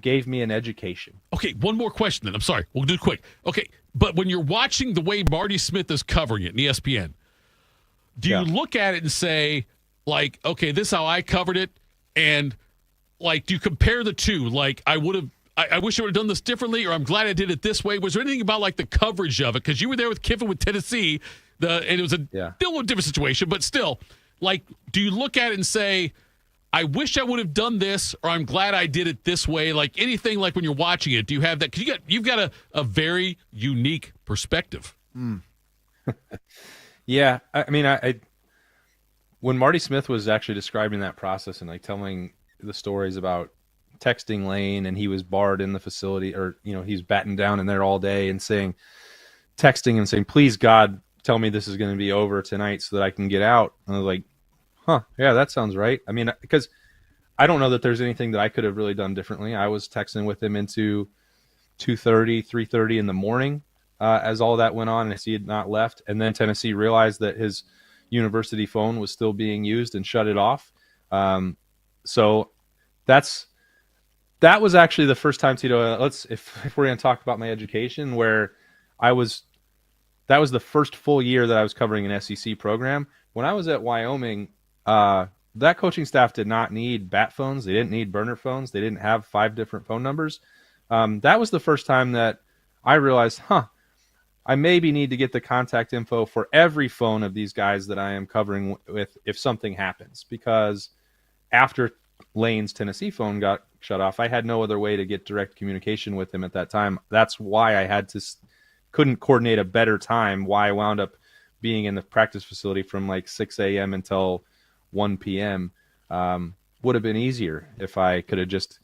gave me an education. Okay, one more question then. I'm sorry. We'll do it quick. Okay, but when you're watching the way Marty Smith is covering it in ESPN, do you look at it and say, like, okay, this is how I covered it, and, like, do you compare the two? Like, I wish I would have done this differently, or I'm glad I did it this way. Was there anything about, like, the coverage of it? Because you were there with Kiffin with Tennessee, and it was a little different situation, but still, like, do you look at it and say, I wish I would have done this, or I'm glad I did it this way? Like, anything, like, when you're watching it, do you have that? Because you've got a very unique perspective. Yeah, I mean, I when Marty Smith was actually describing that process and, like, telling the stories about texting Lane and he was barred in the facility, or, he's batting down in there all day and texting and saying, please, God, tell me this is going to be over tonight so that I can get out. And I was like, yeah, that sounds right. I mean, because I don't know that there's anything that I could have really done differently. I was texting with him into 2:30, 3:30 in the morning as all that went on, and he had not left. And then Tennessee realized that his university phone was still being used and shut it off. So that was actually the first time, Tito, if we're going to talk about my education, where that was the first full year that I was covering an SEC program. When I was at Wyoming, that coaching staff did not need bat phones. They didn't need burner phones. They didn't have 5 different phone numbers. That was the first time that I realized, I maybe need to get the contact info for every phone of these guys that I am covering with if something happens. Because after Lane's Tennessee phone got shut off, I had no other way to get direct communication with him at that time. That's why I couldn't coordinate a better time, why I wound up being in the practice facility from like 6 a.m. until 1 p.m. Would have been easier if I could have just,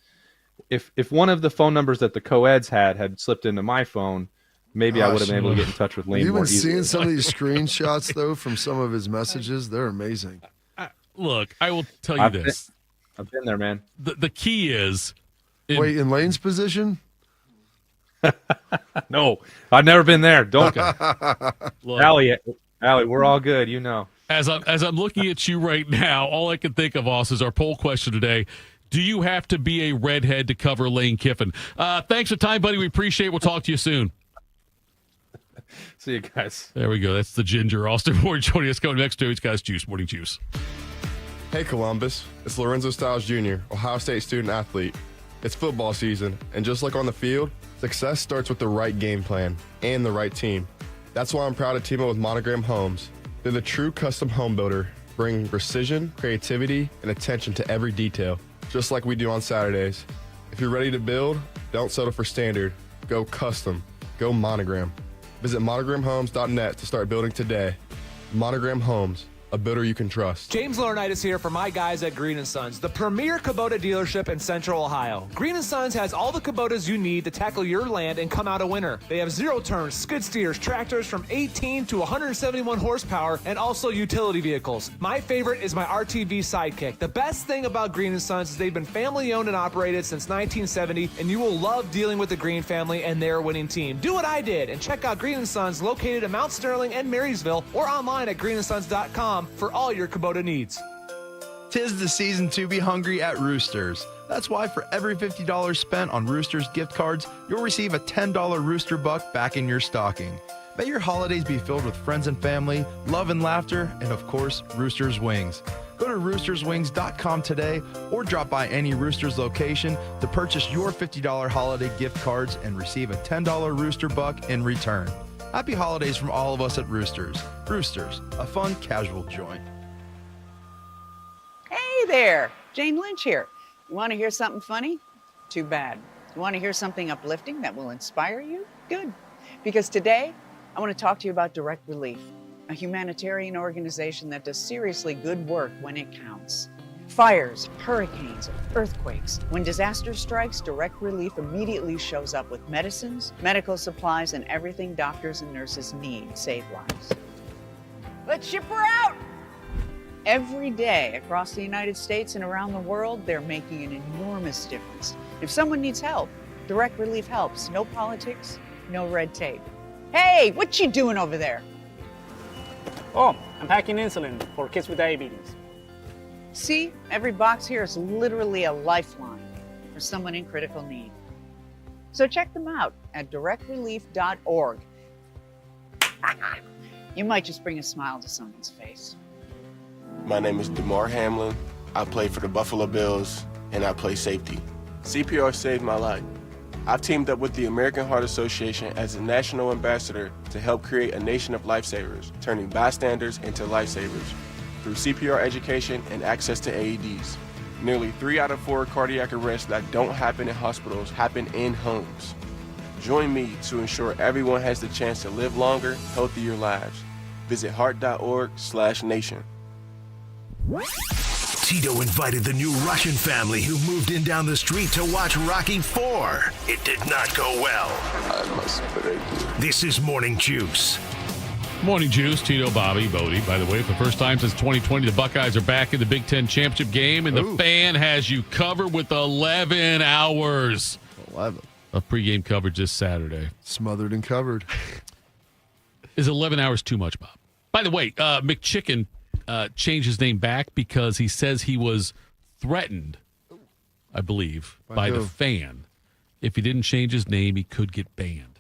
if one of the phone numbers that the co-eds had slipped into my phone, maybe I would have been able to get in touch with Lane more easily. You've been seeing some of these screenshots, though, from some of his messages. They're amazing. Look, I will tell you this. I've been there, man. The key is... Wait, in Lane's position? No, I've never been there. Don't. Look, Allie, we're all good, you know. As I'm looking at you right now, all I can think of, Oz, is our poll question today. Do you have to be a redhead to cover Lane Kiffin? Thanks for time, buddy. We appreciate it. We'll talk to you soon. See you guys. There we go. That's the ginger. Austin Ward joining us. Going next to It's Guys Juice, Morning Juice. Hey, Columbus. It's Lorenzo Stiles Jr., Ohio State student-athlete. It's football season, and just like on the field, success starts with the right game plan and the right team. That's why I'm proud to team up with Monogram Homes. They're the true custom home builder, bringing precision, creativity, and attention to every detail, just like we do on Saturdays. If you're ready to build, don't settle for standard. Go custom. Go Monogram. Visit monogramhomes.net to start building today. Monogram Homes, a builder you can trust. James Laurinaitis here for my guys at Green & Sons, the premier Kubota dealership in Central Ohio. Green & Sons has all the Kubotas you need to tackle your land and come out a winner. They have zero-turn skid steers, tractors from 18 to 171 horsepower, and also utility vehicles. My favorite is my RTV Sidekick. The best thing about Green & Sons is they've been family-owned and operated since 1970, and you will love dealing with the Green family and their winning team. Do what I did and check out Green & Sons located in Mount Sterling and Marysville, or online at greenandsons.com for all your Kubota needs. 'Tis the season to be hungry at Roosters. That's why for every $50 spent on Roosters gift cards, you'll receive a $10 Rooster Buck back in your stocking. May your holidays be filled with friends and family, love and laughter, and of course, Roosters Wings. Go to roosterswings.com today or drop by any Roosters location to purchase your $50 holiday gift cards and receive a $10 Rooster Buck in return. Happy holidays from all of us at Roosters. Roosters, a fun, casual joint. Hey there, Jane Lynch here. You want to hear something funny? Too bad. You want to hear something uplifting that will inspire you? Good. Because today, I want to talk to you about Direct Relief, a humanitarian organization that does seriously good work when it counts. Fires, hurricanes, earthquakes. When disaster strikes, Direct Relief immediately shows up with medicines, medical supplies, and everything doctors and nurses need to save lives. Let's ship her out! Every day across the United States and around the world, they're making an enormous difference. If someone needs help, Direct Relief helps. No politics, no red tape. Hey, what you doing over there? Oh, I'm packing insulin for kids with diabetes. See, every box here is literally a lifeline for someone in critical need. So check them out at directrelief.org. You might just bring a smile to someone's face. My name is DeMar Hamlin. I play for the Buffalo Bills, and I play safety. CPR saved my life. I've teamed up with the American Heart Association as a national ambassador to help create a nation of lifesavers, turning bystanders into lifesavers through CPR education and access to AEDs. Nearly 3 out of 4 cardiac arrests that don't happen in hospitals happen in homes. Join me to ensure everyone has the chance to live longer, healthier lives. Visit heart.org/nation. Tito invited the new Russian family who moved in down the street to watch Rocky IV. It did not go well. I must break you. This is Morning Juice. Morning Juice, Tito, Bobby, Bodie. By the way, for the first time since 2020, the Buckeyes are back in the Big Ten championship game, and the Fan has you covered with 11 hours 11 of pregame coverage this Saturday. Smothered and covered. Is 11 hours too much, Bob? By the way, McChicken changed his name back because he says he was threatened, I believe, by the Fan. If he didn't change his name, he could get banned.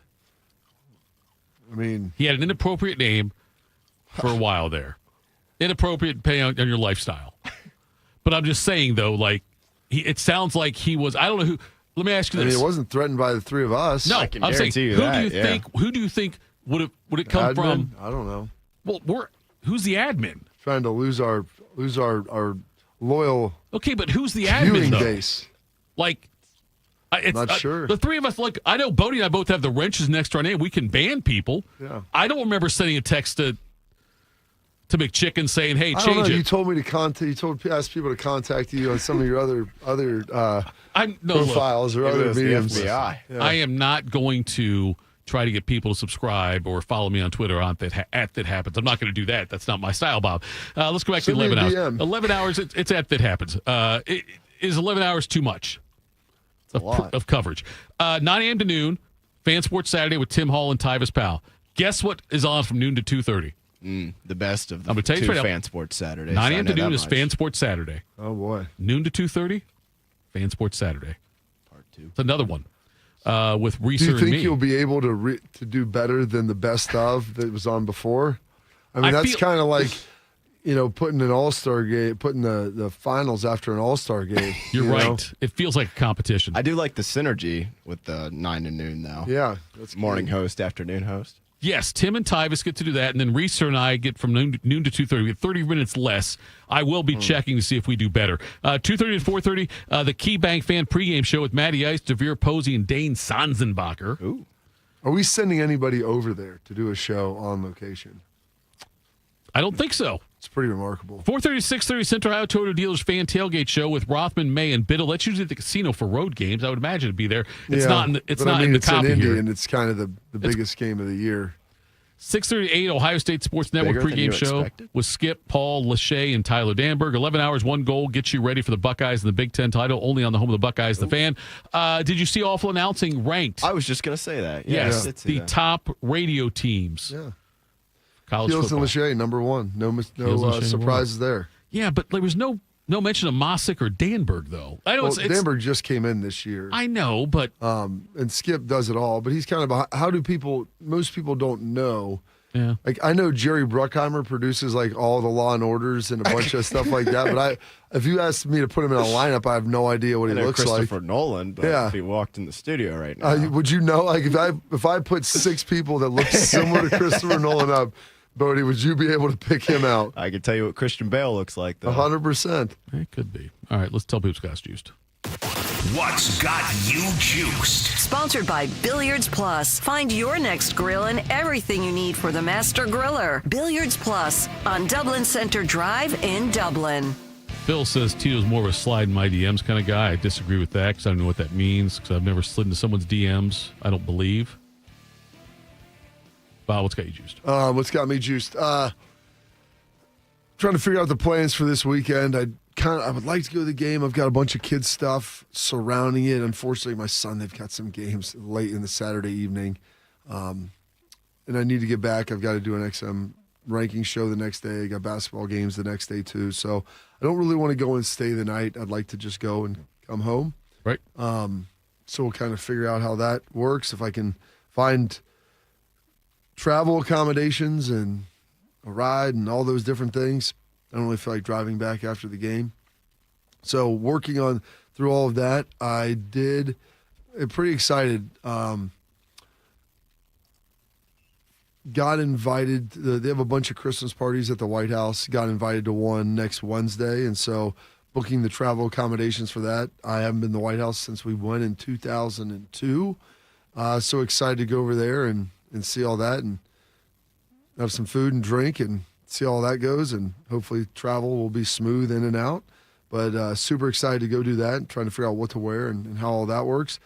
I mean, he had an inappropriate name for a while there. Inappropriate depending on your lifestyle. But I'm just saying, though, like, it sounds like he was, I don't know who, let me ask you this. I mean, it wasn't threatened by the three of us. No, I'm saying, who do you think would it come from? I don't know. Well, who's the admin? Trying to lose our loyal. Okay, but who's the admin viewing though? Base? Like, Not sure. The three of us, like, I know Bodie and I both have the wrenches next to our name. We can ban people. Yeah. I don't remember sending a text to McChicken saying, "Hey, I don't change know. it." You told me to ask people to contact you on some of your other profiles or other mediums. Yeah. I am not going to try to get people to subscribe or follow me on Twitter at that happens. I'm not going to do that. That's not my style, Bob. Let's go back to 11 hours. DM. 11 hours. It's at that happens. Is 11 hours too much? Of coverage. 9 a.m. to noon, Fan Sports Saturday with Tim Hall and Tyvis Powell. Guess what is on from noon to 2:30? The best of the I'm gonna tell you two Fan Sports Saturdays. 9 a.m. to noon is Fan Sports Saturday. Oh, boy. Noon to 2:30, Fan Sports Saturday. Part 2. It's another one with Reeser Do you and think me. you'll be able to do better than the best of that was on before? I mean, that's kind of like, putting an all-star game, putting the finals after an all-star game. You're right. It feels like a competition. I do like the synergy with the 9 to noon, though. Yeah. That's morning good. host, afternoon host. Yes, Tim and Tyvis get to do that, and then Reeser and I get from noon to 2:30. We have 30 minutes less. I will be checking to see if we do better. 2:30 to 4:30, the KeyBank Fan pregame show with Matty Ice, Devere Posey, and Dane Sanzenbacher. Ooh. Are we sending anybody over there to do a show on location? I don't think so. It's pretty remarkable. 4:30 to 6:30, Central Ohio Toyota Dealers Fan Tailgate Show with Rothman, May, and Biddle. That's usually at the casino for road games. I would imagine it'd be there. It's not in the, it's not in the copy in Indy, here. and it's kind of the biggest game of the year. 6:30 to 8, Ohio State Sports Network Bigger than you pregame show expected? with Skip, Paul, Lachey, and Tyler Danberg. 11 hours, 1 goal, gets you ready for the Buckeyes and the Big Ten title, only on the home of the Buckeyes, the Fan. Did you see Awful announcing ranked? I was just going to say that. Yeah, Yes, I did see the that. top radio teams. Yeah. College Fields and football. Lachey, number one. No Fields and Lachey, surprises there. Yeah, but there was no mention of Mossick or Danberg, though. I know Well, it's Danberg just came in this year. I know, but and Skip does it all. But he's kind of most people don't know Yeah. Like, I know Jerry Bruckheimer produces like all the Law and Orders and a bunch of stuff like that, but if you asked me to put him in a lineup, I have no idea what he looks like. Christopher Nolan, but if he walked in the studio right now. Would you know? Like, if I put 6 people that look similar to Christopher Nolan up, Bodie, would you be able to pick him out? I could tell you what Christian Bale looks like, though. 100%. It could be. All right, let's tell people what's got us juiced. What's got you juiced? Sponsored by Billiards Plus. Find your next grill and everything you need for the master griller. Billiards Plus on Dublin Center Drive in Dublin. Phil says Tito's more of a slide in my DMs kind of guy. I disagree with that because I don't know what that means because I've never slid into someone's DMs. I don't believe. Bob, what's got you juiced? What's got me juiced? Trying to figure out the plans for this weekend. I would like to go to the game. I've got a bunch of kids stuff surrounding it. Unfortunately, my son, they've got some games late in the Saturday evening. And I need to get back. I've got to do an XM ranking show the next day. I got basketball games the next day too. So I don't really want to go and stay the night. I'd like to just go and come home. Right. So we'll kind of figure out how that works. If I can find travel accommodations and a ride and all those different things. I don't really feel like driving back after the game. So working on through all of that, I'm pretty excited. Got invited. They have a bunch of Christmas parties at the White House. Got invited to one next Wednesday, and so booking the travel accommodations for that. I haven't been to the White House since we went in 2002. So excited to go over there and see all that and have some food and drink and see how all that goes, and hopefully travel will be smooth in and out. But super excited to go do that and trying to figure out what to wear and how all that works.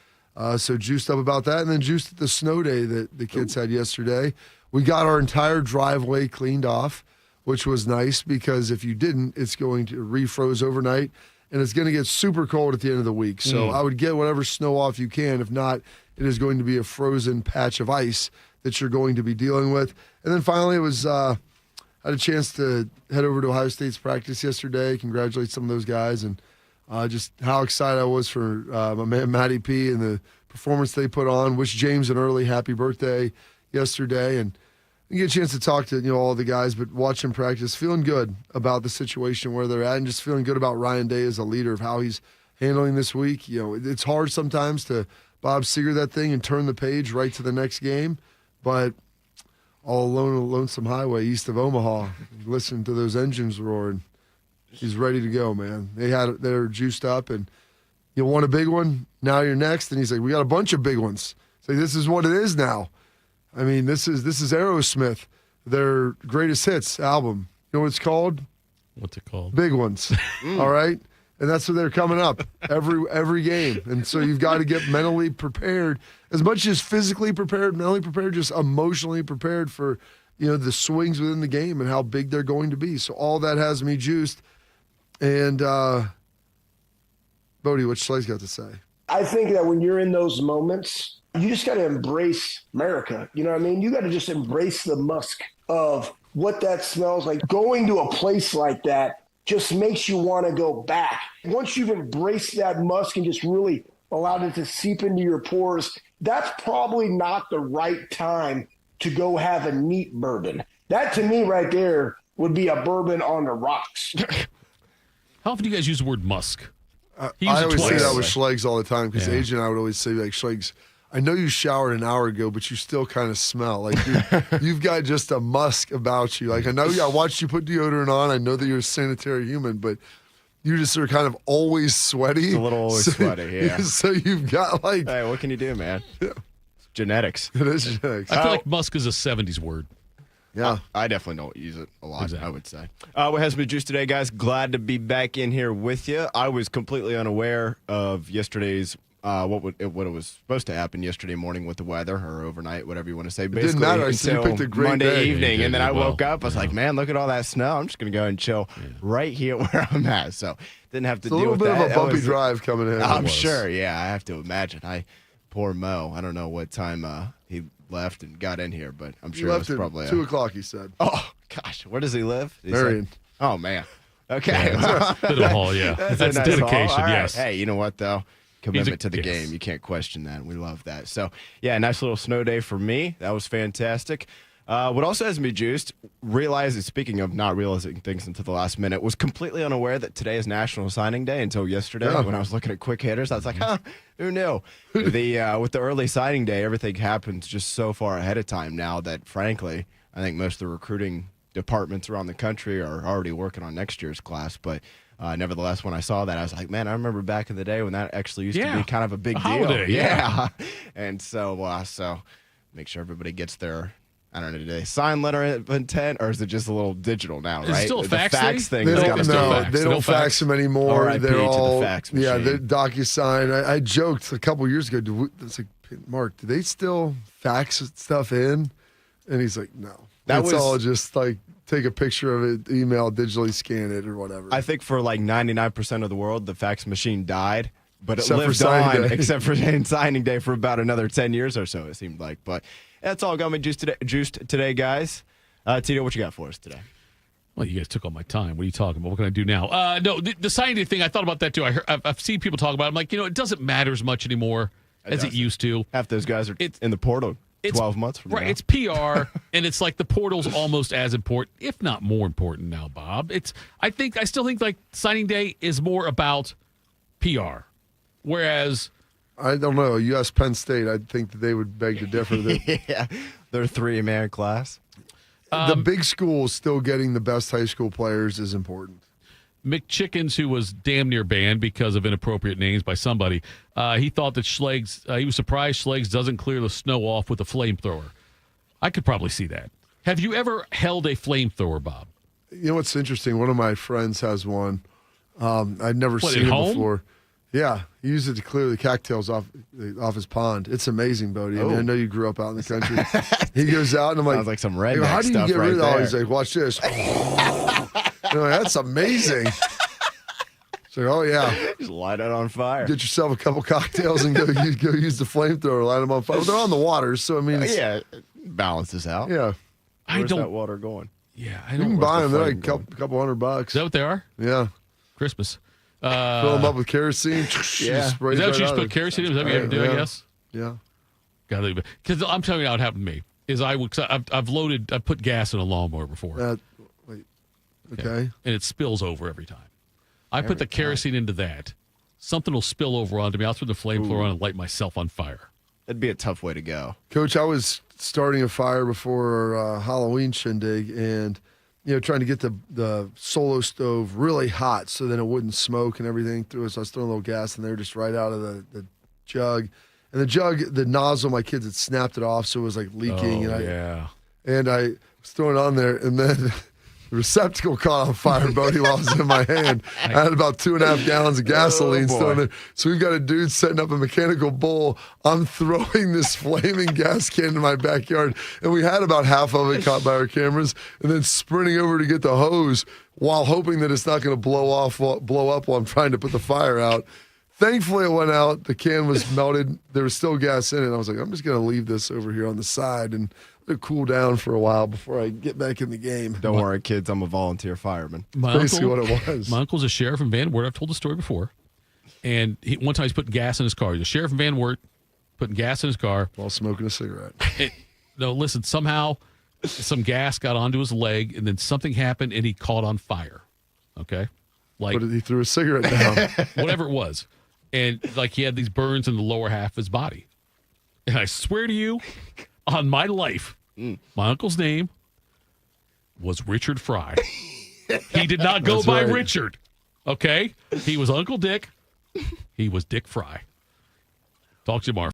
So juiced up about that, and then juiced at the snow day that the kids had yesterday. We got our entire driveway cleaned off, which was nice because if you didn't, it's going to refroze overnight, and it's going to get super cold at the end of the week. So I would get whatever snow off you can. If not, it is going to be a frozen patch of ice that you're going to be dealing with. And then finally, it was I had a chance to head over to Ohio State's practice yesterday, congratulate some of those guys, and just how excited I was for my man Matty P and the performance they put on. Wish James an early happy birthday yesterday, and didn't get a chance to talk to all the guys, but watching practice, feeling good about the situation where they're at, and just feeling good about Ryan Day as a leader of how he's handling this week. It's hard sometimes to Bob Seger that thing and turn the page right to the next game, but all alone on a lonesome highway east of Omaha, listening to those engines roar, and he's ready to go, man. They're juiced up, and you won a big one. Now you're next, and he's like, we got a bunch of big ones. It's like, this is what it is now. I mean, this is Aerosmith, their greatest hits album. You know what it's called? What's it called? Big Ones. All right, and that's what they're coming up every game, and so you've got to get mentally prepared, as much as physically prepared, mentally prepared, just emotionally prepared for the swings within the game and how big they're going to be. So all that has me juiced. And Bodie, what Schlegel's got to say? I think that when you're in those moments, you just got to embrace America. You know what I mean? You got to just embrace the musk of what that smells like. Going to a place like that just makes you want to go back. Once you've embraced that musk and just really allowed it to seep into your pores, that's probably not the right time to go have a neat bourbon. That, to me, right there, would be a bourbon on the rocks. How often do you guys use the word musk? I always say that with Schlegs all the time because AJ and I would always say, like, Schlegs, I know you showered an hour ago, but you still kind of smell. Like, you've got just a musk about you. Like, I know I watched you put deodorant on. I know that you're a sanitary human, but you just are kind of always sweaty. It's a little always sweaty, yeah. So you've got, like... Hey, what can you do, man? It's genetics. It is genetics. I feel like musk is a 70s word. Yeah. I definitely don't use it a lot, I would say. What has been juiced today, guys? Glad to be back in here with you. I was completely unaware of yesterday's, what it was supposed to happen yesterday morning with the weather, or overnight, whatever you want to say. Basically, didn't matter. I see you picked a great Monday day. evening, and then I woke up. I was like, man, look at all that snow. I'm just going to go and chill right here where I'm at. So didn't have to deal with that. It's a little bit of a bumpy drive coming in. I'm sure, yeah. I have to imagine. Poor Mo. I don't know what time he left and got in here, but I'm sure it was probably 2 o'clock, he said. Oh, gosh. Where does he live? Marion. Oh, man. Okay. Yeah, that's a bit of a haul, yeah. That's a nice dedication, haul. Right. yes. Hey, you know what, though? Commitment to the game. You can't question that. We love that. So, yeah, nice little snow day for me. That was fantastic. What also has me juiced, speaking of not realizing things until the last minute, was completely unaware that today is National Signing Day until yesterday when I was looking at quick hitters. I was like, who knew? With the early signing day, everything happens just so far ahead of time now that, frankly, I think most of the recruiting departments around the country are already working on next year's class. But nevertheless, when I saw that, I was like, man, I remember back in the day when that actually used to be kind of a big deal. Holiday, yeah. And so make sure everybody gets their, I don't know, do they sign letter of intent, or is it just a little digital now, right? Is it still a fax thing? They has gotta they don't fax them anymore. RIP They're all, to the fax machine. they're DocuSign. I joked a couple years ago, it's like, Mark, do they still fax stuff in? And he's like, no. It's all just like, take a picture of it, email, digitally scan it, or whatever. I think for like 99% of the world, the fax machine died, but it Except for lived signing on, day. except for signing day for about another 10 years or so, it seemed like. But that's all got me juiced today, guys. Tito, what you got for us today? Well, you guys took all my time. What are you talking about? What can I do now? No, the signing day thing, I thought about that too. I've seen people talk about it. I'm like, it doesn't matter as much anymore as it used to. Half those guys are in the portal 12 months from now. Right, it's PR, and it's like the portal's almost as important, if not more important now, Bob. I still think like signing day is more about PR, whereas I don't know. You ask Penn State, I think that they would beg to differ. Yeah, they're 3-man class. The big schools still getting the best high school players is important. McChickens, who was damn near banned because of inappropriate names by somebody, he thought that Schlegels, he was surprised Schlegels doesn't clear the snow off with a flamethrower. I could probably see that. Have you ever held a flamethrower, Bob? You know what's interesting? One of my friends has one. I'd never seen it home? before. Yeah, he used it to clear the cattails off his pond. It's amazing, Bodie. I mean, I know you grew up out in the country. He goes out, and I'm like, sounds like some redneck how do you stuff get rid right of all? there. He's like, watch this. That's amazing. It's like, oh yeah, just light it on fire. Get yourself a couple cocktails and go use the flamethrower, light them on fire. Well, they're on the water, so I mean, it balances out. Yeah, Where's that water going? Yeah, you can buy them. They're like a couple $100. Is that what they are? Yeah, Christmas. Fill them up with kerosene. Yeah, is that what you just put kerosene in? Is that what you have to do? I guess. Yeah. Because I'm telling you how it happened to me. Is I've put gas in a lawnmower before. Okay. And it spills over every time. I put the kerosene into that. Something will spill over onto me. I'll throw the flamethrower on and light myself on fire. That'd be a tough way to go. Coach, I was starting a fire before Halloween shindig and, trying to get the solo stove really hot so then it wouldn't smoke and everything through it. So I was throwing a little gas in there just right out of the jug. And the nozzle, my kids had snapped it off, so it was like leaking. And I was throwing it on there, and then the receptacle caught on fire, Bodie, while it was in my hand. I had about 2.5 gallons of gasoline still in there. So we've got a dude setting up a mechanical bull. I'm throwing this flaming gas can in my backyard, and we had about half of it caught by our cameras, and then sprinting over to get the hose while hoping that it's not going to blow up while I'm trying to put the fire out. Thankfully, it went out. The can was melted. There was still gas in it. I was like, I'm just going to leave this over here on the side and let it cool down for a while before I get back in the game. Don't worry, kids. I'm a volunteer fireman. Basically what it was. My uncle's a sheriff in Van Wert. I've told the story before. And one time he's putting gas in his car. He's a sheriff in Van Wert, putting gas in his car. While smoking a cigarette. No, listen, somehow some gas got onto his leg, and then something happened, and he caught on fire. Okay? But he threw a cigarette down. Whatever it was. And he had these burns in the lower half of his body. And I swear to you, on my life, my uncle's name was Richard Fry. He did not go by Richard. Okay? He was Uncle Dick. He was Dick Fry. Talk to you tomorrow.